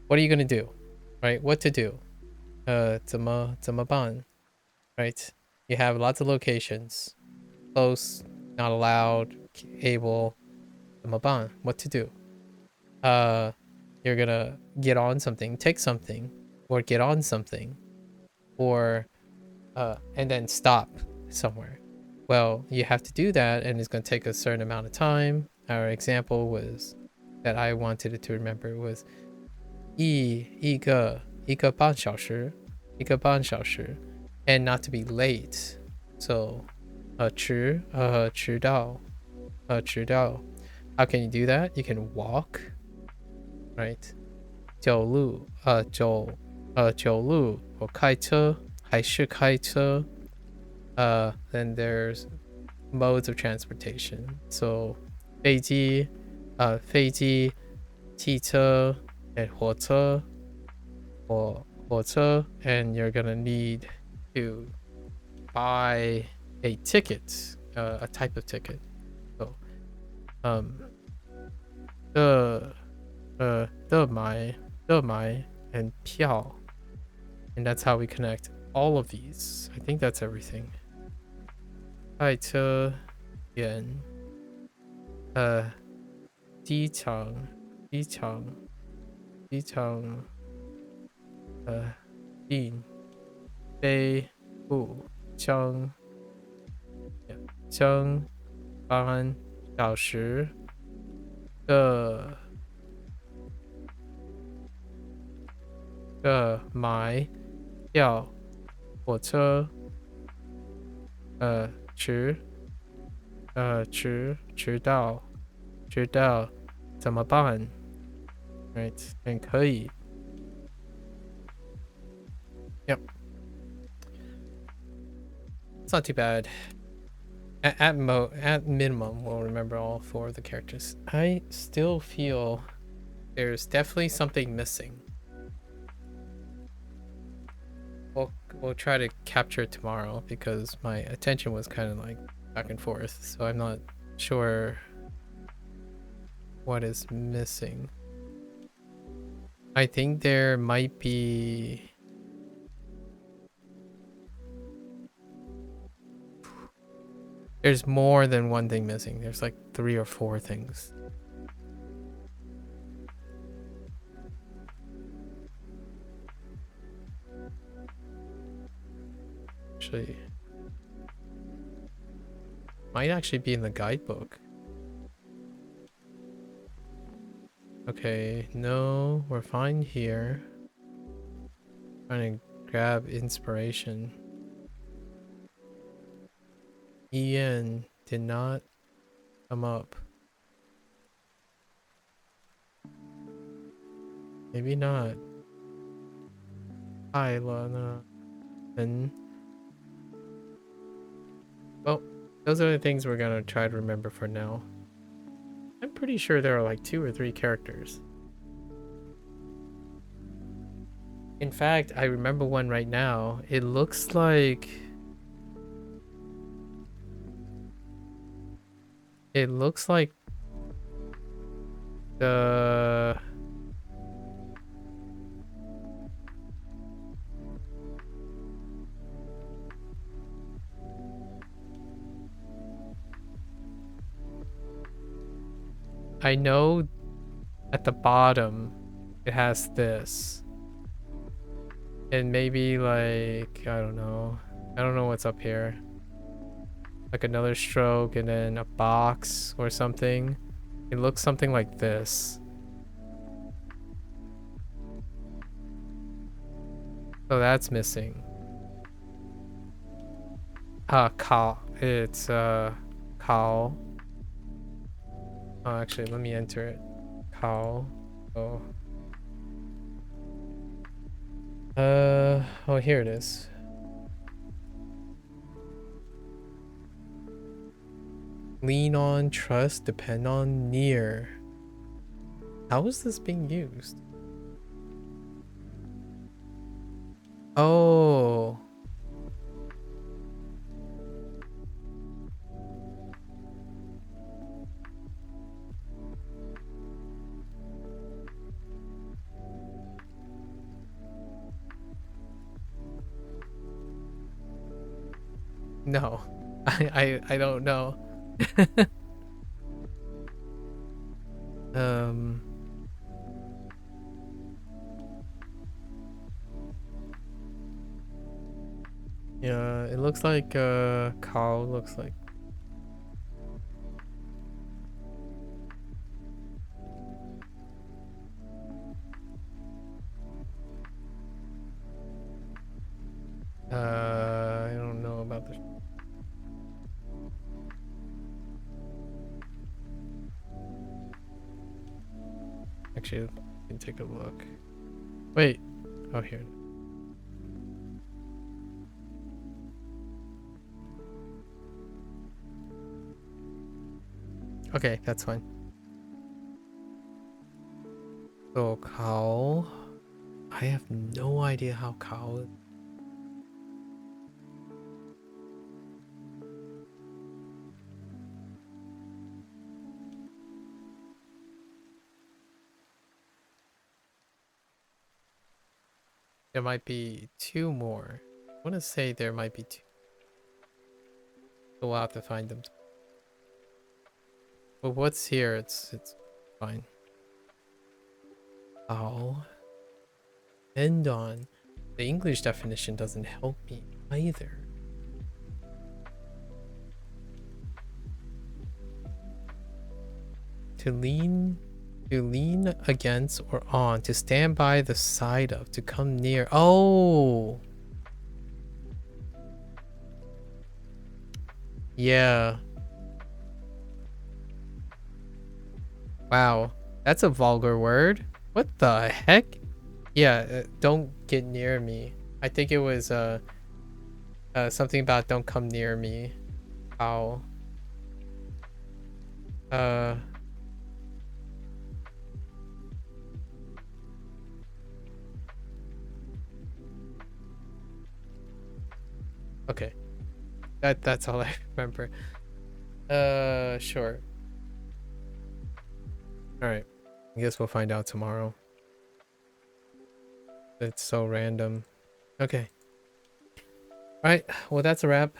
What are you gonna do, right? What to do? 怎么办, right? You have lots of locations. Close, not allowed, able, 怎么办? What to do? You're gonna get on something, take something, or get on something, or and then stop somewhere. Well, you have to do that, and it's gonna take a certain amount of time. Our example was that I wanted it to remember was 一个半小时 and not to be late. So 迟到. How can you do that? You can walk, right? 走路 or 开车还是开车. Then there's modes of transportation. So 飞机汽车 and 火车 and you're gonna need to buy a ticket, a type of ticket. So 买 and 票, and that's how we connect all of these. I think that's everything. 开车远机场订飞步将8小时买票火车迟到怎么办 right and 可以 yep it's not too bad. At minimum, we'll remember all 4 of the characters. I still feel there's definitely something missing. We'll try to capture it tomorrow because my attention was kind of like back and forth, so I'm not sure what is missing. I think there might be there's more than one thing missing. There's like 3 or 4 things. Actually, might actually be in the guidebook. Okay, no, we're fine here. Trying to grab inspiration. Ian did not come up. Maybe not. Hi, Lana. And well, those are the things we're gonna try to remember for now. I'm pretty sure there are like 2 or 3 characters. In fact, I remember one right now. It looks like the I know at the bottom it has this. And maybe like, I don't know what's up here. Like another stroke and then a box or something. It looks something like this. So that's missing. Cow. It's cow. Oh, actually, let me enter it. Cow. Oh. Oh, here it is. Lean on, trust, depend on, near. How is this being used? Oh. No, I don't know. Yeah, it looks like cow looks like. I don't know about this. Actually, we can take a look. Wait. Oh, here. Okay, that's fine. So, cow. I have no idea how cow. There might be two more. I want to say there might be two. So we'll have to find them. But what's here? It's fine. Cow. End on. The English definition doesn't help me either. To lean against or on, to stand by the side of, to come near. Oh, yeah. Wow, that's a vulgar word. What the heck? Yeah, don't get near me. I think it was something about don't come near me. Ow. Okay. That's all I remember. Sure. Alright. I guess we'll find out tomorrow. It's so random. Okay. Alright, well that's a wrap.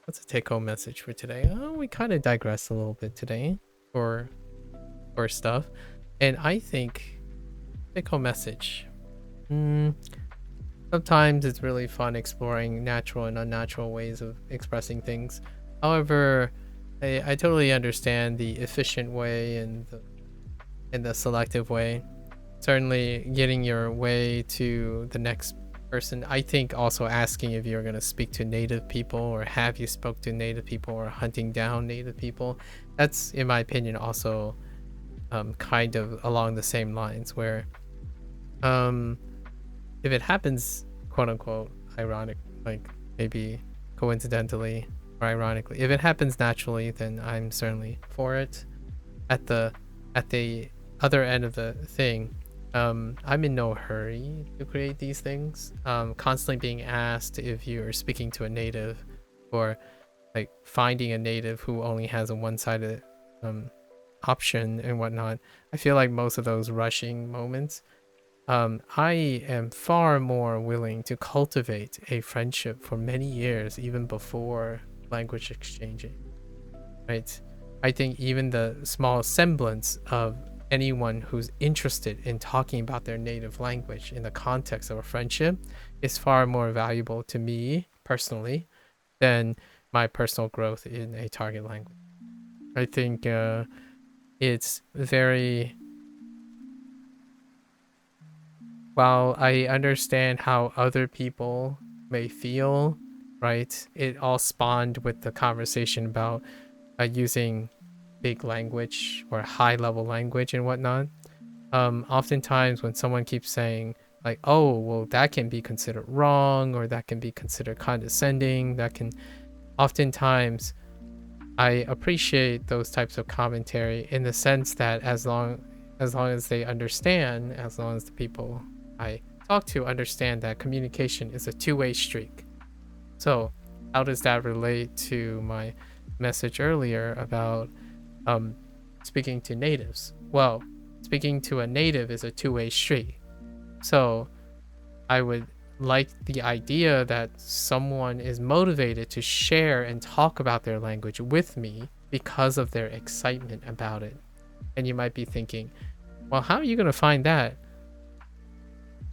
What's a take-home message for today? Oh, we kind of digressed a little bit today for stuff. And I think take-home message. Sometimes it's really fun exploring natural and unnatural ways of expressing things. However, I totally understand the efficient way and the selective way. Certainly getting your way to the next person. I think also asking if you're going to speak to native people or have you spoke to native people or hunting down native people. That's, in my opinion, also kind of along the same lines where if it happens, quote unquote, ironic, like maybe coincidentally or ironically, if it happens naturally, then I'm certainly for it. At the other end of the thing, I'm in no hurry to create these things. Constantly being asked if you're speaking to a native or like finding a native who only has a one-sided option and whatnot. I feel like most of those rushing moments, I am far more willing to cultivate a friendship for many years, even before language exchanging, right? I think even the small semblance of anyone who's interested in talking about their native language in the context of a friendship is far more valuable to me personally than my personal growth in a target language. I think it's very... While I understand how other people may feel, right? It all spawned with the conversation about using big language or high level language and whatnot. Oftentimes when someone keeps saying like, oh, well, that can be considered wrong or that can be considered condescending, that can oftentimes... I appreciate those types of commentary in the sense that as long as they understand, as long as the people I talk to understand that communication is a two-way streak. So how does that relate to my message earlier about speaking to natives? Well, speaking to a native is a two-way street. So I would like the idea that someone is motivated to share and talk about their language with me because of their excitement about it. And you might be thinking, well, how are you going to find that?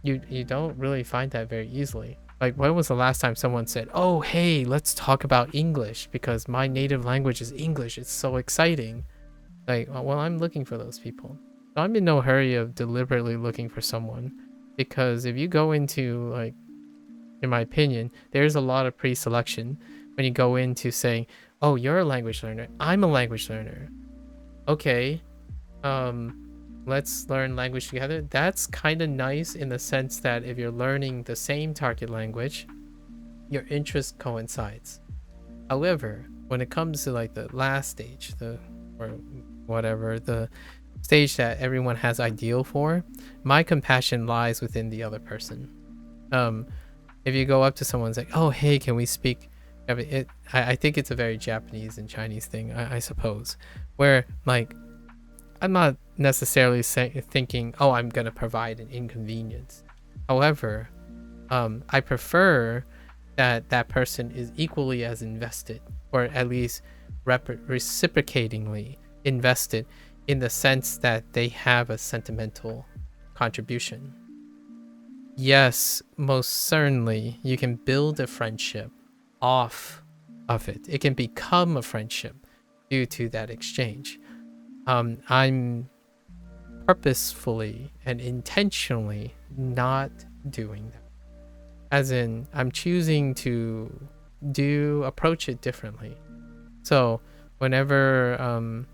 You don't really find that very easily. Like, when was the last time someone said, oh, hey, let's talk about English because my native language is English. It's so exciting. Like, well, I'm looking for those people. So I'm in no hurry of deliberately looking for someone, because if you go into, like, in my opinion, there's a lot of pre-selection when you go into saying, oh, you're a language learner. I'm a language learner. Okay. let's learn language together. That's kind of nice in the sense that if you're learning the same target language, your interest coincides. However, when it comes to like the last stage, the stage that everyone has ideal for, my compassion lies within the other person. If you go up to someone and say, oh, hey, can we speak? I think it's a very Japanese and Chinese thing, I suppose, where like, I'm not necessarily thinking, oh, I'm going to provide an inconvenience. However, I prefer that that person is equally as invested, or at least reciprocatingly invested, in the sense that they have a sentimental contribution. Yes, most certainly, you can build a friendship off of it. It can become a friendship due to that exchange. I'm purposefully and intentionally not doing that. As in, I'm choosing to approach it differently. So whenever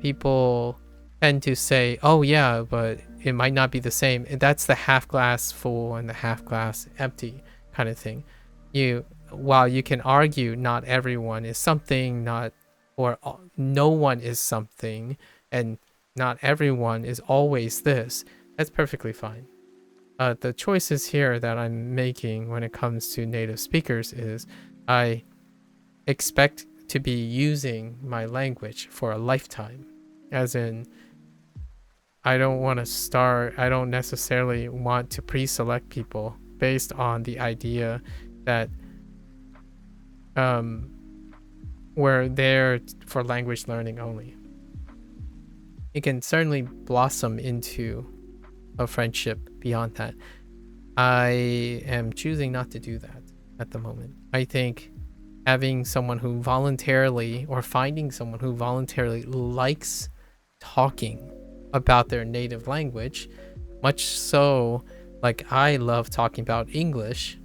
people tend to say, oh yeah, but it might not be the same, that's the half glass full and the half glass empty kind of thing. While you can argue not everyone is something, or no one is something, and not everyone is always this, that's perfectly fine. The choices here that I'm making when it comes to native speakers is I expect to be using my language for a lifetime. As in, I don't necessarily want to pre-select people based on the idea that we're there for language learning only. It can certainly blossom into a friendship beyond that. I am choosing not to do that at the moment. I think having someone who voluntarily, or finding someone who voluntarily likes talking about their native language, much so like I love talking about English,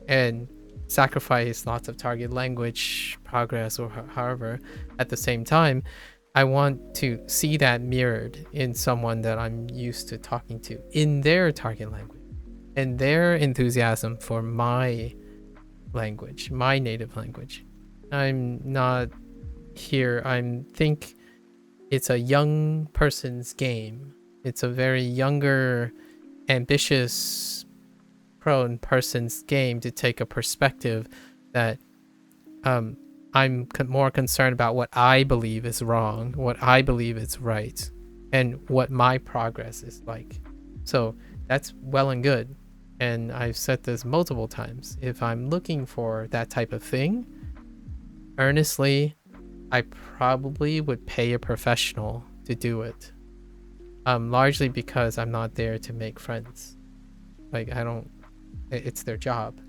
and sacrifice lots of target language progress or however, at the same time, I want to see that mirrored in someone that I'm used to talking to in their target language and their enthusiasm for my language, my native language. I'm not here. I think it's a young person's game. It's a very younger, ambitious, prone person's game to take a perspective that I'm more concerned about what I believe is wrong, what I believe is right, and what my progress is like. So that's well and good. And I've said this multiple times. If I'm looking for that type of thing, earnestly, I probably would pay a professional to do it. Largely because I'm not there to make friends. Like, it's their job,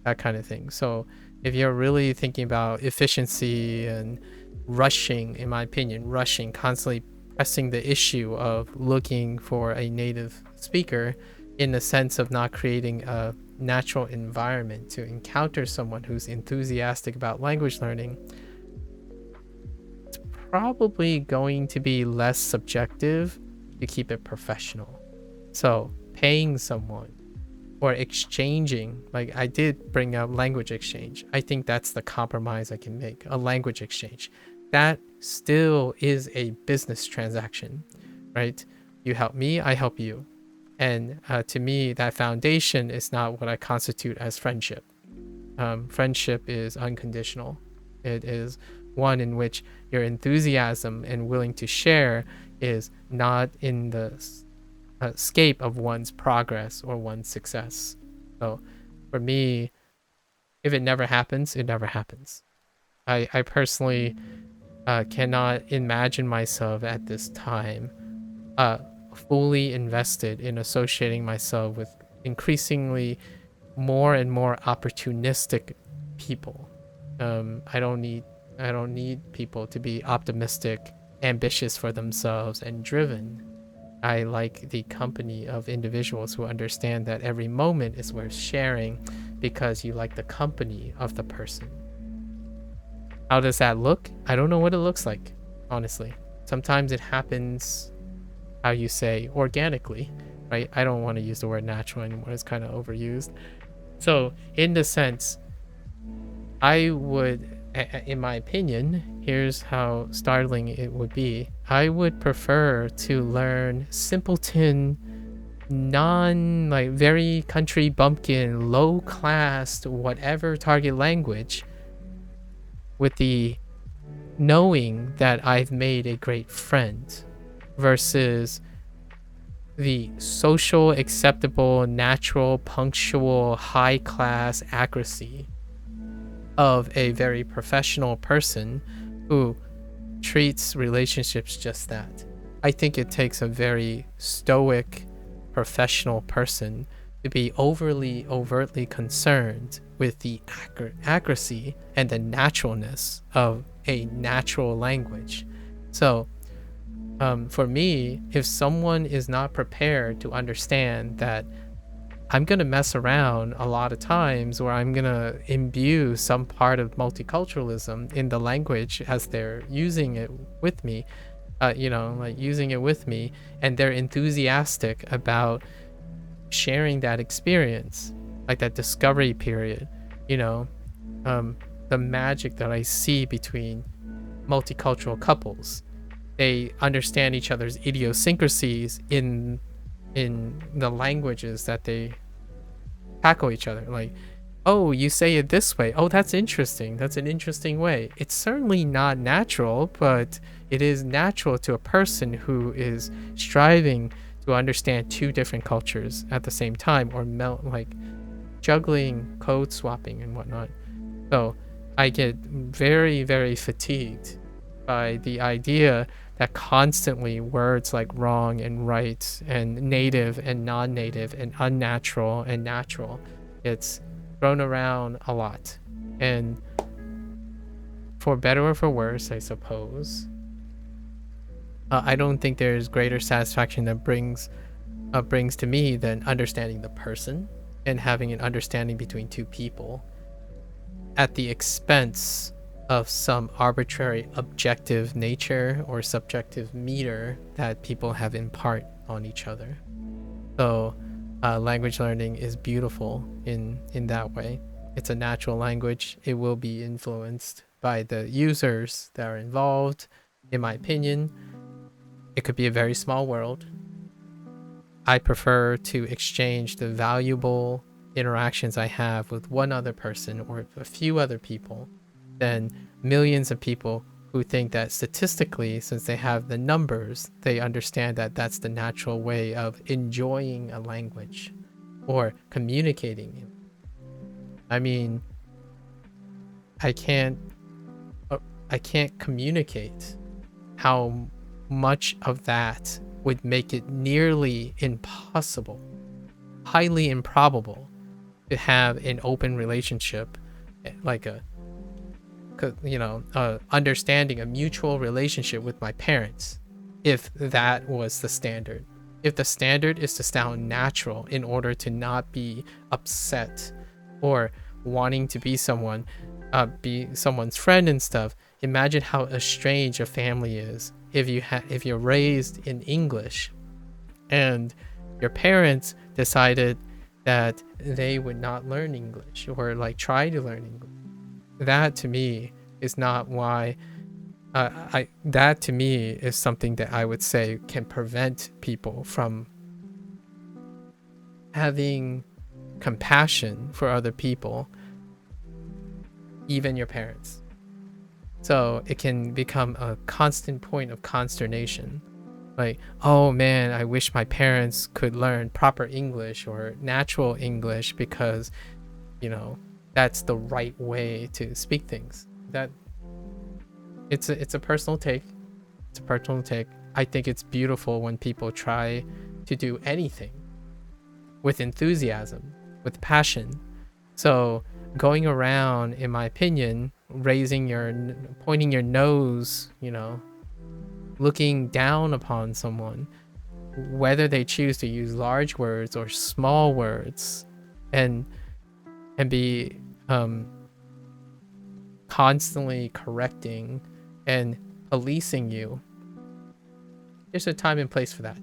that kind of thing. So if you're really thinking about efficiency and rushing, in my opinion, constantly pressing the issue of looking for a native speaker in the sense of not creating a natural environment to encounter someone who's enthusiastic about language learning, it's probably going to be less subjective to keep it professional. So paying someone or exchanging, like I did bring up language exchange. I think that's the compromise I can make, a language exchange. That still is a business transaction, right? You help me, I help you. And to me, that foundation is not what I constitute as friendship. Friendship is unconditional. It is one in which your enthusiasm and willing to share is not in the scape of one's progress or one's success. So for me, if it never happens, it never happens. I personally cannot imagine myself at this time fully invested in associating myself with increasingly more and more opportunistic people. I don't need people to be optimistic, ambitious for themselves, and driven. I like the company of individuals who understand that every moment is worth sharing because you like the company of the person. How does that look? I don't know what it looks like, honestly. Sometimes it happens how you say organically, right? I don't want to use the word natural anymore. It's kind of overused. So in the sense, I would, in my opinion, here's how startling it would be. I would prefer to learn simpleton, like very country bumpkin, low class, whatever target language, with the knowing that I've made a great friend, versus the social, acceptable, natural, punctual, high class accuracy of a very professional person who treats relationships just that. I think it takes a very stoic, professional person to be overtly concerned with the accuracy and the naturalness of a natural language. So for me, if someone is not prepared to understand that I'm going to mess around a lot of times, where I'm going to imbue some part of multiculturalism in the language as they're using it with me, like using it with me, and they're enthusiastic about sharing that experience, like that discovery period, the magic that I see between multicultural couples. They understand each other's idiosyncrasies in the languages that they tackle each other. Like, oh, you say it this way. Oh, that's interesting. That's an interesting way. It's certainly not natural, but it is natural to a person who is striving to understand two different cultures at the same time, or like juggling code swapping and whatnot. So I get very, very fatigued by the idea that constantly words like wrong and right and native and non-native and unnatural and natural, it's thrown around a lot. And for better or for worse, I suppose, I don't think there's greater satisfaction that brings to me than understanding the person and having an understanding between two people at the expense of some arbitrary objective nature or subjective meter that people have impart on each other. So language learning is beautiful in that way. It's a natural language. It will be influenced by the users that are involved. In my opinion, it could be a very small world. I prefer to exchange the valuable interactions I have with one other person or a few other people than millions of people who think that statistically, since they have the numbers, they understand that that's the natural way of enjoying a language or communicating. I mean, I can't communicate how much of that would make it nearly impossible, highly improbable, to have an open relationship, like understanding, a mutual relationship with my parents, if that was the standard. If the standard is to sound natural in order to not be upset or wanting to be someone's friend and stuff, imagine how estranged a family is if you're raised in English and your parents decided that they would not learn English or like try to learn English. That to me is not why that to me is something that I would say can prevent people from having compassion for other people, even your parents. So it can become a constant point of consternation. Like, oh man, I wish my parents could learn proper English or natural English because, that's the right way to speak things. That it's a personal take. It's a personal take. I think it's beautiful when people try to do anything with enthusiasm, with passion. So going around, in my opinion, pointing your nose, looking down upon someone, whether they choose to use large words or small words, and be constantly correcting and policing you. There's a time and place for that.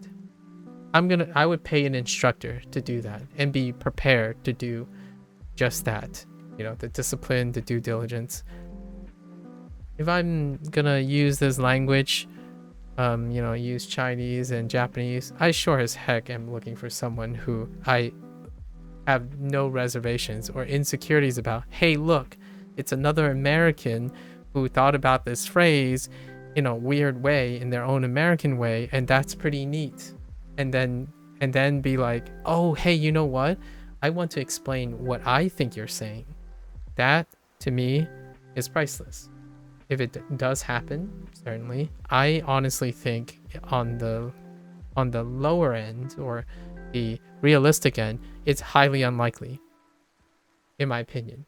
I would pay an instructor to do that and be prepared to do just that. You know, the discipline, the due diligence. If I'm gonna use this language, you know, use Chinese and Japanese, I sure as heck am looking for someone who I have no reservations or insecurities about. Hey, look, it's another American who thought about this phrase in a weird way, in their own American way, and that's pretty neat. And then be like, oh, hey, you know what? I want to explain what I think you're saying. That, to me, is priceless. If it does happen, certainly. I honestly think on the lower end, or the realistic end, it's highly unlikely, in my opinion.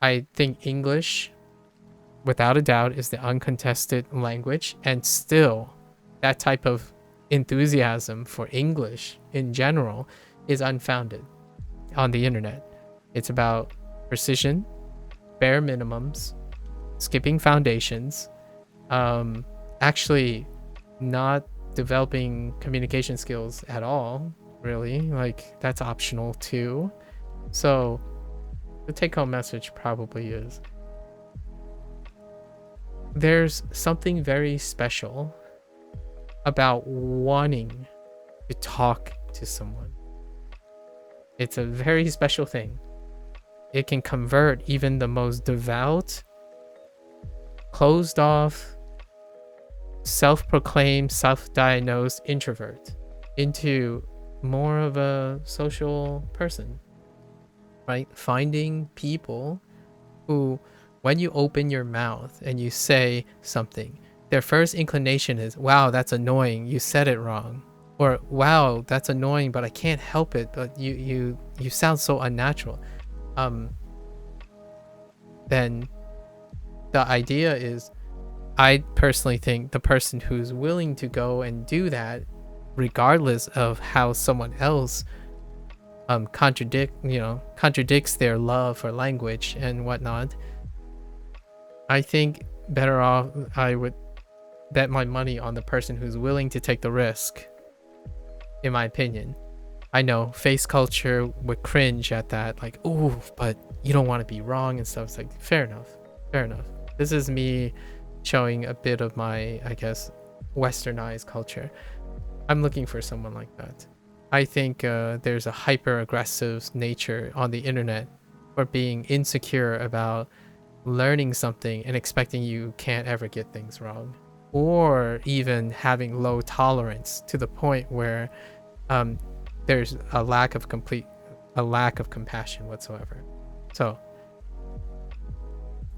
I think English, without a doubt, is the uncontested language, and still that type of enthusiasm for English in general is unfounded on the internet. It's about precision, bare minimums, skipping foundations, actually not developing communication skills at all, really. Like, that's optional too. So the take-home message probably is there's something very special about wanting to talk to someone. It's a very special thing. It can convert even the most devout, closed off, self-proclaimed, self-diagnosed introvert into more of a social person, right? Finding people who, when you open your mouth and you say something, their first inclination is, wow, that's annoying, you said it wrong. Or, wow, that's annoying, but I can't help it, but you sound so unnatural. Then the idea is, I personally think the person who's willing to go and do that, regardless of how someone else contradicts their love for language and whatnot, I think better off I would bet my money on the person who's willing to take the risk, in my opinion. I know face culture would cringe at that, like, ooh, but you don't want to be wrong and stuff. It's like, fair enough. This is me showing a bit of my, I guess, westernized culture. I'm looking for someone like that. I think there's a hyper aggressive nature on the internet for being insecure about learning something and expecting you can't ever get things wrong, or even having low tolerance to the point where there's a lack of compassion whatsoever. So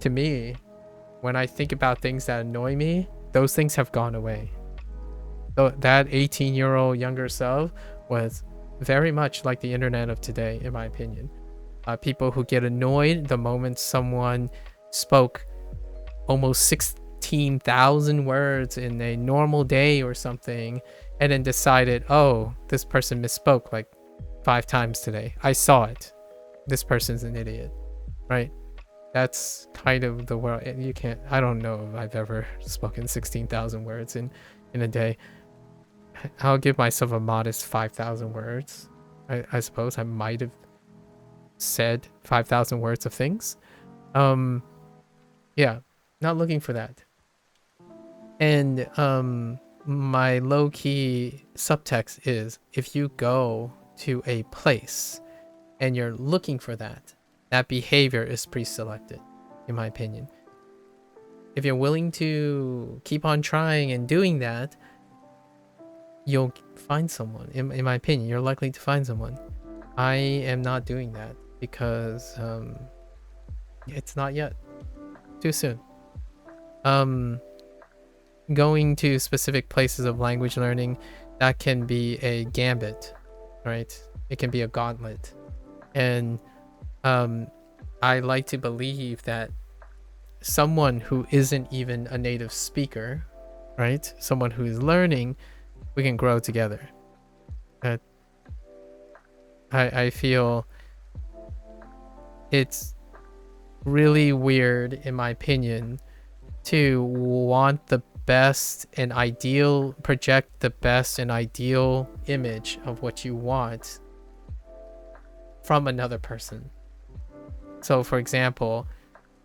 to me, when I think about things that annoy me, those things have gone away. So that 18-year-old younger self was very much like the internet of today, in my opinion. People who get annoyed the moment someone spoke almost 16,000 words in a normal day or something, and then decided, oh, this person misspoke like 5 times today. I saw it. This person's an idiot, right? That's kind of the world. You can't, I don't know if I've ever spoken 16,000 words in a day. I'll give myself a modest 5,000 words. I suppose I might have said 5,000 words of things. Yeah, not looking for that. And my low-key subtext is, if you go to a place and you're looking for that behavior is pre-selected, in my opinion. If you're willing to keep on trying and doing that, you'll find someone. In my opinion, you're likely to find someone. I am not doing that because it's not yet. Too soon. Going to specific places of language learning, that can be a gambit, right? It can be a gauntlet. And I like to believe that someone who isn't even a native speaker, right? Someone who is learning, we can grow together. I feel it's really weird, in my opinion, to want the best and project the best and ideal image of what you want from another person. So for example,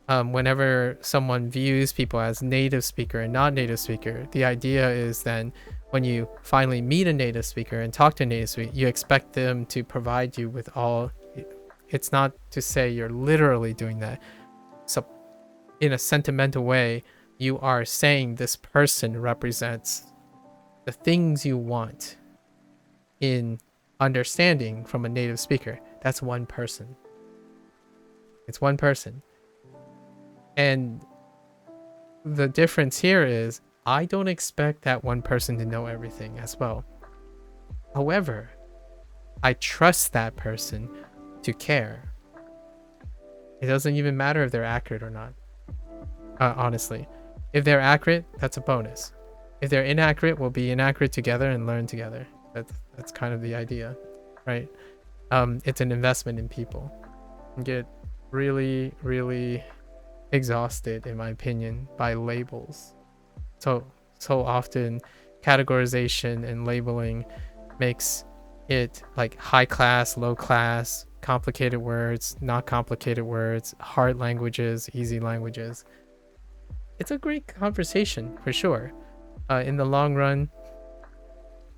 whenever someone views people as native speaker and non-native speaker, the idea is then when you finally meet a native speaker and talk to a native speaker, you expect them to provide you with all. It's not to say you're literally doing that. So in a sentimental way, you are saying this person represents the things you want in understanding from a native speaker. That's one person. It's one person. And the difference here is I don't expect that one person to know everything as well. However, I trust that person to care. It doesn't even matter if they're accurate or not. Honestly, if they're accurate, that's a bonus. If they're inaccurate, we'll be inaccurate together and learn together. That's kind of the idea, right? It's an investment in people. You get really, really exhausted, in my opinion, by labels. So often categorization and labeling makes it like high class, low class, complicated words, not complicated words, hard languages, easy languages. It's a great conversation for sure. In the long run,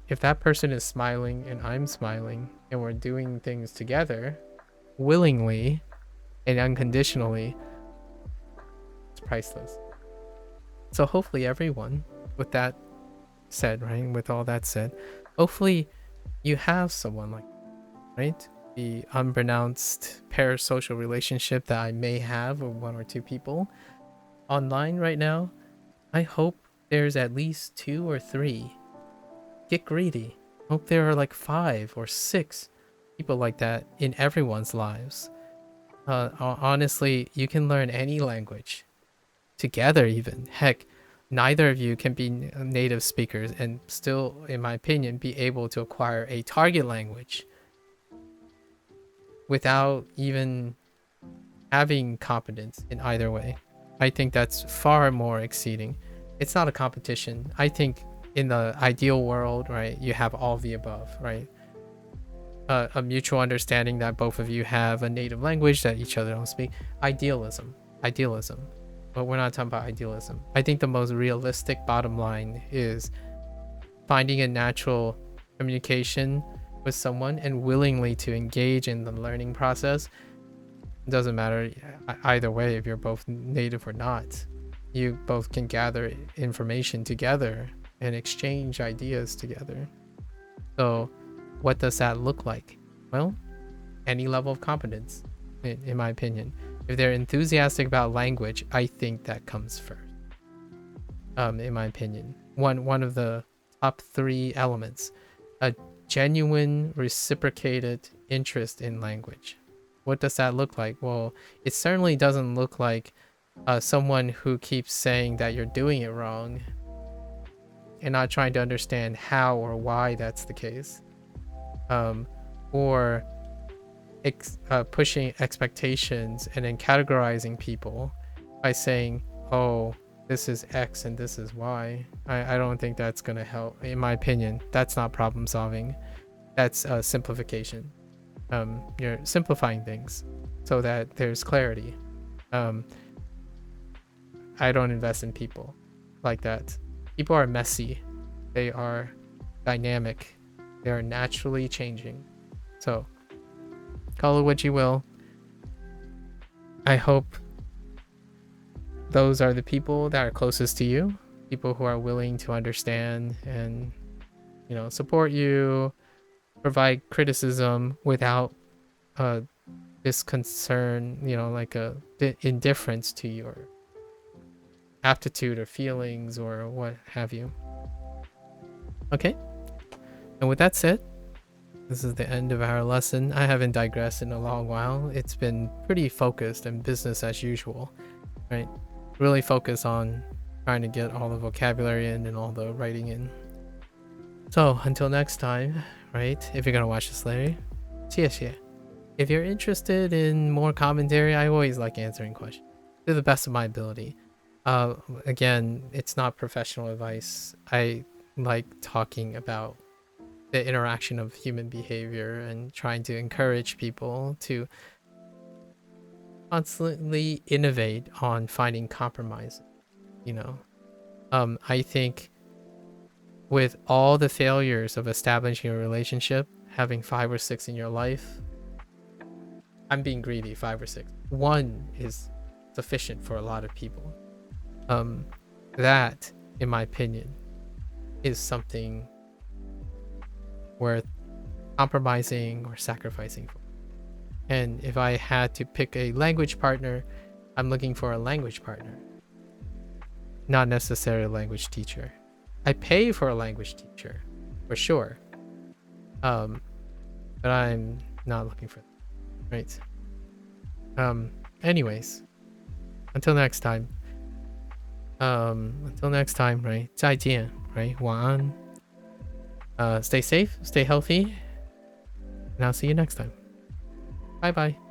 if that person is smiling and I'm smiling and we're doing things together willingly and unconditionally, it's priceless. So hopefully everyone, with that said, right, with all that said, hopefully you have someone like that, right? The unpronounced parasocial relationship that I may have with one or two people online right now, I hope there's at least 2 or 3. Get greedy. Hope there are like 5 or 6 people like that in everyone's lives. Honestly, you can learn any language together even. Heck, neither of you can be native speakers and still, in my opinion, be able to acquire a target language without even having competence in either way. I think that's far more exceeding. It's not a competition. I think in the ideal world, right, you have all of the above, right? A mutual understanding that both of you have a native language that each other don't speak. Idealism. But we're not talking about idealism. I think the most realistic bottom line is finding a natural communication with someone and willingly to engage in the learning process. It doesn't matter either way if you're both native or not. You both can gather information together and exchange ideas together. So what does that look like? Well, any level of competence, in my opinion. If they're enthusiastic about language, I think that comes first. In my opinion, one of the top 3 elements, a genuine reciprocated interest in language. What does that look like? Well, it certainly doesn't look like someone who keeps saying that you're doing it wrong and not trying to understand how or why that's the case, or pushing expectations and then categorizing people by saying, oh, this is X and this is Y. I don't think that's going to help. In my opinion, that's not problem solving. That's simplification. You're simplifying things so that there's clarity. I don't invest in people like that. People are messy. They are dynamic. They are naturally changing. So call it what you will. I hope those are the people that are closest to you, people who are willing to understand and, you know, support you, provide criticism without this concern, you know, like a indifference to your aptitude or feelings or what have you. Okay, and with that said, this is the end of our lesson. I haven't digressed in a long while. It's been pretty focused and business as usual, right? Really focus on trying to get all the vocabulary in and all the writing in. So until next time, right? If you're gonna watch this later, 谢谢. If you're interested in more commentary, I always like answering questions to the best of my ability. Again, it's not professional advice. I like talking about the interaction of human behavior and trying to encourage people to constantly innovate on finding compromise. You know, I think with all the failures of establishing a relationship, having 5 or 6 in your life, I'm being greedy, 5 or 6. 1 is sufficient for a lot of people. That, in my opinion, is something worth compromising or sacrificing for. And if I had to pick a language partner, I'm looking for a language partner, not necessarily a language teacher. I pay for a language teacher, for sure. But I'm not looking for that, right? Anyways, until next time. Right? 再见, right? 晚安. Stay safe, stay healthy, and I'll see you next time. Bye bye.